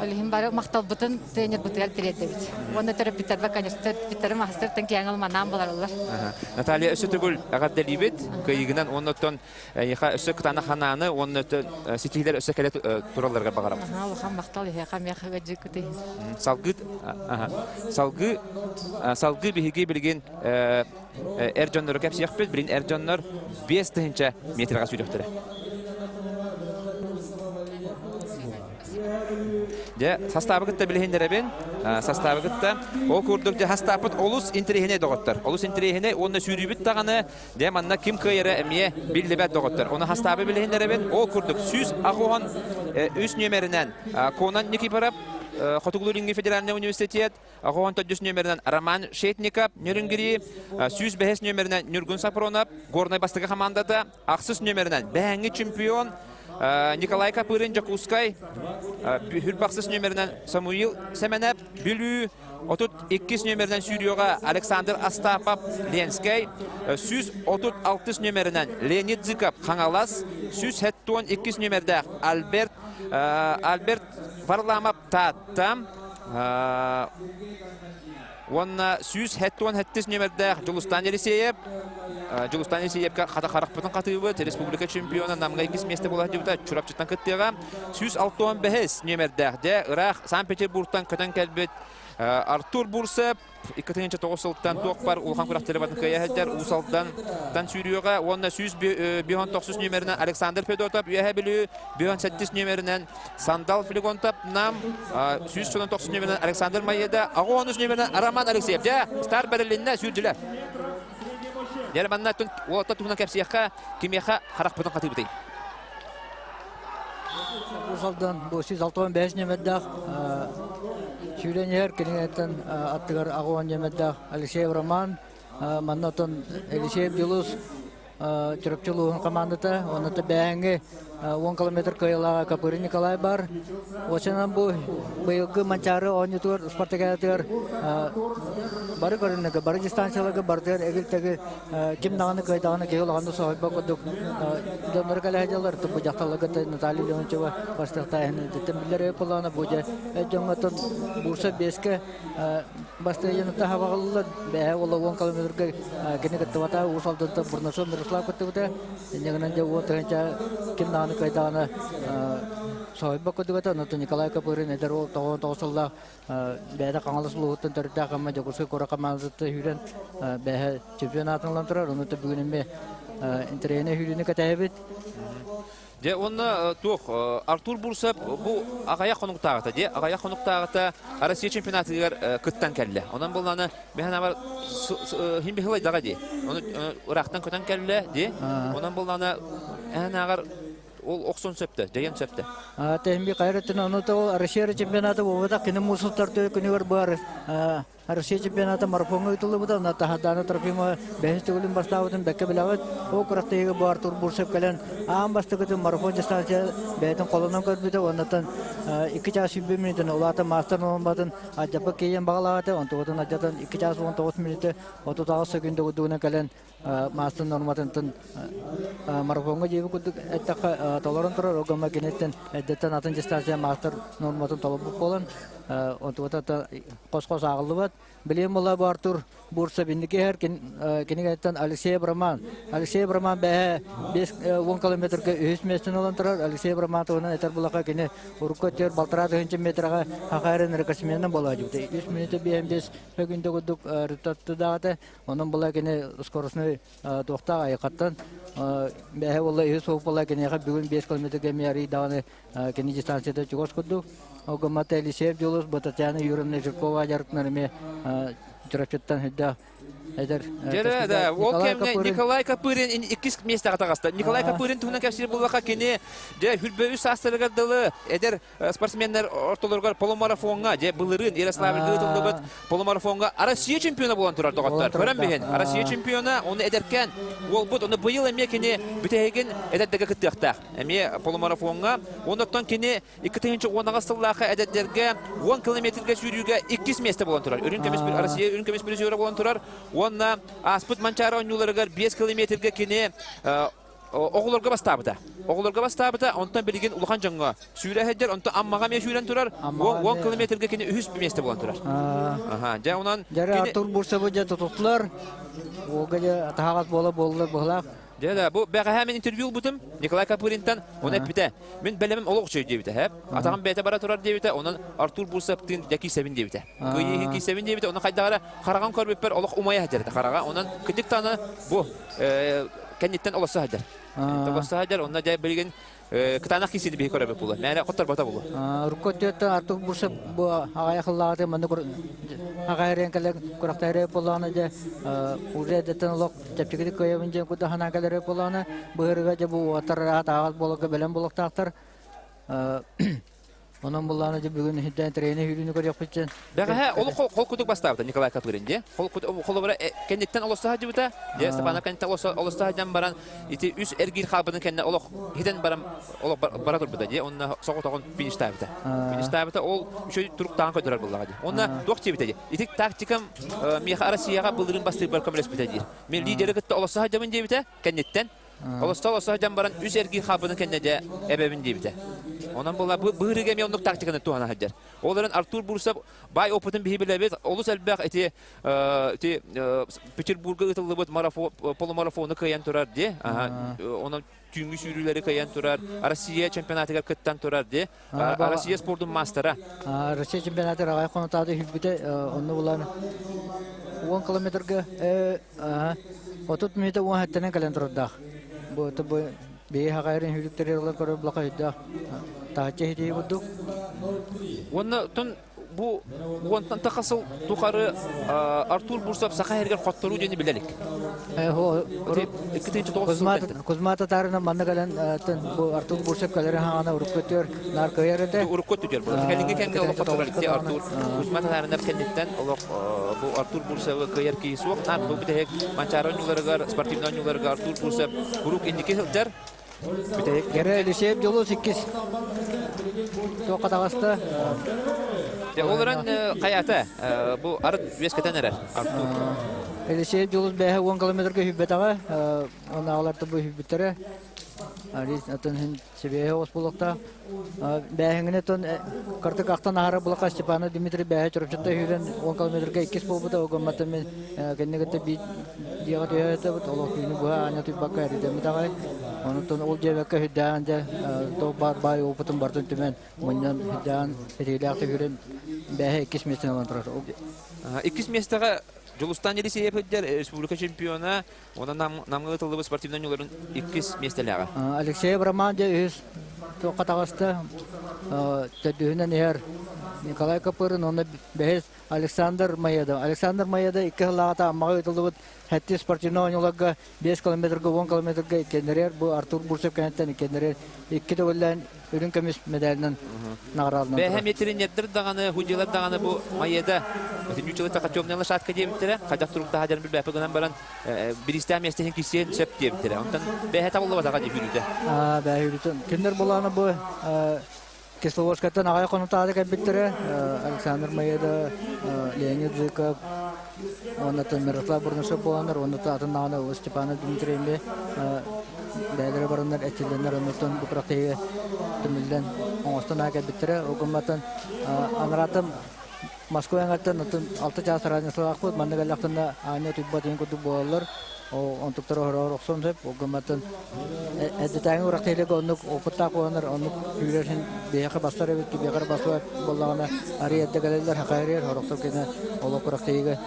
Олим бары мактал бутын тренер бутел тирәтте бит. Оны терапевттар ба конечно терапевттар мастер тәнки яңгыл манам буларлар. Наталья Өсөтөгүл агат делибет, кыйгынан оннотон яха өсө кытана хананы оннотон ситилер өсө келет тураларга багарам. Ха мактал я хам я хаҗыкты. Салгы биһиге билген эрҗоннор кепси яхпет билин эрҗоннор 5 тыгынча метрга сүйлөктөрө. Де составыгытта билһендеребен, составыгытта о курдук де хастапыт олус интерехине доготтар. Олус интерехине онны сүрүбүт таганы де манна ким кыйра эмие биллебет доготтар. Оны хастабы билһендеребен о курдук сүз агуган үс нөмеринен Конан Никипарап Хотуглуринги федеральный университет, агуган 4 нөмеринен Роман Шетников, Нюрнгери, сүз бехес нөмеринен Нюргун Сапронов, горной бастыгы командада, аксыз нөмеринен бәңги чемпион Николай Капырин Жакускай, Хүрбақсыз нөмерінен Самуил Семенеп, Бүлі, отут 2 нөмерінен Сүйриоға Александр Астапов Ленскай, сүз отут 6 нөмерінен Леонид Зыков Хаңалас, сүз 2 нөмерді Альберт Варламов Таттам, Онна сүйіз хәттуан хәттес нөмірдәқ Жулустан Елисеев. Жулустан Елисеевка қата қарақпытын қатығы республика чемпионы намға 2 месте болады жібіта чұрапчыттан күттеға. Сүйіз 6-5 нөмірдәқ де Ирақ Санкт-Петербургтан көтен кәлбет Артур Бурсеп 2-9 сылттан тоқ бар Улхан Құрақтары батын көйәхәддер Усалдан сүйріуға. Онна сүйіз 9 нөмірінен Александр Федотов үйәхә білі 7 нөмірінен Сандал Филигонтап нам сүйіз 9 нөмірінен Александр Майеда 13 нөмірінен Роман Алексеев. Стар бәрілінне сүйірділер. Дәрбанна олатта туғынан кәпсияққа кемеқа қарақ бұтын қатығы бұтай. Усалдан бұл 6-5 нөмірдәқ Сүйренер кенегеттен аттығар ағуан жемеддақ Алексеев Роман, маннатын Елисеев Юлус түріпчілуғын командата, оныты бәңгі 10 километр көйілаға Капыры Николай бар. Осынан бұл бұйылғы манчары ойнытыр, спартакиятыр бары көрінігі, бары дистанциялығы бардыр, әгілтегі кемнағаны көйдағаны кейілағаны соғайба көдік. Доныр кәләжалар, бұл жақталығы Наталья Леончева бастықта әйіні деттен білер өп оланы бұжа. Өйдіңғатын Бурса беске басты еніті хавағылылар, бәе олы 10 километрге кенегетті вата, ұсалдықты бұрнасы Мирослав көтті бұта. Негінен де отырынша кемнағаны көйдағаны соғайба көдігіті, ұнытты Николай Капырын әдер ол тоғын-тоғысылда бәді қаңылы сұлуғыттың түрді ақымы жоғырсы қора қаманызытты үйрен бәе чемпионатыңлан тұрар, ұнытты бүгінімі интерейіне үйрені кәтәйбет. Де оны тоқ Артур Бурсап бұл ағаяқ қонуқтағыта. Де ағаяқ қонуқтағыта Россия чемпионатығар күттен кәлі. Онан болғаны мен бар химбе хылайдаға де. Оны ұрақтан күттен кәлі де. Онан болғаны ән ағар ол оқсын сөпті, жайын сөпті. Тәхімбе қайраттың ұныты ол Россия чемпионаты болғыда кені мұсылтарды күнігер бар. Россия чемпионаты марафонға ұтылы бұда, ұнаты хаданы тұрфима бәхісті өлім бастауытын бәкке білауыт. Ол құрақтығы бұл Артур Бурсеп кәлін ағын бастығытын марафон дистанция бәйтін қолынан көрбіді. Онатын 2 час 20 минутын олаты мастер нолынбатын ажапы кейен бағалағаты. Онтығытын ажатын 2 час 19 минуты 36 секунды ұдығына кәлін мастер норматынтын марафонға жебі күдік әттіққа толарын тұрар. Оғама кенеттен әдеттен атын дистанция мастер норматын толы бұқ болын. Онтығыта қос-қос ағылы бат. Білем ола бұл Артур Бурса біндіке әр кенегеттен Алексеев Роман. Алексеев Роман бәе 10 километрге 3 местен olan тұрар. Алексеев Роман тұғынан әтер бұлақа кені ұрыққа тер балтырады 100 метрға хақайрын рекордсменнен бола жүбді. 3 минуты 5 бүгінде күдік рытатты дағады. Оның бұла кені скоросны тоқтақ айқаттан. Бәе ола үйі соғып бола кенеға бүгін 5 километрге мәри дағаны кені дистанцияда жүгос күдік. Оғыматы Елисеев Жолус, Бататяны Юрымны Жиркова жарықтынарыме жүрәпчеттен хүдді әдір. Жәрі, ол кәміне Николай Капырин 2 месте қатағасты. Николай Капырин түгінен кәпсері болуға кені хүлбөй састырығардылы әдір спортсменлер орталырғар полумарафонға, бұлырын Ярославль ғытылды бұд полумарафонға Россия чемпионы болан тұрар доғаттар. Көрін бейін, Россия чемпионы, оны әдеркен, ол бұд, оны бұйыл әме кені бүтәйген әдердегі күттіқтақ. Әме полумарафонға, оныттан кені 2-10 оңағастыллақы әдердерге 10 километрге сүйрюге 2 месте болан тұрар. Россия үрін көмес бірі болан тұрар. Онна аспыт манчары ойнуларығар 5 километрге кені оғыларға бастабыда. Оғыларға бастабыда, онтан білген ұлған жаңға сүйрі әдер, онтан аммаға мен сүйрен тұрар, 10 километрге кені 3 месте болан тұрар. Жәрі Артур Бурса бұджа тұтықтылар, оғы тағат болы. Деді, бұл бәға әмен интервью бұтым Николай Капыринтан, оны әппіті. Мен бәлемім олық жөй дейбіті. Атағын бәйті бара тұрар дейбіті, онын Артур Бурсаптың дәкі сәбін дейбіті. Көйі сәбін дейбіті, оның қайдағары қараған көрбеппер олық ұмайы әдерді қараға. Онын күндік таны бұл кәнеттен оласы әдер. Оласы әдер, онына жай білген кытанақ кеседі бейі көрбеп бұлы. Мәне құттар бата бұлы. Рукоттетті Артур Бурсап ағаяқыллағаты мәнді ағайрен кәлі құрақтайры болағаны де ұзы әдеттен олық жәпчекеді көйемін жен күді хана кәлері болағаны бұғырға же бұл атарыға тағат болығы бәлем болықтақтар. Onun bulağını da bugün hidden treni hürünü görüp gitsen. Бәгә ул кол кудык бастабыда Николай Капырин де. Кол бара кеннектен олоста хаҗыбыта. Де Степана кеннектен олоста хаҗан баран ити үз эргир хабының кенне олох хиден барам олох бара турбыда де. Онна соготагын фиништабыта. Фиништабыта ол үшөй туруктан көдөрөр булга де. Онна докчебите де. Итик тактикам меха Россияга булырын бастырып бар комрес бите де. Мен лидері кытты олоста хаҗамын дебите кеннектен Olsa hocam baran üç ergi kabını kendine ebevin dibide. Ondan bola bu hırıgemi onluk taktikini tuğana hacer. Onların Artur Bursa bay oputun bihi bilebet. Olus elbek eti Petersburg'a ıtıldı bu polo marafonu kayan turar diye. Onun tüngü sürüleri kayan turar. Rusya çempionatıga kıttan turar diye. Rusya sportun mastera. Rusya çempionatı rağay konutadı hübbide onu bulan 10 kilometrge 30 metre 10 hattına kalan turda. Bu tabi bir hakayın hüddükleri olarak göre blokaydı. Tahçe hediye bulduk. Ondan bu ondan takasıl tukarı Artur Bursa saka herger xottoru deni bilelik. Kuzmata tarına manna kalan bu Artur Bursa kaları hana uruk kötüyor. Nar kayarete. Uruk kötüyor. Kendine kendi olarak xottoru Artur Kuzmata tarına kendinden bu Artur Bursa kayar ki soğuk. Bu bir de mançaron yolları sportif yolları Artur Bursa uruk indike hılcar. Gere liseyip yolu 8. Tokat ağasta. Onların hayatı bu arıt vesketen erer. Liseyip yolu 10 kilometre hübbet ağa. Onu ağlardı bu hübbetlere. Aris atın sebehe ospulukta. Bähingine ton kartık aktan ahara bulaka Stepana Dimitri bähe çorupçutta hüren 10 kilometrege 2 bobuda ogamata men kendine bir diyagat yata bu olok yunu bu anya tu bakka eri mitagay onu ton ol jebekka hüdan ja to bay oputun bartun timen monyan hüdan erilakta hüren bähe 2 metre antrar. 2 metre Julustan jadi siap hajar Respublika Çempiyona ona namga atıldı sportifden yolların 2 metrelere. Alexey Abramov ja tokat ağasta tedühünen yer Nikolay Kapır'ın ona behes Alexander Mayada 2 hılata amağı atıldı hatta sportifden oynayacağı 5 kilometre 10 kilometre kendiler bu Artur Bursa kentten kendiler 2 de olan ürün kemis medalinden nağralından. Behem yetirin yedir dağını hücceler dağını bu Mayada. Bütün yılda takatçomnalı şartkı diye bitirə. Qacaq turukta hajarın bir bəpəqəndən baran bir istəyəm yəstəhin kişiyə söp diye bitirə. Ondan behe tabulla bataqa diye hürüdə. Behe hürüdə. Kimler bulanı bu Kislovoskat'tan ağay konutağı da bitirə. Alexander Mayada, Leonid Zykov, ondan Miroslav Burnusov bulanlar, ondan atın nağına Stepana Dimitri'yle bəyləri baranlar etçilenler, ondan bu praktiğe tümülden oğustan ağay bitirə. Oğumatan anıratım Moskva'ya gittim, altı çağ sarayını sılaq bud, manda gallaqtında aynı tübbat en kutu boğulur. O ontukları hor oqson sep, o gımmatın edetayın uğraqtaylık onluk oputta qoğanır, onluk hüylersin beyağı bastar evet ki beyağı bastar bollağına arı edde galeliler haqayırır, hor oqson kene oluk uğraqtaylığı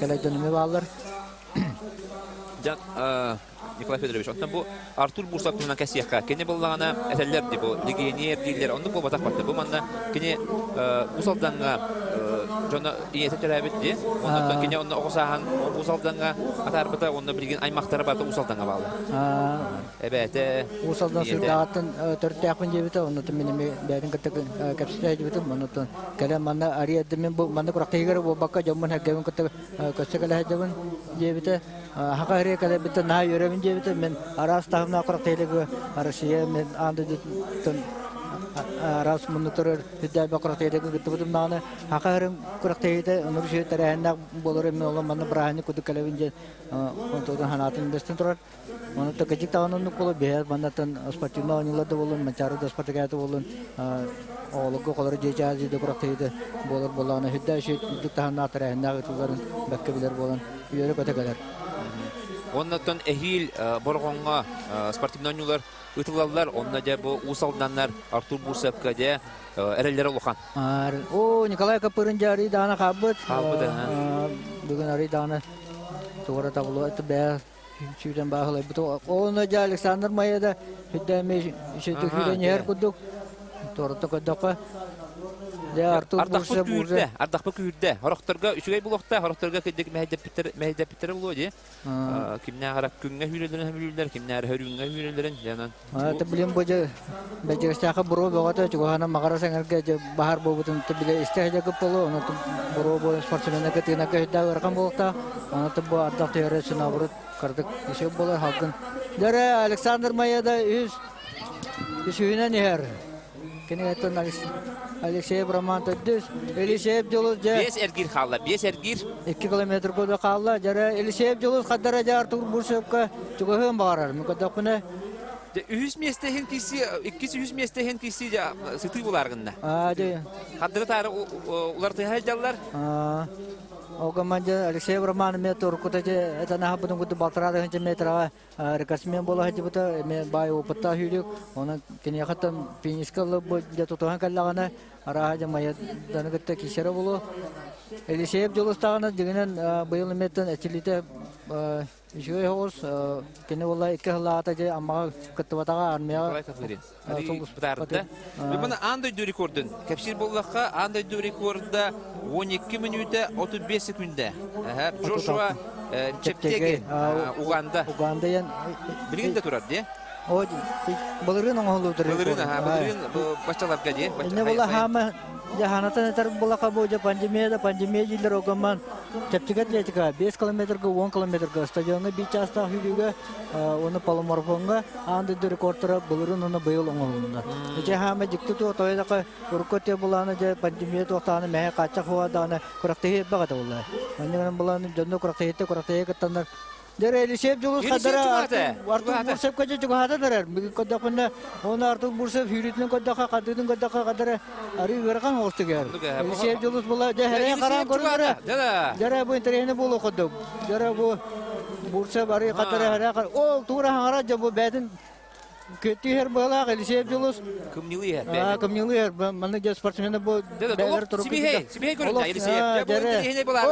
kalay dönümü bağlar. Can, Nikolay Fedorovich, ondan bu Artur Bursa kutunan kesiyaka, kene bollağına etellerdi bu, legioner değiller, onluk bu batak battı. Bu manda kene usaldanğa Jona iyete terabetdi. Ondan kene onu oqsahan, usaldanğa atarbata onu bilgin aymaqtara bata usaldanğa bağlı. Evet. Usaldan sürdaatın 4 yapın jebite, onu benim berin kıtık kapsite jebite, onu kale manda arı eddemin bu manda kuraktigar bu bakka jamman hakkevin kıtık köstekale hajabın jebite. Haqari kale bitte na yörevin jebite, men aras tahımna kuraktigar arasıya men andı Aras menutur hidayah kuraktigar gitu betul nana haqarim kuraktigar onur şey terahenda bolor men Allah mana berani kudu kale vinje untuk hanatin destin tur mana to kecik tahun onu kolo behar mana tan sportifna onula da bolun mencaru da sportiga da bolun ologo kolor jejaji da kuraktigar bolor bolana hidayah şey tahun terahenda gituların bakka biler bolan yöre kota kadar. Ondan ehil borgonga sportifna onular Ütülallar, onunla bu usaldanlar Artur Bursa'ya diye erelere olukan. O Nikolay Kapır'ın cari dağına kabut. Kabut Bugün arı dağına doğru tablo etti beyaz. Şuradan bağlı. Onunla Alexander Maya'da hüddemi şirketiyle yer kuduk. Doğru tıkıdık. Ardaq bu kürdü. Horaqtarga üçügey bulaqta, horaqtarga kedik mehedep bitere bulu diye. Kimne qaraq künge hürelerin hürüler, kimne hürünge hürelerin janan. Ta bilim boja becerestaqa buru bogata chugana magara sangarga bahar bobutun tebile istehja gopolo onu buru bo sportsmena ketina ke da rakam bolta onu bu ardaq tere sınavırıt kardık işe bolar halkın. Dere Alexander Maya'da 100 hünen yer. Kenegeten Alexeyev Roman Töddüs, Eliseyev Jolus je 5 ergir xalla, 5 ergir. 2 kilometr koda kalla, jara Eliseyev Jolus kadara ja Artur Bursevka çuğahın bağırar. Mukadakuna 100 mestehen kisi, 200 mestehen kisi ja sıtı bulargında. de Haddırı tarı ular tayhaljallar. o gamanja Alexeyev Roman metor kuta je etana habun kutu baltrada hence metra rekasmen bola hece buta me bay opata hüdük. Ona kenegeten piniskalı bu ja totohan kallagana ara haja maya danıgıtta kişere bulu. Eliseyev Jolus tağına jigenen bayıl metten etilite Şöyle hoş, kene vallahi iki hılata je amma kıttıvatağa armaya. Kolay kafirin. Hadi butarda. Ve bana Android rekordun. Kapşir bollakka Android rekordda 12 minuta 35 sekunda. Joshua Cheptegei Uganda. Uganda yan. Bilgin de turar diye. O balırın oğludur. Balırın başçalarga diye. Ne vallahi hama jahanatan tar bola kabo je pandemiye jilder ogaman Chepteget je tika 5 kilometer ke 10 kilometer ke stadionga bichasta hüdüge onu palomorfonga anda rekortara balırın onu bayıl oğlunda. Je hama jiktu to toyda ka urkote bulana je pandemiye to tane me kaçak hova dana kurakte bagat vallahi. Anne bulanı jonno kurakte ketanlar Dere Eliseyev Jolus kadara Artur Bursev kaca juga hata darar. Bigi kodda kunna ona Artur Bursev hüritinin kodda kadara ari verkan hostu ger. Eliseyev Jolus bola je hereye karan korundara. Jara bu interehine bolu kodda. Jara bu Bursev ari kadara hereye kar. O tura hangara je bu bedin kötü her bola Eliseyev Jolus. Kımnili her. Kımnili her. Manı je sportsmeni bu beler turup. Sibihey göründü Eliseyev. Ya bu interehine bolar.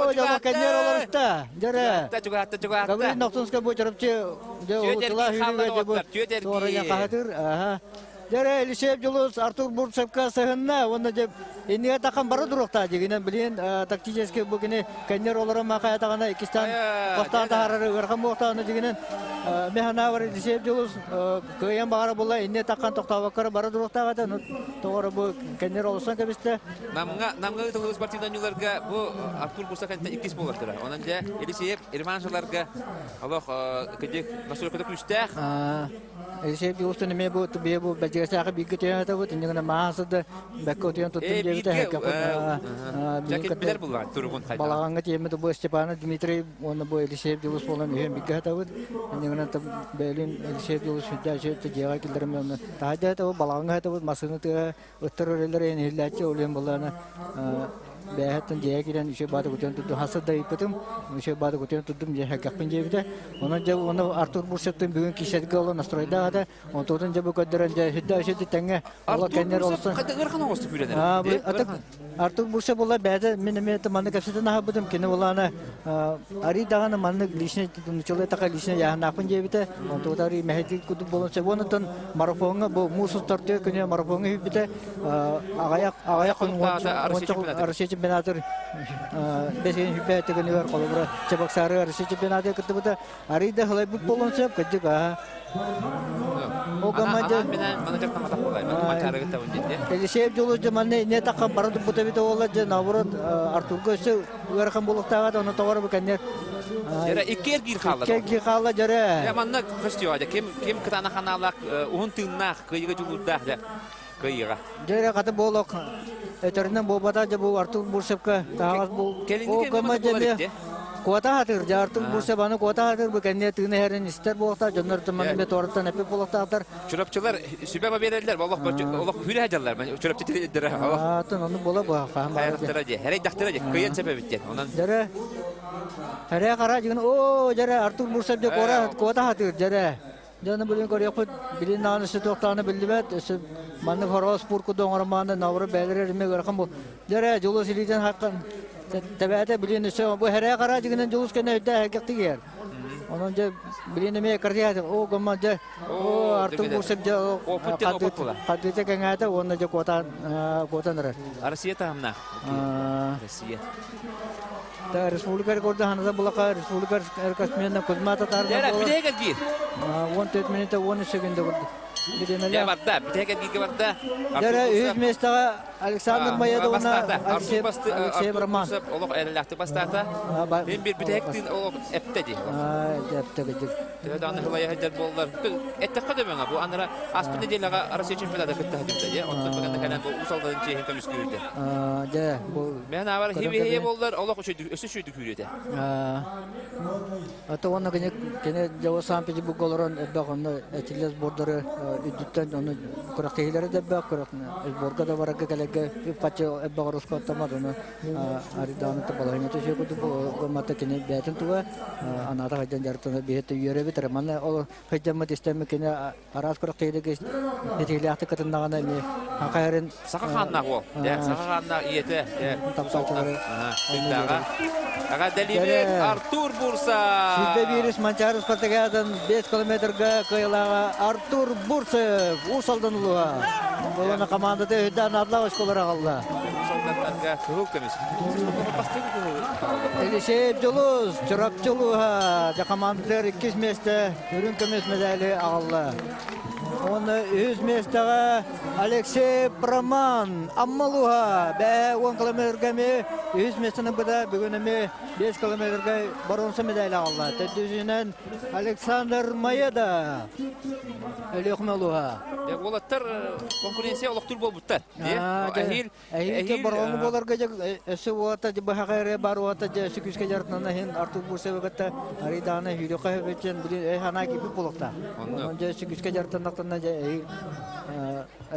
O jama kenyer olur usta. Jara. Juga. Kabri noktunska bu çarapçı de otula hüdüge bu toraya kahadır. Jere Eliseyev Jolus Artur Bursevka sahınna onda je indiye takan bara durukta jiginen bilin takticeske bugini kenyer olara makaya takana ikistan kostan tahararı verkan boğtağını jiginen mehana var Eliseyev Jolus kıyan bağara bola indiye takan toktavakara bara durukta gada doğru bu kenyer olursan kebiste Namga tulus partidanyolarga bu Artur Bursevka ikis bolardır. Onunca Eliseyev Irmanşalarga Allah kecek nasıl kadar küstah. Eliseyev Jolus ne bu tabi bu Jasa bigitnya tahu tinggal mahasud bakot yang tutup jadi teh Jaket bular turun hayda. Balagang itu yang itu Stepan Dmitri, onu bu Eliseyev Jolus falan yang bigat tahu tinggal nanti Berlin Eliseyev Jolus sudah jadi terjaga kilderem onu. Tahu tahu balagang tahu masuknya tuh utara relere ini hilaci oleh bolana. Behatın jaya kiran işe bağda kutuyan tuttum hasada ipetim işe bağda kutuyan tuttum jaya hakapın jebide ona jab ona Artur Bursev'in bugün kişilik olan nastroyda hada onu tutun jabu kadran jaya hidda işe tenge Allah kenyer olsun. Kadar olsun büyüler. Bu atak Artur Bursev bola bede minime temanı kapsıda nah butum kene bolana ari dağına manı lişne nuçola taka lişne ya napın jebide onu tutari mehdi kutu bolon sebonu ton marafonga bu musus tartıyor kene marafonga hibide ayak arşe çempionator besin hübbe tegeni var kolobra çabak sarı arşe çempionatı kıtıbıda ari de halay bu bolon seb kıcık o gamaja mana jakta mata bolay mana cara kita unjit. Eliseyev Jolus zaman ne takkan barat buta bita olaja naburat Artur Gose werkan bolok tawa onu tawar bukannya. Jara iker gir khala. Iker gir khala jara. Ya manna kestiyo aja kim ketana kanalak uhun tinnak kıyıga juludah da kıyıga. Jara kata bolok eterna bobata jabu Artur Bursevka tawas bu o gamaja ne kuota hadir Artur Bursev anu kuota hadir bukannya tine herin ister bolta jonlar teman be tortan epe bolta atar. Çorapçılar sübebe verirler. Allah hüre hacalar. Ben çorapçı dediler. Allah. Atın onu bola bu kaham. Hayattıraca. Her daktıraca. Kıyın sebebitten. Ondan. Jara. Hereye kara jigin o jara Artur Bursev je kuota hadir jara. Jana bilin Korea put bilin nan stoktanı bildibet. Manı Horospur ku dongarmanda navru belere me garkam bu. Jara Jolus iliden hakkan. Tabiate bilin bu hereye kara jigin Jolus kene öde hakikati yer. Onun je bilin me karya o gamma je o Artur Bursev je o kadite kengata onu je kuota nere. Arsiya tamna. Arsiya. Da Respublika rekorda hanasa bulaka Respublika erkasmiyana kuzmata tarda. Jara bir gir. 1 minute 1 second Я барда, битеге гиге барда. Дәрә үз местага Александр Маедовна, Алексей Браман. Олох эллахты бастата. Мен бир битектин олох эптеди. Эптеди. Аны хылай хаҗар боллар. Этте кадемеңа бу анара аспын неделяга Россия чемпионаты кыттыгында, я. Онтон баганда канан бу усалдан чейин көмүскүйдө. Дә бу Мен авар хибе боллар, олох өсүшүйдү күрөтө. Ата оны кене жавасан педи бу голорон багында этилес бордоры үдүттен оны курактыйлары да баг куракны. Боргада барага келеге пачо багоруско тамадыны ариданы табалайны төшө куду бу мата кене бетин туга анара хаҗан жартына бете йөре битер. Мана ол хаҗамы дистеме кене арас курактыйдыгы этилякты кытындагана ме акайрын Сакаханна ол. Я сакаханна иете. Ага Деливер Артур Бурса. Сизде бирис Манчаров Спартакиадан 5 километрга кыйлага Артур Бурса усалдан улуга. Болона командада өйдан адлаш колора калды. Солдаттарга кыл көмөс. Элишеп жолуз, чурап жолуга, да командалар 2 месте өрүн көмөс медали алды. Оны 100 местага Алексей Браман Аммалуга бе 10 километрга ме 100 местаны буда бүгүнө 5 километрга баронса медаль алды. Тедүзүнөн Александр Маеда Элехмалуга. Я олаттар конкуренция олоктур болбуттар. Ахил барону боларга эсе уата же бахагайре бар уата же сүкүскө жартынан хен Артур Бурсевагата ариданы хүрөкө бечен бүгүн хана киби болокта. Онун же сүкүскө жартынан же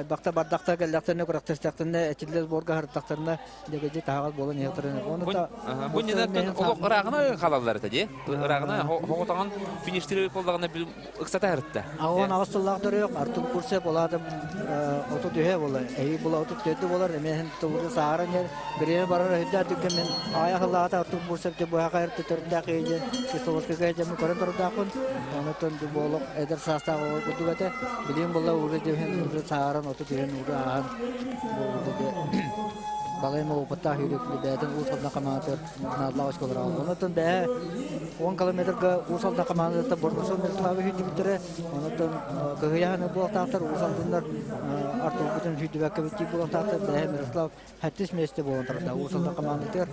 бакта бардакта келдактарына көрөктөстөктөрүнө этилес борга хартактарына деге тагал болон яктырын. Оны да бу ненен олок ырагына калалар эти. Ырагына хоготогон фиништери колдагына бир ыксата хартта. Агон агыстылактыр жок. Артур Бурсев болады. Ото дүйе болар. Була ото төдү болар. Мен туру сааран бире барар хидда түкмен аягылата Артур Бурсев же буга кайрты төрдө кайже. Кистовская кайже мы көрөн турдакын. Онотон ду болок эдер састагы кудугата. Билим болла уже же сааран ото дүйен ураган. Балайма опыта хүрөклү бәден усалда командалар надлаш колора. Онотон бә 10 километрга усалда командалар бордосо мерславы хүтүктөрө. Онотон кыяны болтактар усалдындар Артур бүтүн хүтүбәккә бити болтактар бә мерслав 70 месте болтактар усалда командалар.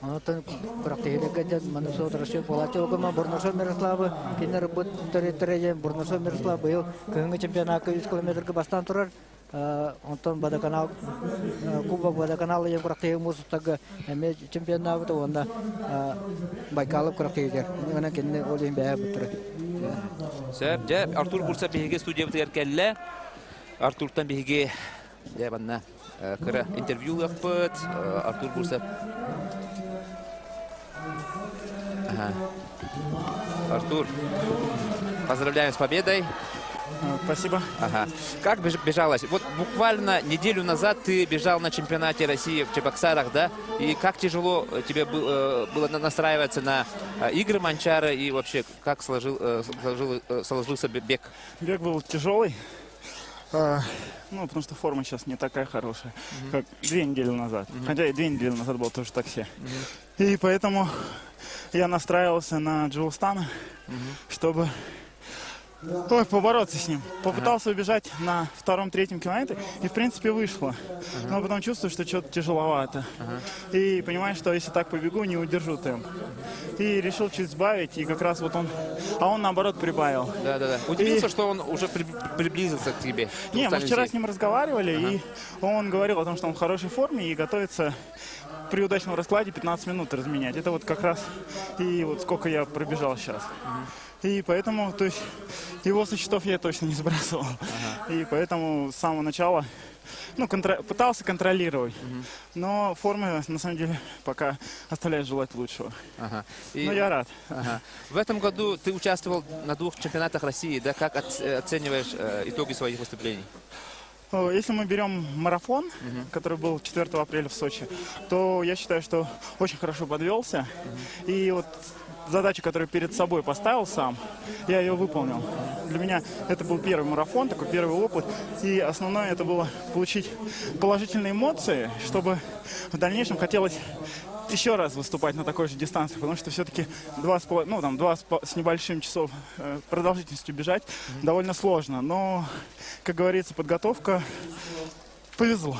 Онотон практикага манусо трашы болачы огыма бордосо мерславы кинер бут территория бордосо мерслав быйыл кыйынкы чемпионатка 100 километрга бастан турар. Онтон Бадаканал Кубок Бадаканал я практически музыка эме чемпионат онда Байкал практически мына кенне Олимпия бутыр. Сәп, жә Артур Бурса беге студия битер келле. Артуртан беге я банна кыра интервью yapıt. Артур Бурса. Артур, поздравляем с победой. Спасибо. Ага. Как бежалось? Вот буквально неделю назад ты бежал на чемпионате России в Чебоксарах, да? И как тяжело тебе было настраиваться на игры Манчара и вообще как сложился бег? Бег был тяжелый. Потому что форма сейчас не такая хорошая, как 2 недели назад. Хотя и 2 недели назад было тоже такси. И поэтому я настраивался на Джилстана, чтобы побороться с ним. Попытался убежать на 2-3 километре и в принципе вышло. Но потом чувствую, что что-то тяжеловато. И понимаю, что если так побегу, не удержу темп. И решил чуть сбавить, и как раз вот он наоборот прибавил. Да. Удивился, что он уже приблизился к тебе? Не, мы вчера с ним разговаривали, и он говорил о том, что он в хорошей форме и готовится при удачном раскладе 15 минут разменять. Это вот как раз и вот сколько я пробежал сейчас. И поэтому, то есть, его со счетов я точно не сбрасывал. И поэтому с самого начала пытался контролировать. Но форма, на самом деле, пока оставляет желать лучшего. Но я рад. В этом году ты участвовал на 2 чемпионатах России. Да? Как оцениваешь итоги своих выступлений? Если мы берем марафон, который был 4 апреля в Сочи, то я считаю, что очень хорошо подвелся. И вот задачу, которую перед собой поставил сам, я ее выполнил. Для меня это был первый марафон, такой первый опыт. И основное это было получить положительные эмоции, чтобы в дальнейшем хотелось еще раз выступать на такой же дистанции, потому что все-таки 2 с небольшим часов продолжительностью бежать довольно сложно. Но, как говорится, подготовка повезло.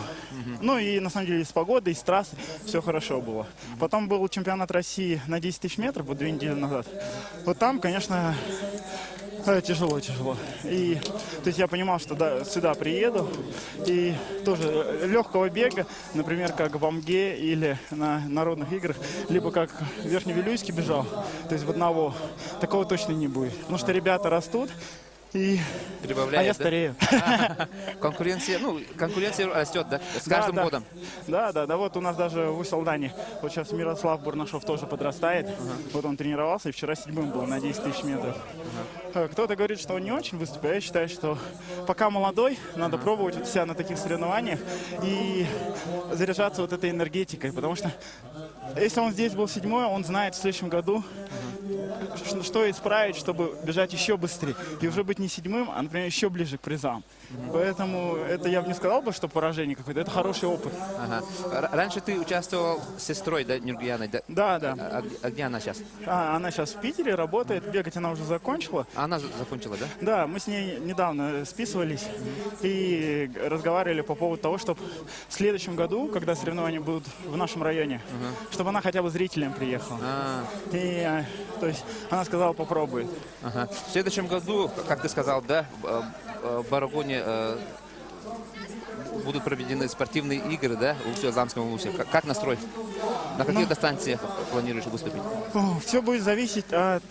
Ну и на самом деле и с погодой, и с трассы все хорошо было. Потом был чемпионат России на 10 тысяч метров, вот 2 недели назад. Вот там, конечно, тяжело. И то есть я понимал, что сюда приеду, и тоже легкого бега, например, как в Амге или на народных играх, либо как в Верхневилюйске бежал, то есть в одного, такого точно не будет. Потому что ребята растут, а я старею. Конкуренция растет, да? С каждым годом. Да. Вот у нас даже в Усть-Алдане, вот сейчас Мирослав Бурнашов тоже подрастает. Вот он тренировался, и вчера 7-м был на 10 тысяч метров. Кто-то говорит, что он не очень выступил. Я считаю, что пока молодой, надо пробовать себя на таких соревнованиях и заряжаться вот этой энергетикой. Потому что если он здесь был 7-й, он знает в следующем году, что исправить, чтобы бежать еще быстрее. И уже быть не 7-м, а, например, еще ближе к призам. Поэтому это я бы не сказал, что поражение какое-то. Это хороший опыт. Раньше ты участвовал с сестрой, да, Нюргияной? Да. А где она сейчас? Она сейчас в Питере работает. Бегать она уже закончила. Она закончила, да? Да, мы с ней недавно списывались и разговаривали по поводу того, чтобы в следующем году, когда соревнования будут в нашем районе, чтобы она хотя бы зрителям приехала. И, то есть она сказала, попробует. В следующем году, как ты сказал, да, в Барагоне будут проведены спортивные игры, да, в Усть-Ламском Улусе. Как настрой? На каких дистанциях планируешь выступить? Все будет зависеть от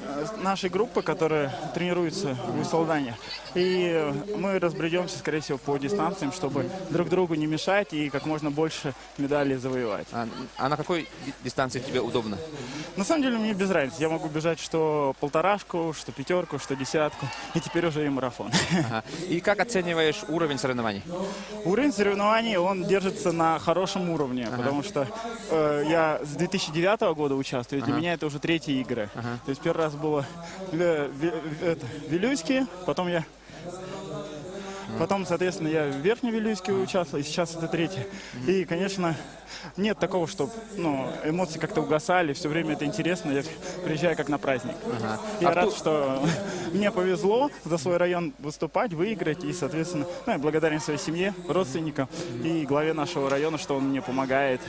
нашей группы, которая тренируется в Усть-Алдане. И мы разбредемся, скорее всего, по дистанциям, чтобы друг другу не мешать и как можно больше медалей завоевать. А на какой дистанции тебе удобно? На самом деле мне без разницы. Я могу бежать что 1,5, что 5, что 10. И теперь уже и марафон. И как оцениваешь уровень соревнований? Уровень соревнований, он держится на хорошем уровне, потому что я с 2009 года участвую. Для меня это уже 3-я игры. То есть первый раз было Вилюйские, потом, соответственно, я в Верхневилюйске участвовал, и сейчас это 3-я. И, конечно, нет такого, что эмоции как-то угасали, все время это интересно, я приезжаю как на праздник. Я рад, что мне повезло за свой район выступать, выиграть, и, соответственно, я благодарен своей семье, родственникам и главе нашего района, что он мне помогает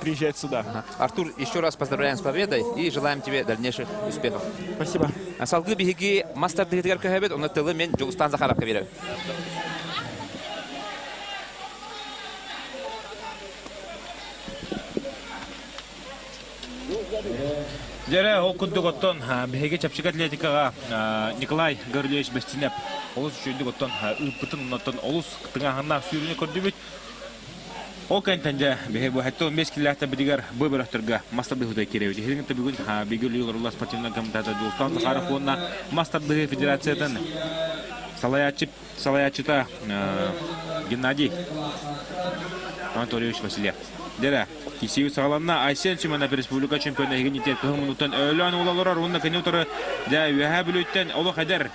приезжать сюда. Артур, еще раз поздравляем с победой и желаем тебе дальнейших успехов. Спасибо. Салгы биһиги мастер дегетигер көһөбөт, оны тылы мен Жолустан Захаровка берем. Жара ол күндік оттон бәйге чапчык атлетикаға Николай Гаврилевич Бестинеп олыс үшіндік оттон ұлпытын ұнаттон олыс тыңағына сүйіріне көрді бүт. Ол кәнтәнде бәйге бұл әтті 15 километр бідігер бұл өқтіргі мастер дұғыдай кереуді. Хеліңді бүгін бәйгелі ұларулар спортивнан комитеті Жолустан Захаров онына мастер дұғы федерациятын салаячыта Геннадий Анатольевич Васильев. Дәрі, кесеуі сағаламна Айсен Чемана республика чемпионы егінетер күхін мұнуттан өлі олалырар, онына кәне отыры дә өйәі білөйттен олы қайдар.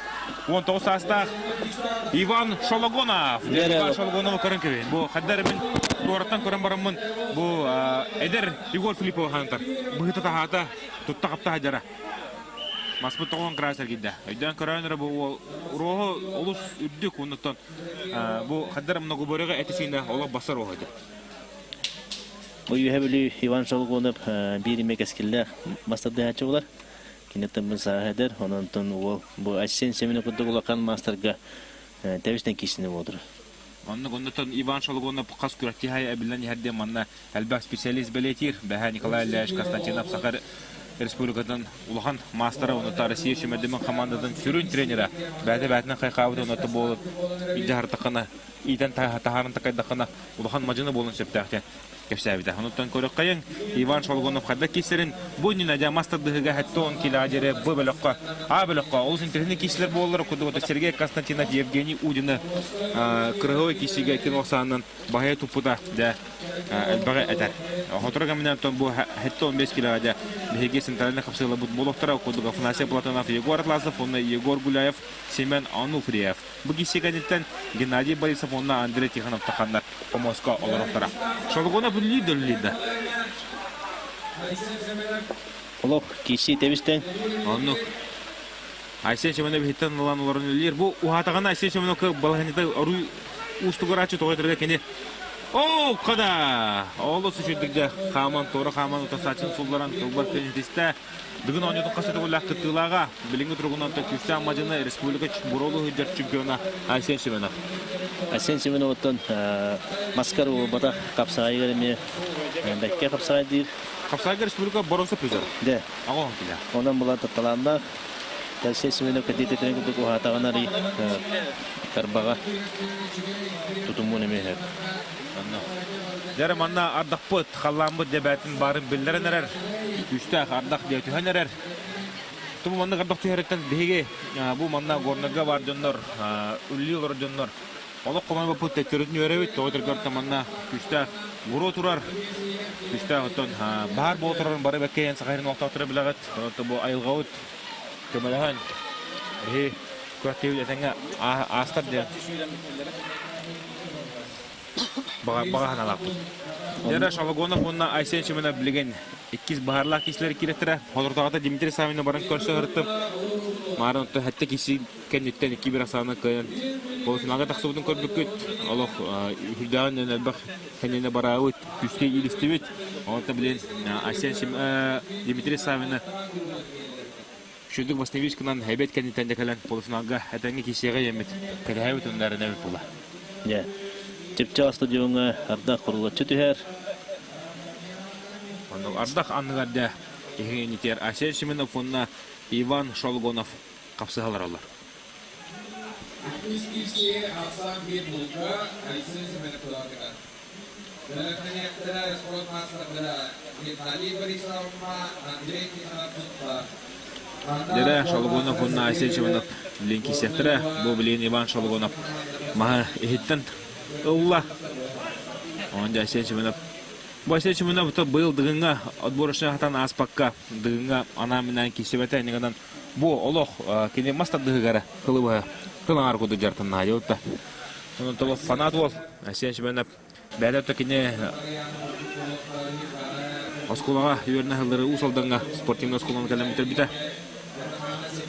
19 астақ Иван Шологонов. Иван Шологонов көрін көбейін. Бұл қайдар мен туараттан көрін барымын. Бұл әдер Егор Филиппов қанытар. Бұғыты тағата, тұтта қапта қайдара. Маспыт тоғын қырасыр кеді. Өйден көрінірі бұл ұрығы олыс үрдік онықтан. Бұл қайдар мұны ғыбырығы әтесейді олы басар оғайды. Уйюһәбүлү Иван Шолгонов бириме кескиллер мастарды хачылар. Кинеттен бу сахадер, ононтон ол бу Айсен Семене кудугулакан мастерга тәвистен кишине болдур. Онны гоннотон Иван Шолгонов кас күрәкти хай әбилән һәрдә манна әлбәк специалист белетир. Бәһә Николай Ильич Константинов Сахар республикадан улахан мастера, онда Россия шемәдемен командадан сүрүн тренера. Бәдә кайкабы онда булып, иде хартакана, идән тахарын такайдакана улахан маҗыны болын септәхтә. Кәшәбидә. Онуттан көрәк кайын Иван Шолгонов хәдә кисерин бу нинәдә мастер дыгыга хәттон киләҗере бу беләккә. Беләккә ул синтехник кишләр булалар кудыгы Сергей Константинов, Евгений Удина, кыргый кишигә киносаннан бая тупуда да әлбәгә әтәр. Хотрага менән тон бу хәттон 15 киләҗә беге центральный хапсылы футболовтара кудыгы Фанасия Платонов, Егор Атласов, онны Егор Гуляев, Семен Ануфриев. Бу кишигәдән Геннадий Борисов, онны Андрей Тихонов таханнар Помоска олороктара. Шолгонов лидер. Олох киши тебистен. Оннук. Айсен Шемена биттен улан уларын үлер. Бу ухатагана Айсен Шемена балганында ору устугарачы тойтырга кене. О, када! Олос үшүдүгдө хаман тора хаман утасачын сулларан тылбар кенетисте. Бүгүн оньотун касыты улакты тылага билинги тургунан күчтө амажына республика буролу хыджар чемпиона Айсен Шемена. Айсен Шемена оттон маскару бата капсайгерме бекке капсайдыр. Капсайгер республика боронса призер. Де. Агон киле. Ондан булар таталанда Айсен Шемена кадете тренинг буку хатаганари карбага тутумуне мехер. Жарым анна ардақпыт, қаламбы дебәтін барын білдірінерер. Үштәқ ардақ дейтіхенерер. Тұмы манна ардақ түйереттен бейге бұл манна горнырға бар жонлар, үлі олар жонлар. Олық қоман бұпыт тәттеретін өребет, тоғытыргарта манна үштәқ ғұру тұрар. Үштәқ ұттан бар бұл тұрарын бары бәккейен сақайрын уақта отыры білағыт. Бұл айылғауыт көмеліған. Көрттеуіл әтенге астар де. Бағахан алақпыз. Жара Шалгонов онна Айсен Шемена білген 2 бағарлақ кесілері кереттірі. Холыртағата Дмитрий Савина барын көрсі ғырттым. Марын ұтты әтті кесі кәнеттен 2-1 асағына көйін. Бұл финалға тақсыбудың көрдік көт. Олық үрдағын әлбақ кәнені бара өт, күске елісті өт. Олықта білен Айсен Шемена Дмитрий Савина Шүрдік Басневичкынан әбет кәнеттен дәкәлін полуфиналға әтәңгі кесеға емет. Кәлі әует өндәрін әует бола. Чепча стадионга ардақ құрылатчы түхер. Ардақ анығарда егенетер Айсен Шеменов онна Иван Шолгонов қапсығалар олар. Активистивсе Аксан Бетбулка, Айсен Шеменов құлағыда. Дәләкәнеттері спорт мақсатында Виталий Борисовма, Андрей Тихонов Дәрі Шолгонов онна Айсен Шеменов білен кесектірі. Бұл білен Иван Шолгонов маға ехеттен Улла. Онда Айсен Шеменов. Бұл Айсен Шеменов бұл дығынға отборышына хатан аспаққа дығынға ана менен кесебеті әнегенен бұл олық кене маста дығығары қылыбы қылаңар көді жартынна айдеуітті. Оның тұлы фанат ол Айсен Шеменов бәдәпті кене осколаға үйеріне ғылдыры ұсалданға спортивный осколаны кәлеметтер біті.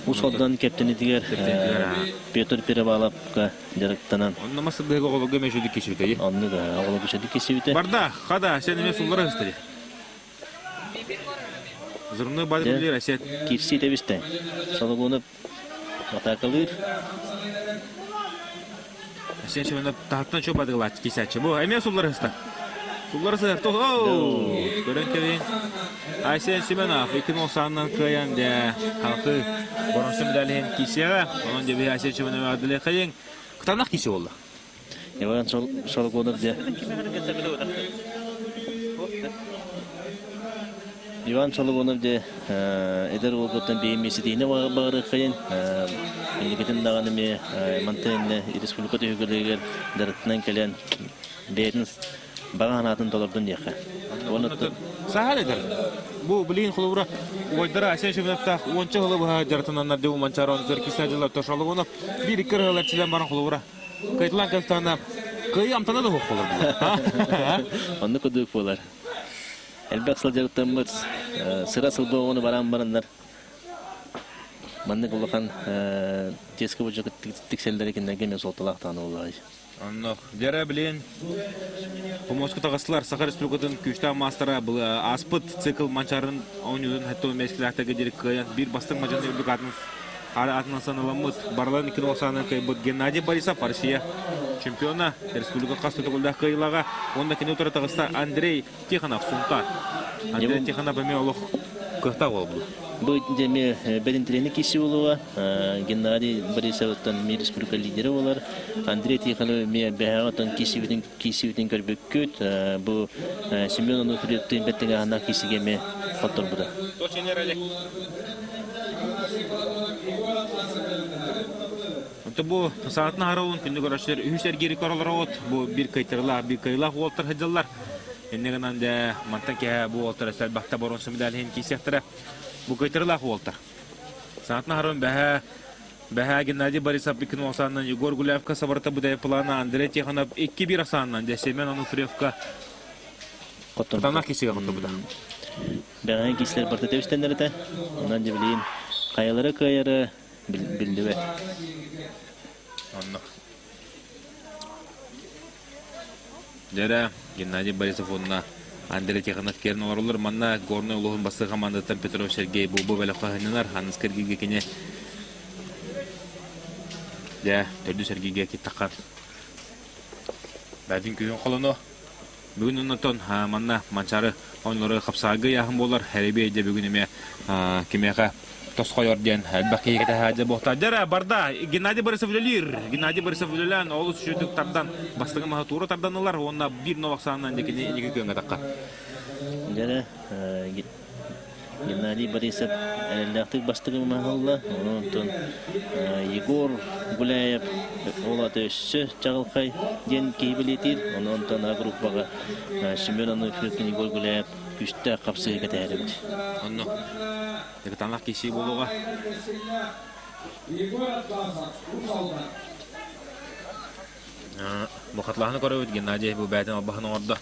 Усолдан кептені дигер Петр Перевалапка жарықтанан. Онна масы дығы олығы мәшуді кешібіті. Онны да олығы шады кесебіті. Барда, қада, сен еме сұллары ғыстыры. Зұрны бады білер, әсет. Кирси тебісті. Солығы оны атақалыр. Әсен шеменіп тағыттан шо бадығыла кесәтші. Бұл әме сұллары ғыстыр. Сұллары сығыр. Көрін кәвейін. Айсен Шеменов 2090-нан қайын де қалқы бұрынсы медаліген кесеға. Оның дебе Айсен Шеменов әділі қайын. Қытанақ кесе олды? Еван Шолгонов де. Иван Шолгонов де эдер олғыттан беймесі дейіне бағыры қайын. Мемлекетін дағанымен Монтенне республика түйгілігер дәріттінен келен бейдің баған атын толырдың деқі. Сахал едер. Бұл білейін құлыбыра ойдыра Айсен Шеменовта 10 жылы бұға жарытынанар деу манчарауын зөр кесәділі Тошалығынов бір-екі рығалар чилен барын құлыбыра. Қайтылан Казахстана қиы амтана да хоқ болар бұл. Онны көдік болар. Әлбәк сыл жарықтарымыз сыра сылбы оғыны баран-барандар. Манны құлыған тескі бұжығы тікселдер екендерге мен солталақтаны олай. Оннық, дәрі білейін, Помоску тағыстылар Саха Республикатын күшті мастера бұл аспыт цикл манчарын ойнудың әтті өмескілі әқтігі дерек қайын бір бастың мажаны үлбік атынан саналамыз барларын 2090-ны қайбыт Геннадий Борисов, Россия чемпиона республика қасты тұғылда қайылаға онда кене отыры тағыста Андрей Тихонов Сумта. Андрей Тихонов әме олық қықта ол бұл. Бұл деме бәден трені кесі олуға, Геннадий Борисовтан мен республика лидері олар, Андрей Тихонов мен бәғаттан кесі өтін көрбек көт, бұл Семеновның күреттен бәттігі ана кесіге мен қоттыр бұда. Бұл сағатына арауын күнді көрішілер үйістер гері көрілер оғыт, бұл бір қайтырлақ олтыр хыджалар. Еннегінен де мантан кәе бұл олтыр әсәл бақта боронсы медаліген кесектірі. Бұл қайтырлақ олтыр. Сағатына арауын бәхә Геннадий Борисов 2090-нан Егор Гуляевка сабарта бұдай плана Андрей Тихонов 2-1 асанынан Семен Ануфриевка Қотанақ кесеге қотты бұда. бәғайын кесілер барты тәуістендері онан жебілейін қайалары қайары білді бәт. Онно. Дәрі Геннадий Борисов онына Андрей Тихонов керін олар манна горный улығын басы командаттан Петров Сергей Бубу бәлі қағынынар Ханыс Кергеге кене Дә, төрді Сергейге кеттаққан Бәдін күйін қолыны бүгін ұнатон манна манчары ойнылары қапсағы яғын болар әребе де бүгін еме кемеға тосқой орден әлбәқи кеті әді боқтар. Дәрі барда Геннадий Борисов өлелер. Геннадий Борисов өлелен олыс жүрдік тардан бастығы маға туры тарданылар. Онына бір новақсағынан декене неге көнгі таққа. Дәрі Геннадий Борисов әлілдәқтік бастығы мағылы. Онын Егор Гуляев олаты өссі жағылқай ден кейбілетер. Онын агруппаға Семеновны Фрюкин Егор Гуляев күшті қапсығы кеті әрі біт. Онны Танлақ кешей болуға. Бұқатлағыны көрі өт Геннадий бұл бәйтін албағының орда.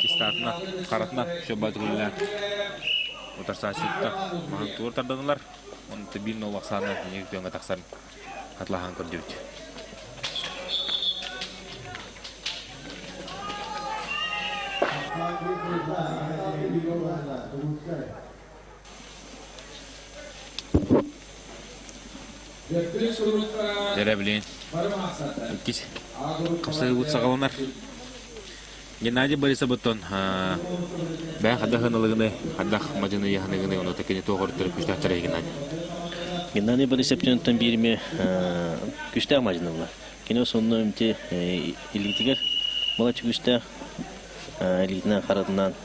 Кестатына, қаратына шо бәйті күлілер. Отырса сүтті. Маған туыр тарданылар. Оны түбін ол ақсаны неге күйенге тақсарын қатлағын көрді өт. Дәрі білейін. Өткіз. Қапсығы өтсі қаланар. Геннадий Борисов бұттон. Бән қадақ ғынылығыны, қадақ мажыны яғынығыны, оны тәкені тоғыр түріп күштақтыр Геннадий. Геннадий Борисов түнттен беріме күштақ мажынылар. Кені сонны өмте елгітігер. Молачы күштақ елгітінен қарадынан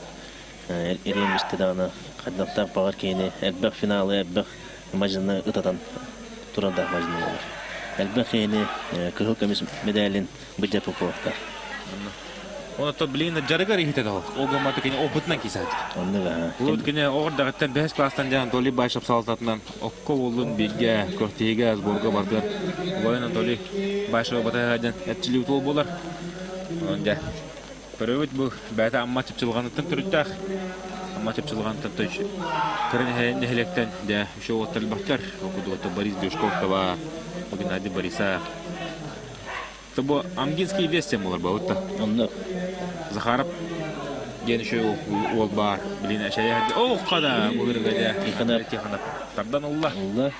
ереместі дағына қадақтақ бағар кейіне әлбәқ финалы әлбәқ мажыны ұтатан тұранда мажыны олар. Әлбәқ кейіне күхіл көмес медалін бұджап ұпуақтар. Оны то білейін жарығар ехетеді ол. Оғы маты кені опытынан кесады. Онныға. Бұл өткені оғырдағыттан бәс кластан жағын толы байшап салататынан оққа олын бейге, көртеге, сборға бардыр. Ойынан толы байшап батайғадан әтчілі ұтыл болар. Онда Пөрөбіт бұл бәті амма чыпчылғанықтан түріттәқ. Амма чыпчылғанықтан түш. Кірін нәхелектен де үші оттал бақтар. Оқыды отты Борис Бешков таба. Геннадий Борисов. Бұл амгинский вестем олар ба отты. Онны. Захарып. Ген үші ол бар. Білін әшәйе әді. Оққада бұл үргәде. Тихонов. Тардан ұлла. Ұлла.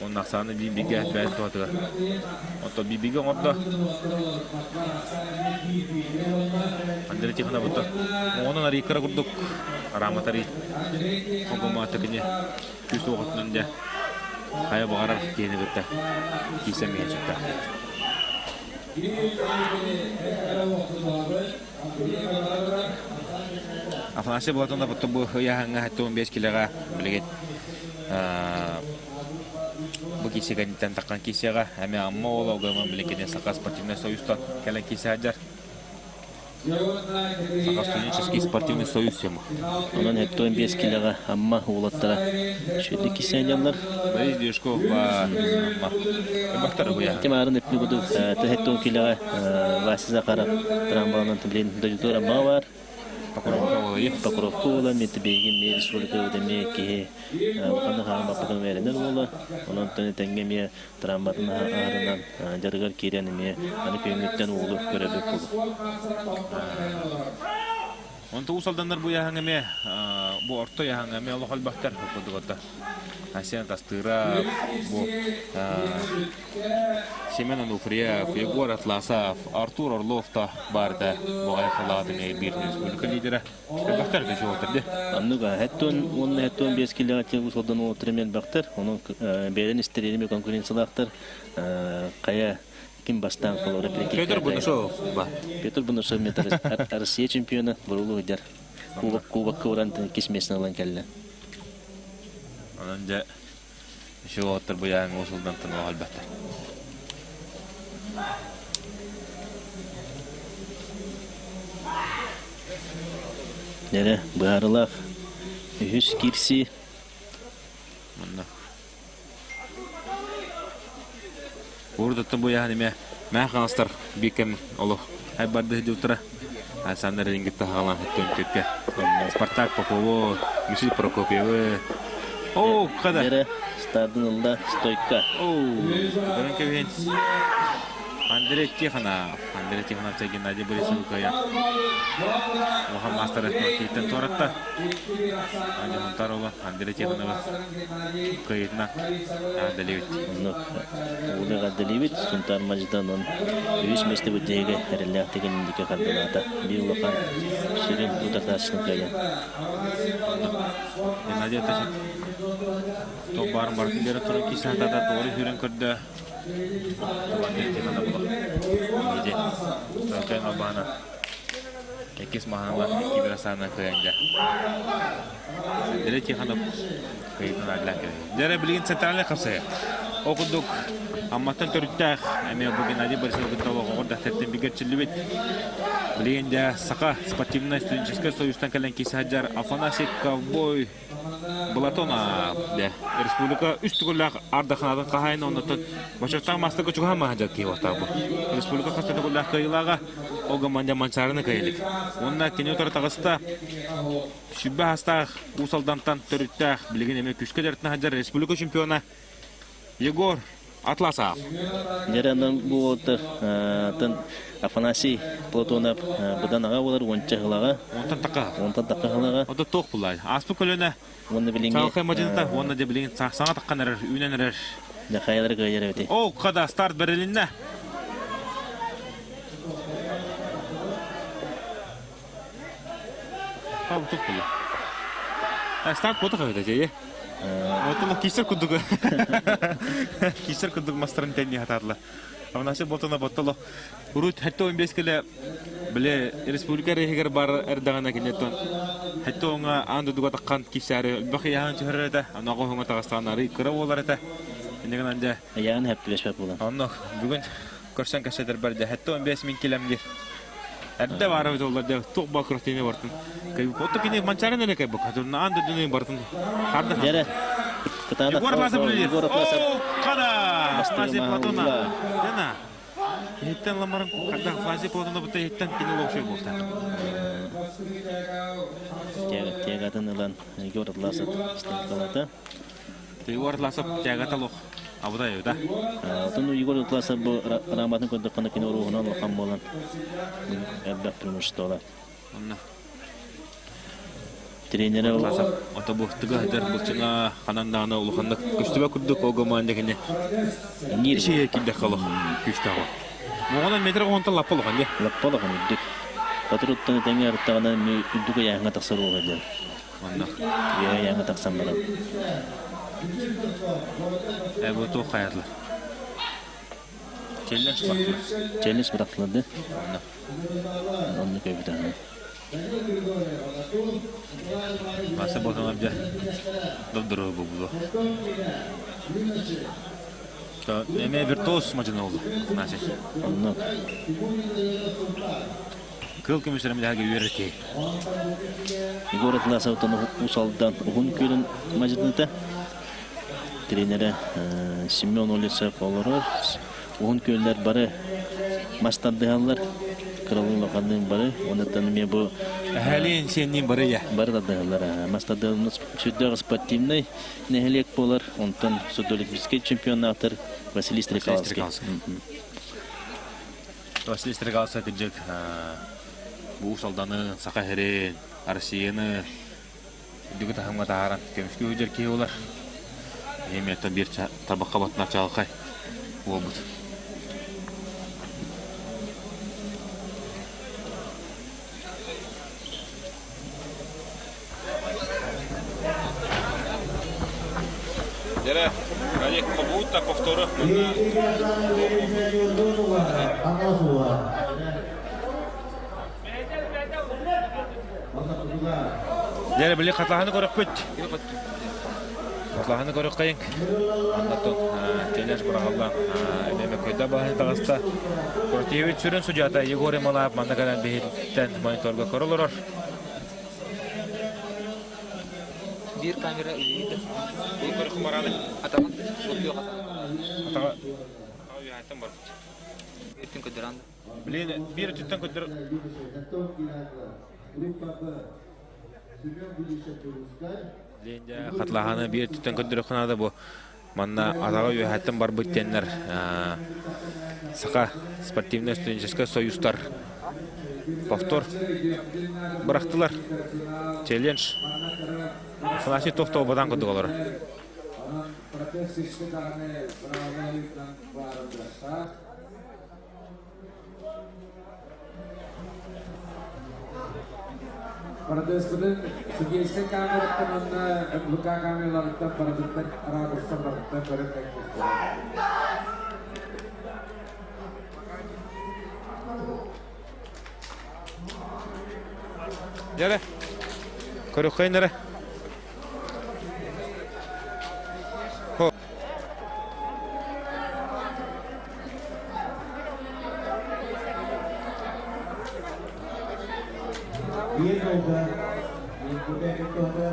Onun aksanı bir bilgi ben tuhatıga. Onto bir bilgi orada. Andrei Tikhonov butu. Onun arı yıkara kurduk. Aramatari. Kongoma tekini. Küs oğutun da. Kaya bağırar yeni bitti. Kisemeye çıktı. Afanaşe bulatında butu bu yahanga hatta 15 kiloga bilget. Bu kişi ganitten takkan kişiye hem amma ola ogama bilikene Sakal Спортивный союзтан келен кişi hajar. Sakal студенческий спортивный союз тема. Onun hep 15 kiloga amma oğlattara. Şöyle kişi hajarlar. Борис Бешков var. Baktar bu ya. Kemarın hep bu da hep 10 kiloga vasıza karab trambanın tabletin dojtora ma var. Покровка ола, метабеги, мери сулика удаме ки баканы хам бапкан веренер ола. Онон тане тенгеме трамбатын арынан жаргар кирене аны көңүттен олу көрөбөк болду. Онто усалдандар bu яхангеме bu orta яхангеме Аллах албактар кодугата. Асен тастыра bu Семен Ануфриев, Егор Атласов, Артур Орлов та барда бугай халатыны бир республика лидери. Бактар да жолтырды. Анныга хеттон 15 килога тегус одан отырмен бактар. Онун берен истериме конкуренциялактар. Кая ким бастан кылып реплики. Петр Бунашов ба. Петр Бунашов метр Россия чемпионы бурулу дар. Кубок куран кисмесин алан келди. Анан да жолтыр бу яң осулдан тынып албатты. Nere bağırılaq, ühüs kirsi. Burada da bu yani məxanastar bekem olu. Hay barda hedi otura. Александр Рингетта халан төntөккө. Спартак Попово, Мишель Прокопьев. О, када. Жері стардың ылда стойка. Көрін көвен. Андрей Тихонов Геннадий Борисовка я. Оған мастер кейттен торатта. Андрей Тихонов кейтна Аделевит. Улы Аделевит, Сунтар Маждан он үйіс месті өтегі әрілі ақтеген індеке қардылады. Бей ұлақан шерен ұтақташының кайын. Геннадий ташит. Топ барын бартын бері тұрын кейсандада тоғыры хүрен көрді. Иде. Рокен Обана. Екес маханла киберасана кайында. Дерек Тихонов кайын адлаке. Дерек білген центральный қапсая. Оқыдық Амматтан төрттәқ әме бұл Геннадий Борисовка толығы ғорда тәттен бігерчілі бет. Білгенде сақа спортивная студенческая союзтан кәлін кейсі хаджар Афанасий Ковбой Балатона республика үсті күлләқ ардақынадың қағайын онытын башыртан масты көчігі хама хаджар кей вақтағы бұл. Республика қастады күлләқ кайылаға оға манда мансарыны кайылық. Онына кене отыр тағыста шүббә хастақ ұсалдантан төрттәқ білген әме күшкі дәртіні хаджар республика чемпиона Егор Атласов. Жерандан бұл отыр Афанасий Платонов бұдан аға олар онча ғылаға. Онтан таққа ғылаға. Ода тоқ бұлай. Аспы көліне чалқай мадината, оны де білген саңа таққан әрір, үйнен әрір. Қайалар қайыр өте. О, қада старт бәрелінне. Қабы тоқ бұлай. Старт бұты қағыда жайы. Отылы кесір күдігі. Кесір күдігі мастерін тәнне хатарлы. Авнасы ботына боттылы. Урут хәтті 15 келі біле республика рейхегер бар әрдағана кенеттен. Хәтті оңа андыдыға таққан кесәрі. Бақы яғын чүхірі әді. Анағы оңа тағыстағанары күрі олар әді. Енеген әнде. Яғын әпті бәшпәп болан. Анық бүгін көрсен кәшедер бәрді. Хәтті 15 min келемдер. Әрді бары өте олар деп тоқ бақыр тені бартын. Отты кене манчарын әлі кәй бұқ. Хәтіріні анды дүней бартын. Жәрі. Егор Атласов білдер. О, қада! Фазия Платона. Яна. Еттен ламарын қада Фазия Платона бұтта еттен кені лоқшой болса. Тегатын ұлан Егор Атласов істен қалады. Егор Атласов тегата лоқ. Абыда еу да? Отын Егор Атласов бұл раматын көндік қаны кені ұруғынан лоқан болан. Әббәк тұрмышты олар. Тренері Ота бұқтыға әдер бұлчыңа қанандағына ұлықандық күштіба күрдік оғымағында кене нершеге келді қалық күштіға. Оғынан метр оғынта лаппа ұлыған де? Лаппа ұлыған үддік. Батыруттың тәңе арыттағына үддігі яңға тақсар оғылды. Яңға тақсан барам. Әбі тоқ қайырлы. Челленж бақтылы? Челленж бақтылы. Оны көбіді аңы. Басы болған абжа дұбдыры бұлды. Әме виртуоз мачына олды. Кыл көмештерімді әге үйерді. Егор Атласовтан ұсалдан ұғын көлін мачыныда. Тренері Семен Олесов олырыр. Ұғын көлілер бары мастарды алылар. Крылын лоқандың бары. Онаттан мен бұл Әлін сеннен бары я. Бары да дағылар. Мастадығымыз сүрдіғі спортивный нәхелек болар. Онтан сүрділік бізге чемпионаттыр Василий Стрекалский. Василий Стрекалский әтіп бұл салданы, сақа херен, Арсияны дүгі тахымға тағаран көмішкі өдер кей олар. Еметтен бір табаққа батына чалқай ол бұд. Дәрі, Радик Побута повторы. Дәрі білі қатлағаны көрік көт. Қатлағаны көрік қайын. Андаттон телеш бұрағалла әмеме көйді бағын тағыста. Көртеует сүрін судията Егор Емалап мандағадан бейттен мониторға көрілір. Bir kamera iyiydi. Bu körük kumarаны. Atagan, otluyor atagan. üyhätten bar. Erkin ködürandı. Bilin bir tütten ködür. Lende katlahаны bir tütten ködür kınada bu. Манна адаға үйәттен бар бүттенлер сақа спортивно-студенческий союзтар повтор бырақтылар челлендж флаши тоқтау бадан күдік олар. Perdeskudan segiye kamera temanna buka kameralarında perdestek ara kursanlarında perdestek. Jere. Körük kaynara. Ho.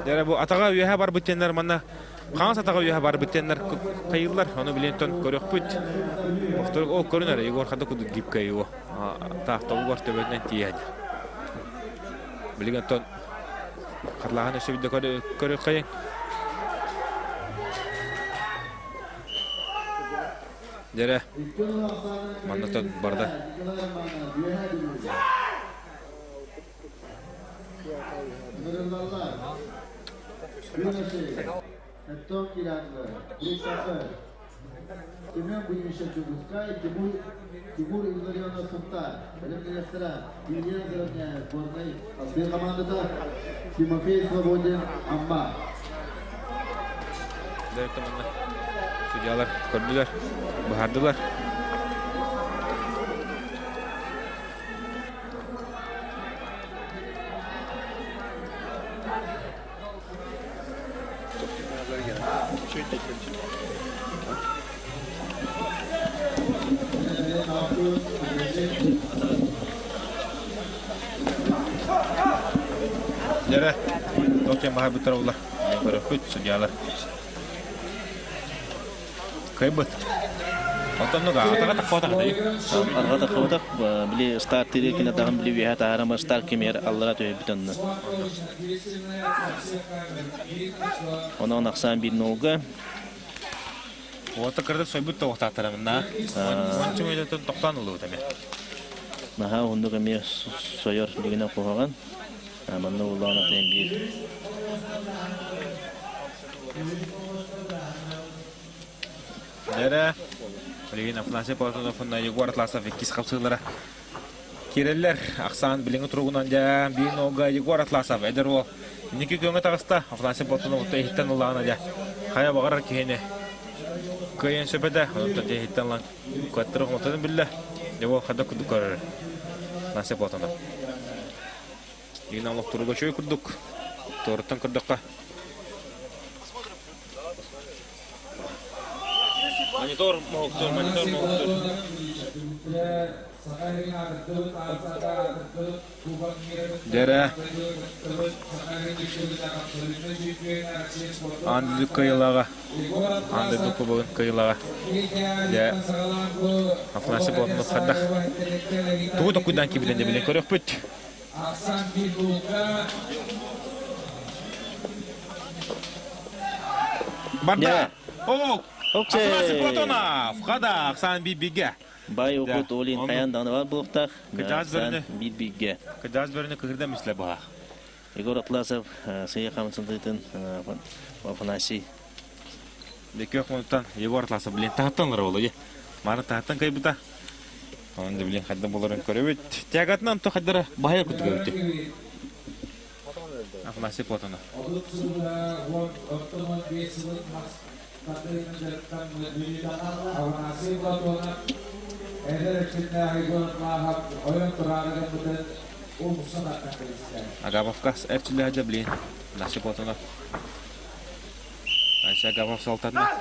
Jere bu atağa üye бар бүтенler manna. Қаңыз атаға үйе бар бүттенлер қайылар, оны білентон көрек бүт. Мұқтырық ол көрінер, Егор қады күді гипка его. Тақтауы бар төбетінен тиеді. Білген тон қарлаған өші білді көрек қайын. Дере, маңна тон барда. Том Киранга, Брусафер. Тимян Буймиша Чубускай, Тимур Илларионов Султан. Элемнестера, Илья Георгияев, сборной. Основная команда Тимофей Свободин, Амма. Evet tamamlar. Судьялар gördüler, bahardılar. Jere, dokter bahar betul Allah. Berikut судьялар. Kaybet. Ondan da ata kota kota. Arada kota bili start tiri kina dağın bili vihat arama start kemer Allah'a tüy bitanna. Ona naksan bir noga. Ota kırdı soybut da vakti tarafından. Onun için öyle toktan oluyor tabii. Naha onu kami soyor digine koygan. Amanna Allah'ın atayım bir. Jere, bilgin aflanse portunda funda Егор Атласов ikis kapsılara. Kireller aksan bilgin turugundan ja bir noga Егор Атласов eder o. Niki köngü tağısta aflanse portunda ota ehitten Allah'ına ja. Kaya bağırar kihene. Kayın söpede onu da ehitten lan. Kattırık motanı billah. Devo kada kudu karar. Aflanse portunda. Yine Allah turuga şöyle kurduk. Tortan kurdukka. Monitor monitör. Jere. Andı kayılağa. Andı bugün kayılağa. Ya. Aflanse portunda kaddak. Tuğu dokudan kibiden de bilen körük büt. Barda. Oh. Aflanse portuna. Kada aksan bibiga. Bay okut olin kayandan var buqtaq. Kıdaz bölünü. Bir bigge. Kıdaz bölünü kıhırda misle bağa. Егор Атласов сыя хамсындытын Афанасий. Bekök monuttan Егор Атласов bilen tahttanlar oldu. Mara tahttan kaybıta. Onda bilen haddan boların körübüt. Tiagatnan to haddara bahaya kutuğutu. Aflanse portuna. Agabovkas erçili haja bilin. Nasip otuna. Ayşe Agabov saltanma.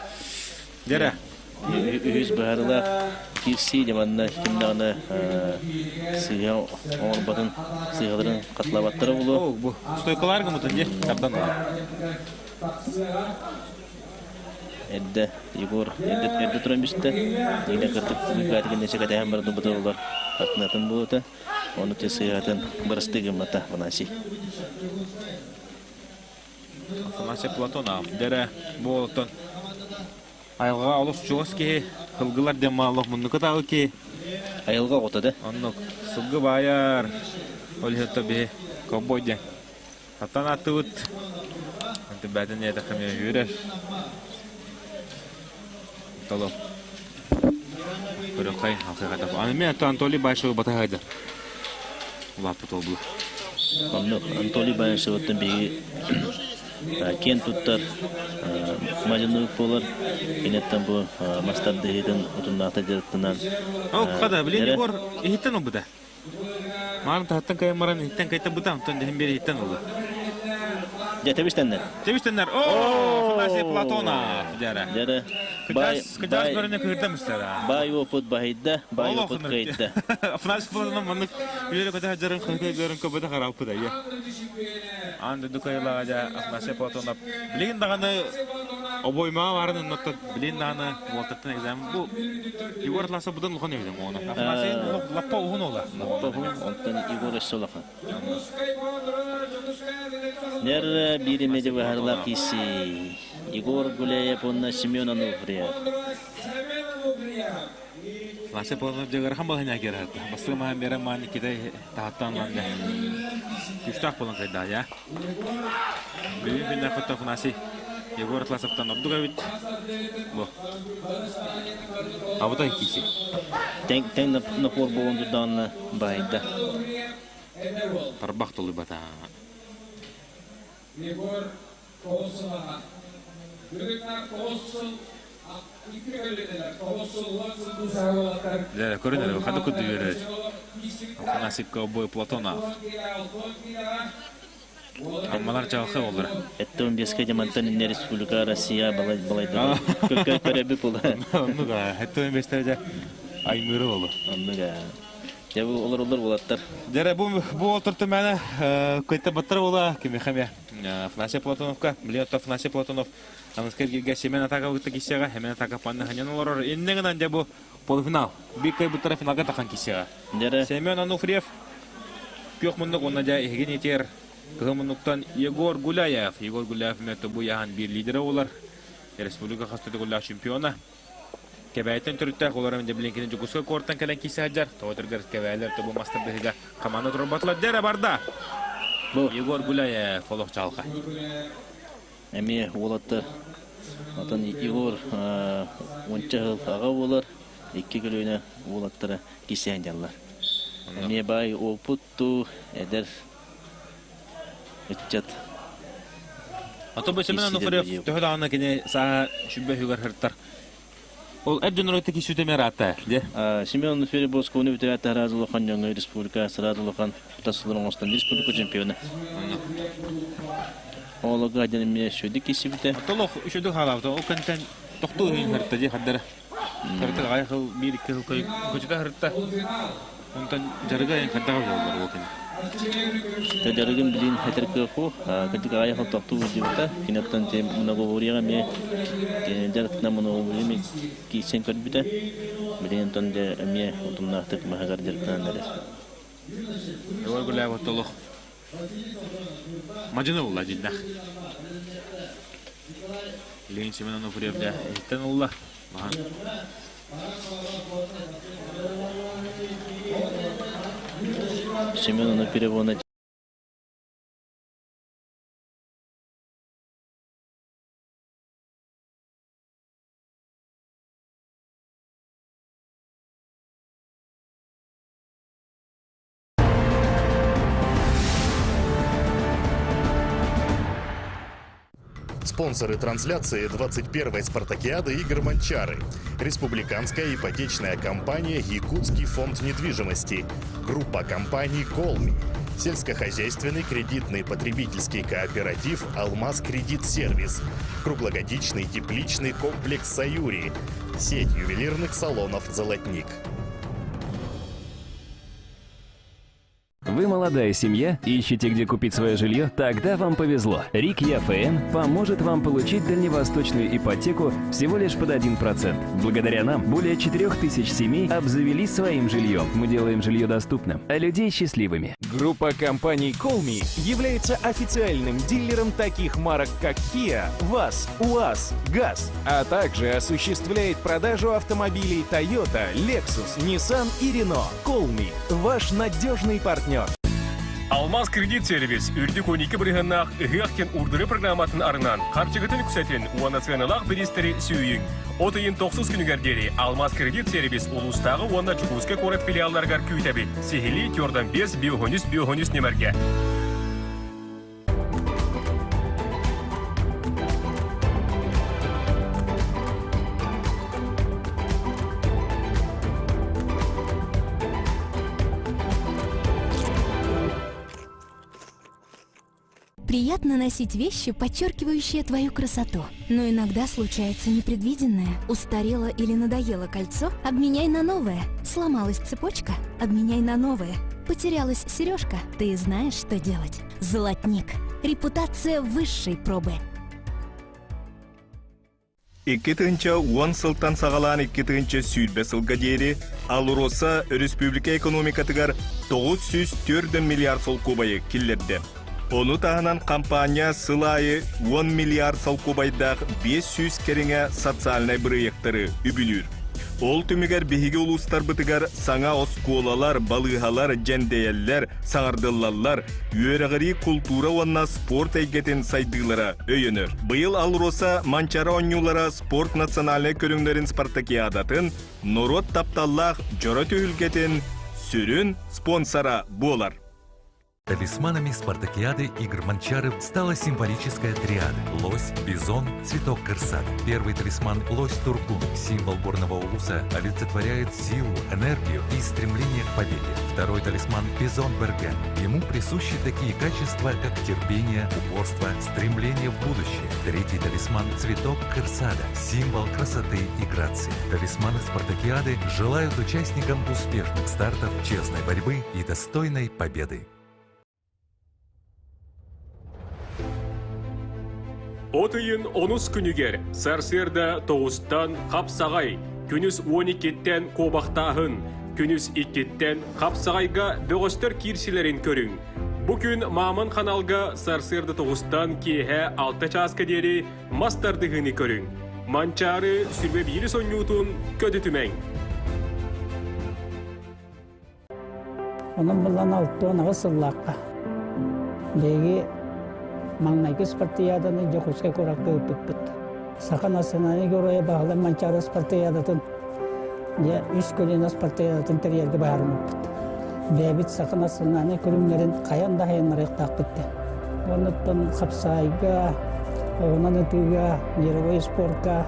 Jere. Yüz baharlar kirsi demanna kimdana siya orbatın siyaların katlavatları bulu. Oh bu stoykalar mı mutun je? Kaptan. Edde Егор edde turamiste. Yine kırtık gayet nece kadar hem bardı budalar. Atnatın buda. Onu tesiyatın barıstıgı mata banasi. Афанасий Платонов. Дере болтон. Айылға алыс жоғыз ке. Қылғылар демалық мұнды кытағы ке. Айылға отады. Оннық сылғы байар. Олхетті бе ковбойден. Аттан аты ұт. Анты бәдін еді қымен жүрер. Талып. Көрі қайын алқиғада. Анымен атты Анатолий Байшығы батай қайдар. Лапы тол бұл. Оннық Анатолий Байшығыттың беги кен туттар мажынлык болар. Кенеттен бұл мастарды едін ұтыннақта жарықтынан. Қада, білен Егор ехеттен ол бұда. Марын тағаттан кайын маран ехеттен кайта бұда. Ұтын дегін бері ехеттен олды. Тебіштендер. Тебіштендер. Афанасий Платонов. Жары. Кыдас көріне күйірдемістер. Бай опыт байда, бай опыт кайда. Афанасий Платонов мұндық үйері көді жарын көрін көбеді қарап бұда. Анды дүкайла жа Афанасий Платонов. Білеген дағаны обойма барын ұннатты. Білеген дағаны болтаттын экзамен. Бұл Егор ласа бұдан ұлған егдем оны. Афанасий лаппа ұғын ола. Лаппа ұғын, онтан Егор өсі олақан. Нер биремеде бағарлақ есі. Егор Гуляев, онна Семен Ануфриев. Афанасий Платонов жегар хамбалын әкер әрді. Бастығы маған бері мағын кетай тағаттан ланды. Үштақ болын қайда, я? Бүгін күнді құтты Афанасий Егор Атласовтан обдуға өт. Бұл. Абытай кесі. Тәң напор болынды даңына байда. Тарбақ толы бата. Егор Колосова. Бүріктер Колосов. Көрінер, қады күдді берер. Афанасий Ковбой Платонов. Аммалар жалқы олар. Әтті 15-ке демантан инне республика Россия балайды. Көрәбі қолы. Онныға, әтті 15-те аймыры олы. Онныға. Жабы олар болаттар. Дәрі, бұл отырты мәні көйтті баттыр ола. Кеме қаме Афанасий Платоновқа. Білет Афанасий Платонов. Аныскерге Семен атаға өтті кесеға. Семен атақа панны ханен олар. Еннегінен де бұл полуфинал. Бикай бұттары финалға таққан кесеға. Семен Ануфриев. Көк мұндық онна жа еген етер. Кығымындықтан Егор Гуляев. Егор Гуляев мәтті бұл яған бір лидері олар. Республика қастыды Гуляев чемпиона. Кәбәйттен түріттәк олар әмінде біленкені жүгісі қорттан кәлен кесі әджар. Тоғытырғыр кәбәйлер тұбы мастырдығыға қаманы тұрып батылар. Дәрі барда. Егор Гуляев олық жалға. Әме олаттар. Атын Егор онча ғыл аға олар. Екі көліне олаттары кесі әндялар. Әме бай опытту әдір үтчат. Аты бұл Семен Ануфриев төхіл ағына кені саға шүббе хүгір хырттар. Ол әбден өрөтті кесі өтемер атта, де? Семен Ануфриев Босковны өтеғатта разылыған жаңы республика, разылыған ұтасылырын остан республика чемпионы. Олыға әденеме шөді кесі бүті. Толық үшөді қалауды, ол кәнтен тоқты өйін хыртта, де қаддары. Хырттар ғайқыл, бір-екі қыл көчіға хыртта. Онтан жарыға ең қаддаға жолдар ол кәне. Тәдәрігін білін әтіркі қу, кәдік аяқыл тоқты өздебіті. Кенеттен мұнағы орияға ме жарықтына мұны олымы кейсен көрбіті. Білін тонды әме ұтымнақтық мағағар жарықтынан әрі. Егор Гуляев толық мажыны олла жиднақ. Лейн Семен Ануфриевде еттен олла. Семен Ануфриевна Спонсоры трансляции 21-й спартакиады игр Манчары. Республиканская ипотечная компания «Якутский фонд недвижимости». Группа компаний «Колми». Сельскохозяйственный кредитный потребительский кооператив «Алмаз Кредит Сервис». Круглогодичный тепличный комплекс «Саюри». Сеть ювелирных салонов «Золотник». Вы молодая семья, ищете, где купить свое жилье? Тогда вам повезло. РИК ЯФН поможет вам получить дальневосточную ипотеку всего лишь под 1%. Благодаря нам более 4000 семей обзавелись своим жильем. Мы делаем жилье доступным, а людей счастливыми. Группа компаний Колми является официальным дилером таких марок, как Kia, ВАЗ, УАЗ, ГАЗ, а также осуществляет продажу автомобилей Toyota, Lexus, Nissan и Renault. Колми – ваш надежный партнер. Алмаз кредит сервис үрдік 12 бірігіннақ үгіяқтен урдыры программатын арынан қарчығытын күсәтін уанационалақ бірістері сүйін. Отыйын 9 күнігердері Алмаз кредит сервис ұлыстағы уанна Чукуске корет филиалларғар күйтәбі. Сихили тёрдан 5 биохонис немерге. Приятно носить вещи, подчеркивающие твою красоту. Но иногда случается непредвиденное. Устарело или надоело кольцо? Обменяй на новое. Сломалась цепочка? Обменяй на новое. Потерялась сережка? Ты знаешь, что делать. Золотник. Репутация высшей пробы. Иккетінші 10 сылтан сағалан иккетінші сүйдбе сылға дейірі Алроса Республика экономикатығар 904 миллиард сол кубайы келлерді. Оны тағынан компания сылайы 10 миллиард сол кубайдақ 500 керіңе социальный проекттары үбілір. Ол түмігер бейгі ұлыстар бұтығар саңа осколалар, балығалар, жәндейелер, саңардылалар, үйеріғыри культура онна спорт әйгетін сайдығылара өйінір. Бұйыл Алроса Манчара онюлара спорт национальный көріңлерін спартакиадатын, Норот тапталлақ жора түйілгетін сүрін спонсора болар. Талисманами спартакиады игр Манчары стала символическая триада – лось, бизон, цветок кырсады. Первый талисман – лось Туркун, символ горного улуса, олицетворяет силу, энергию и стремление к победе. Второй талисман – бизон Берген. Ему присущи такие качества, как терпение, упорство, стремление в будущее. Третий талисман – цветок кырсада, символ красоты и грации. Талисманы спартакиады желают участникам успешных стартов, честной борьбы и достойной победы. Отыйын 10 күнігер, сәрсерді 9-тан қапсағай, күніс 12-тен қобақтағын, күніс 2-тен қапсағайға дөғістір кирсілерін көрің. Бүкін Мамын қаналға сәрсерді 9-тан кейе 6 часқа дері мастардығыны көрің. Манчары сүрбе бейірі сонютын көді түмен. Оның бұлан 6-тон сыллаққа. Беге Маңнайкы спартияданы Жокуске коракты өппіппіт. Сақан асынаны көрөе бағылы Манчары спартиядатын, үс көліне спартиядатын терьерге бағарым өппіт. Бәбіт сақан асынаны көрімлерін қаян да хайынлары ектақпітті. Оныттың қапсайға, оғынан өтіға, еровой спортқа,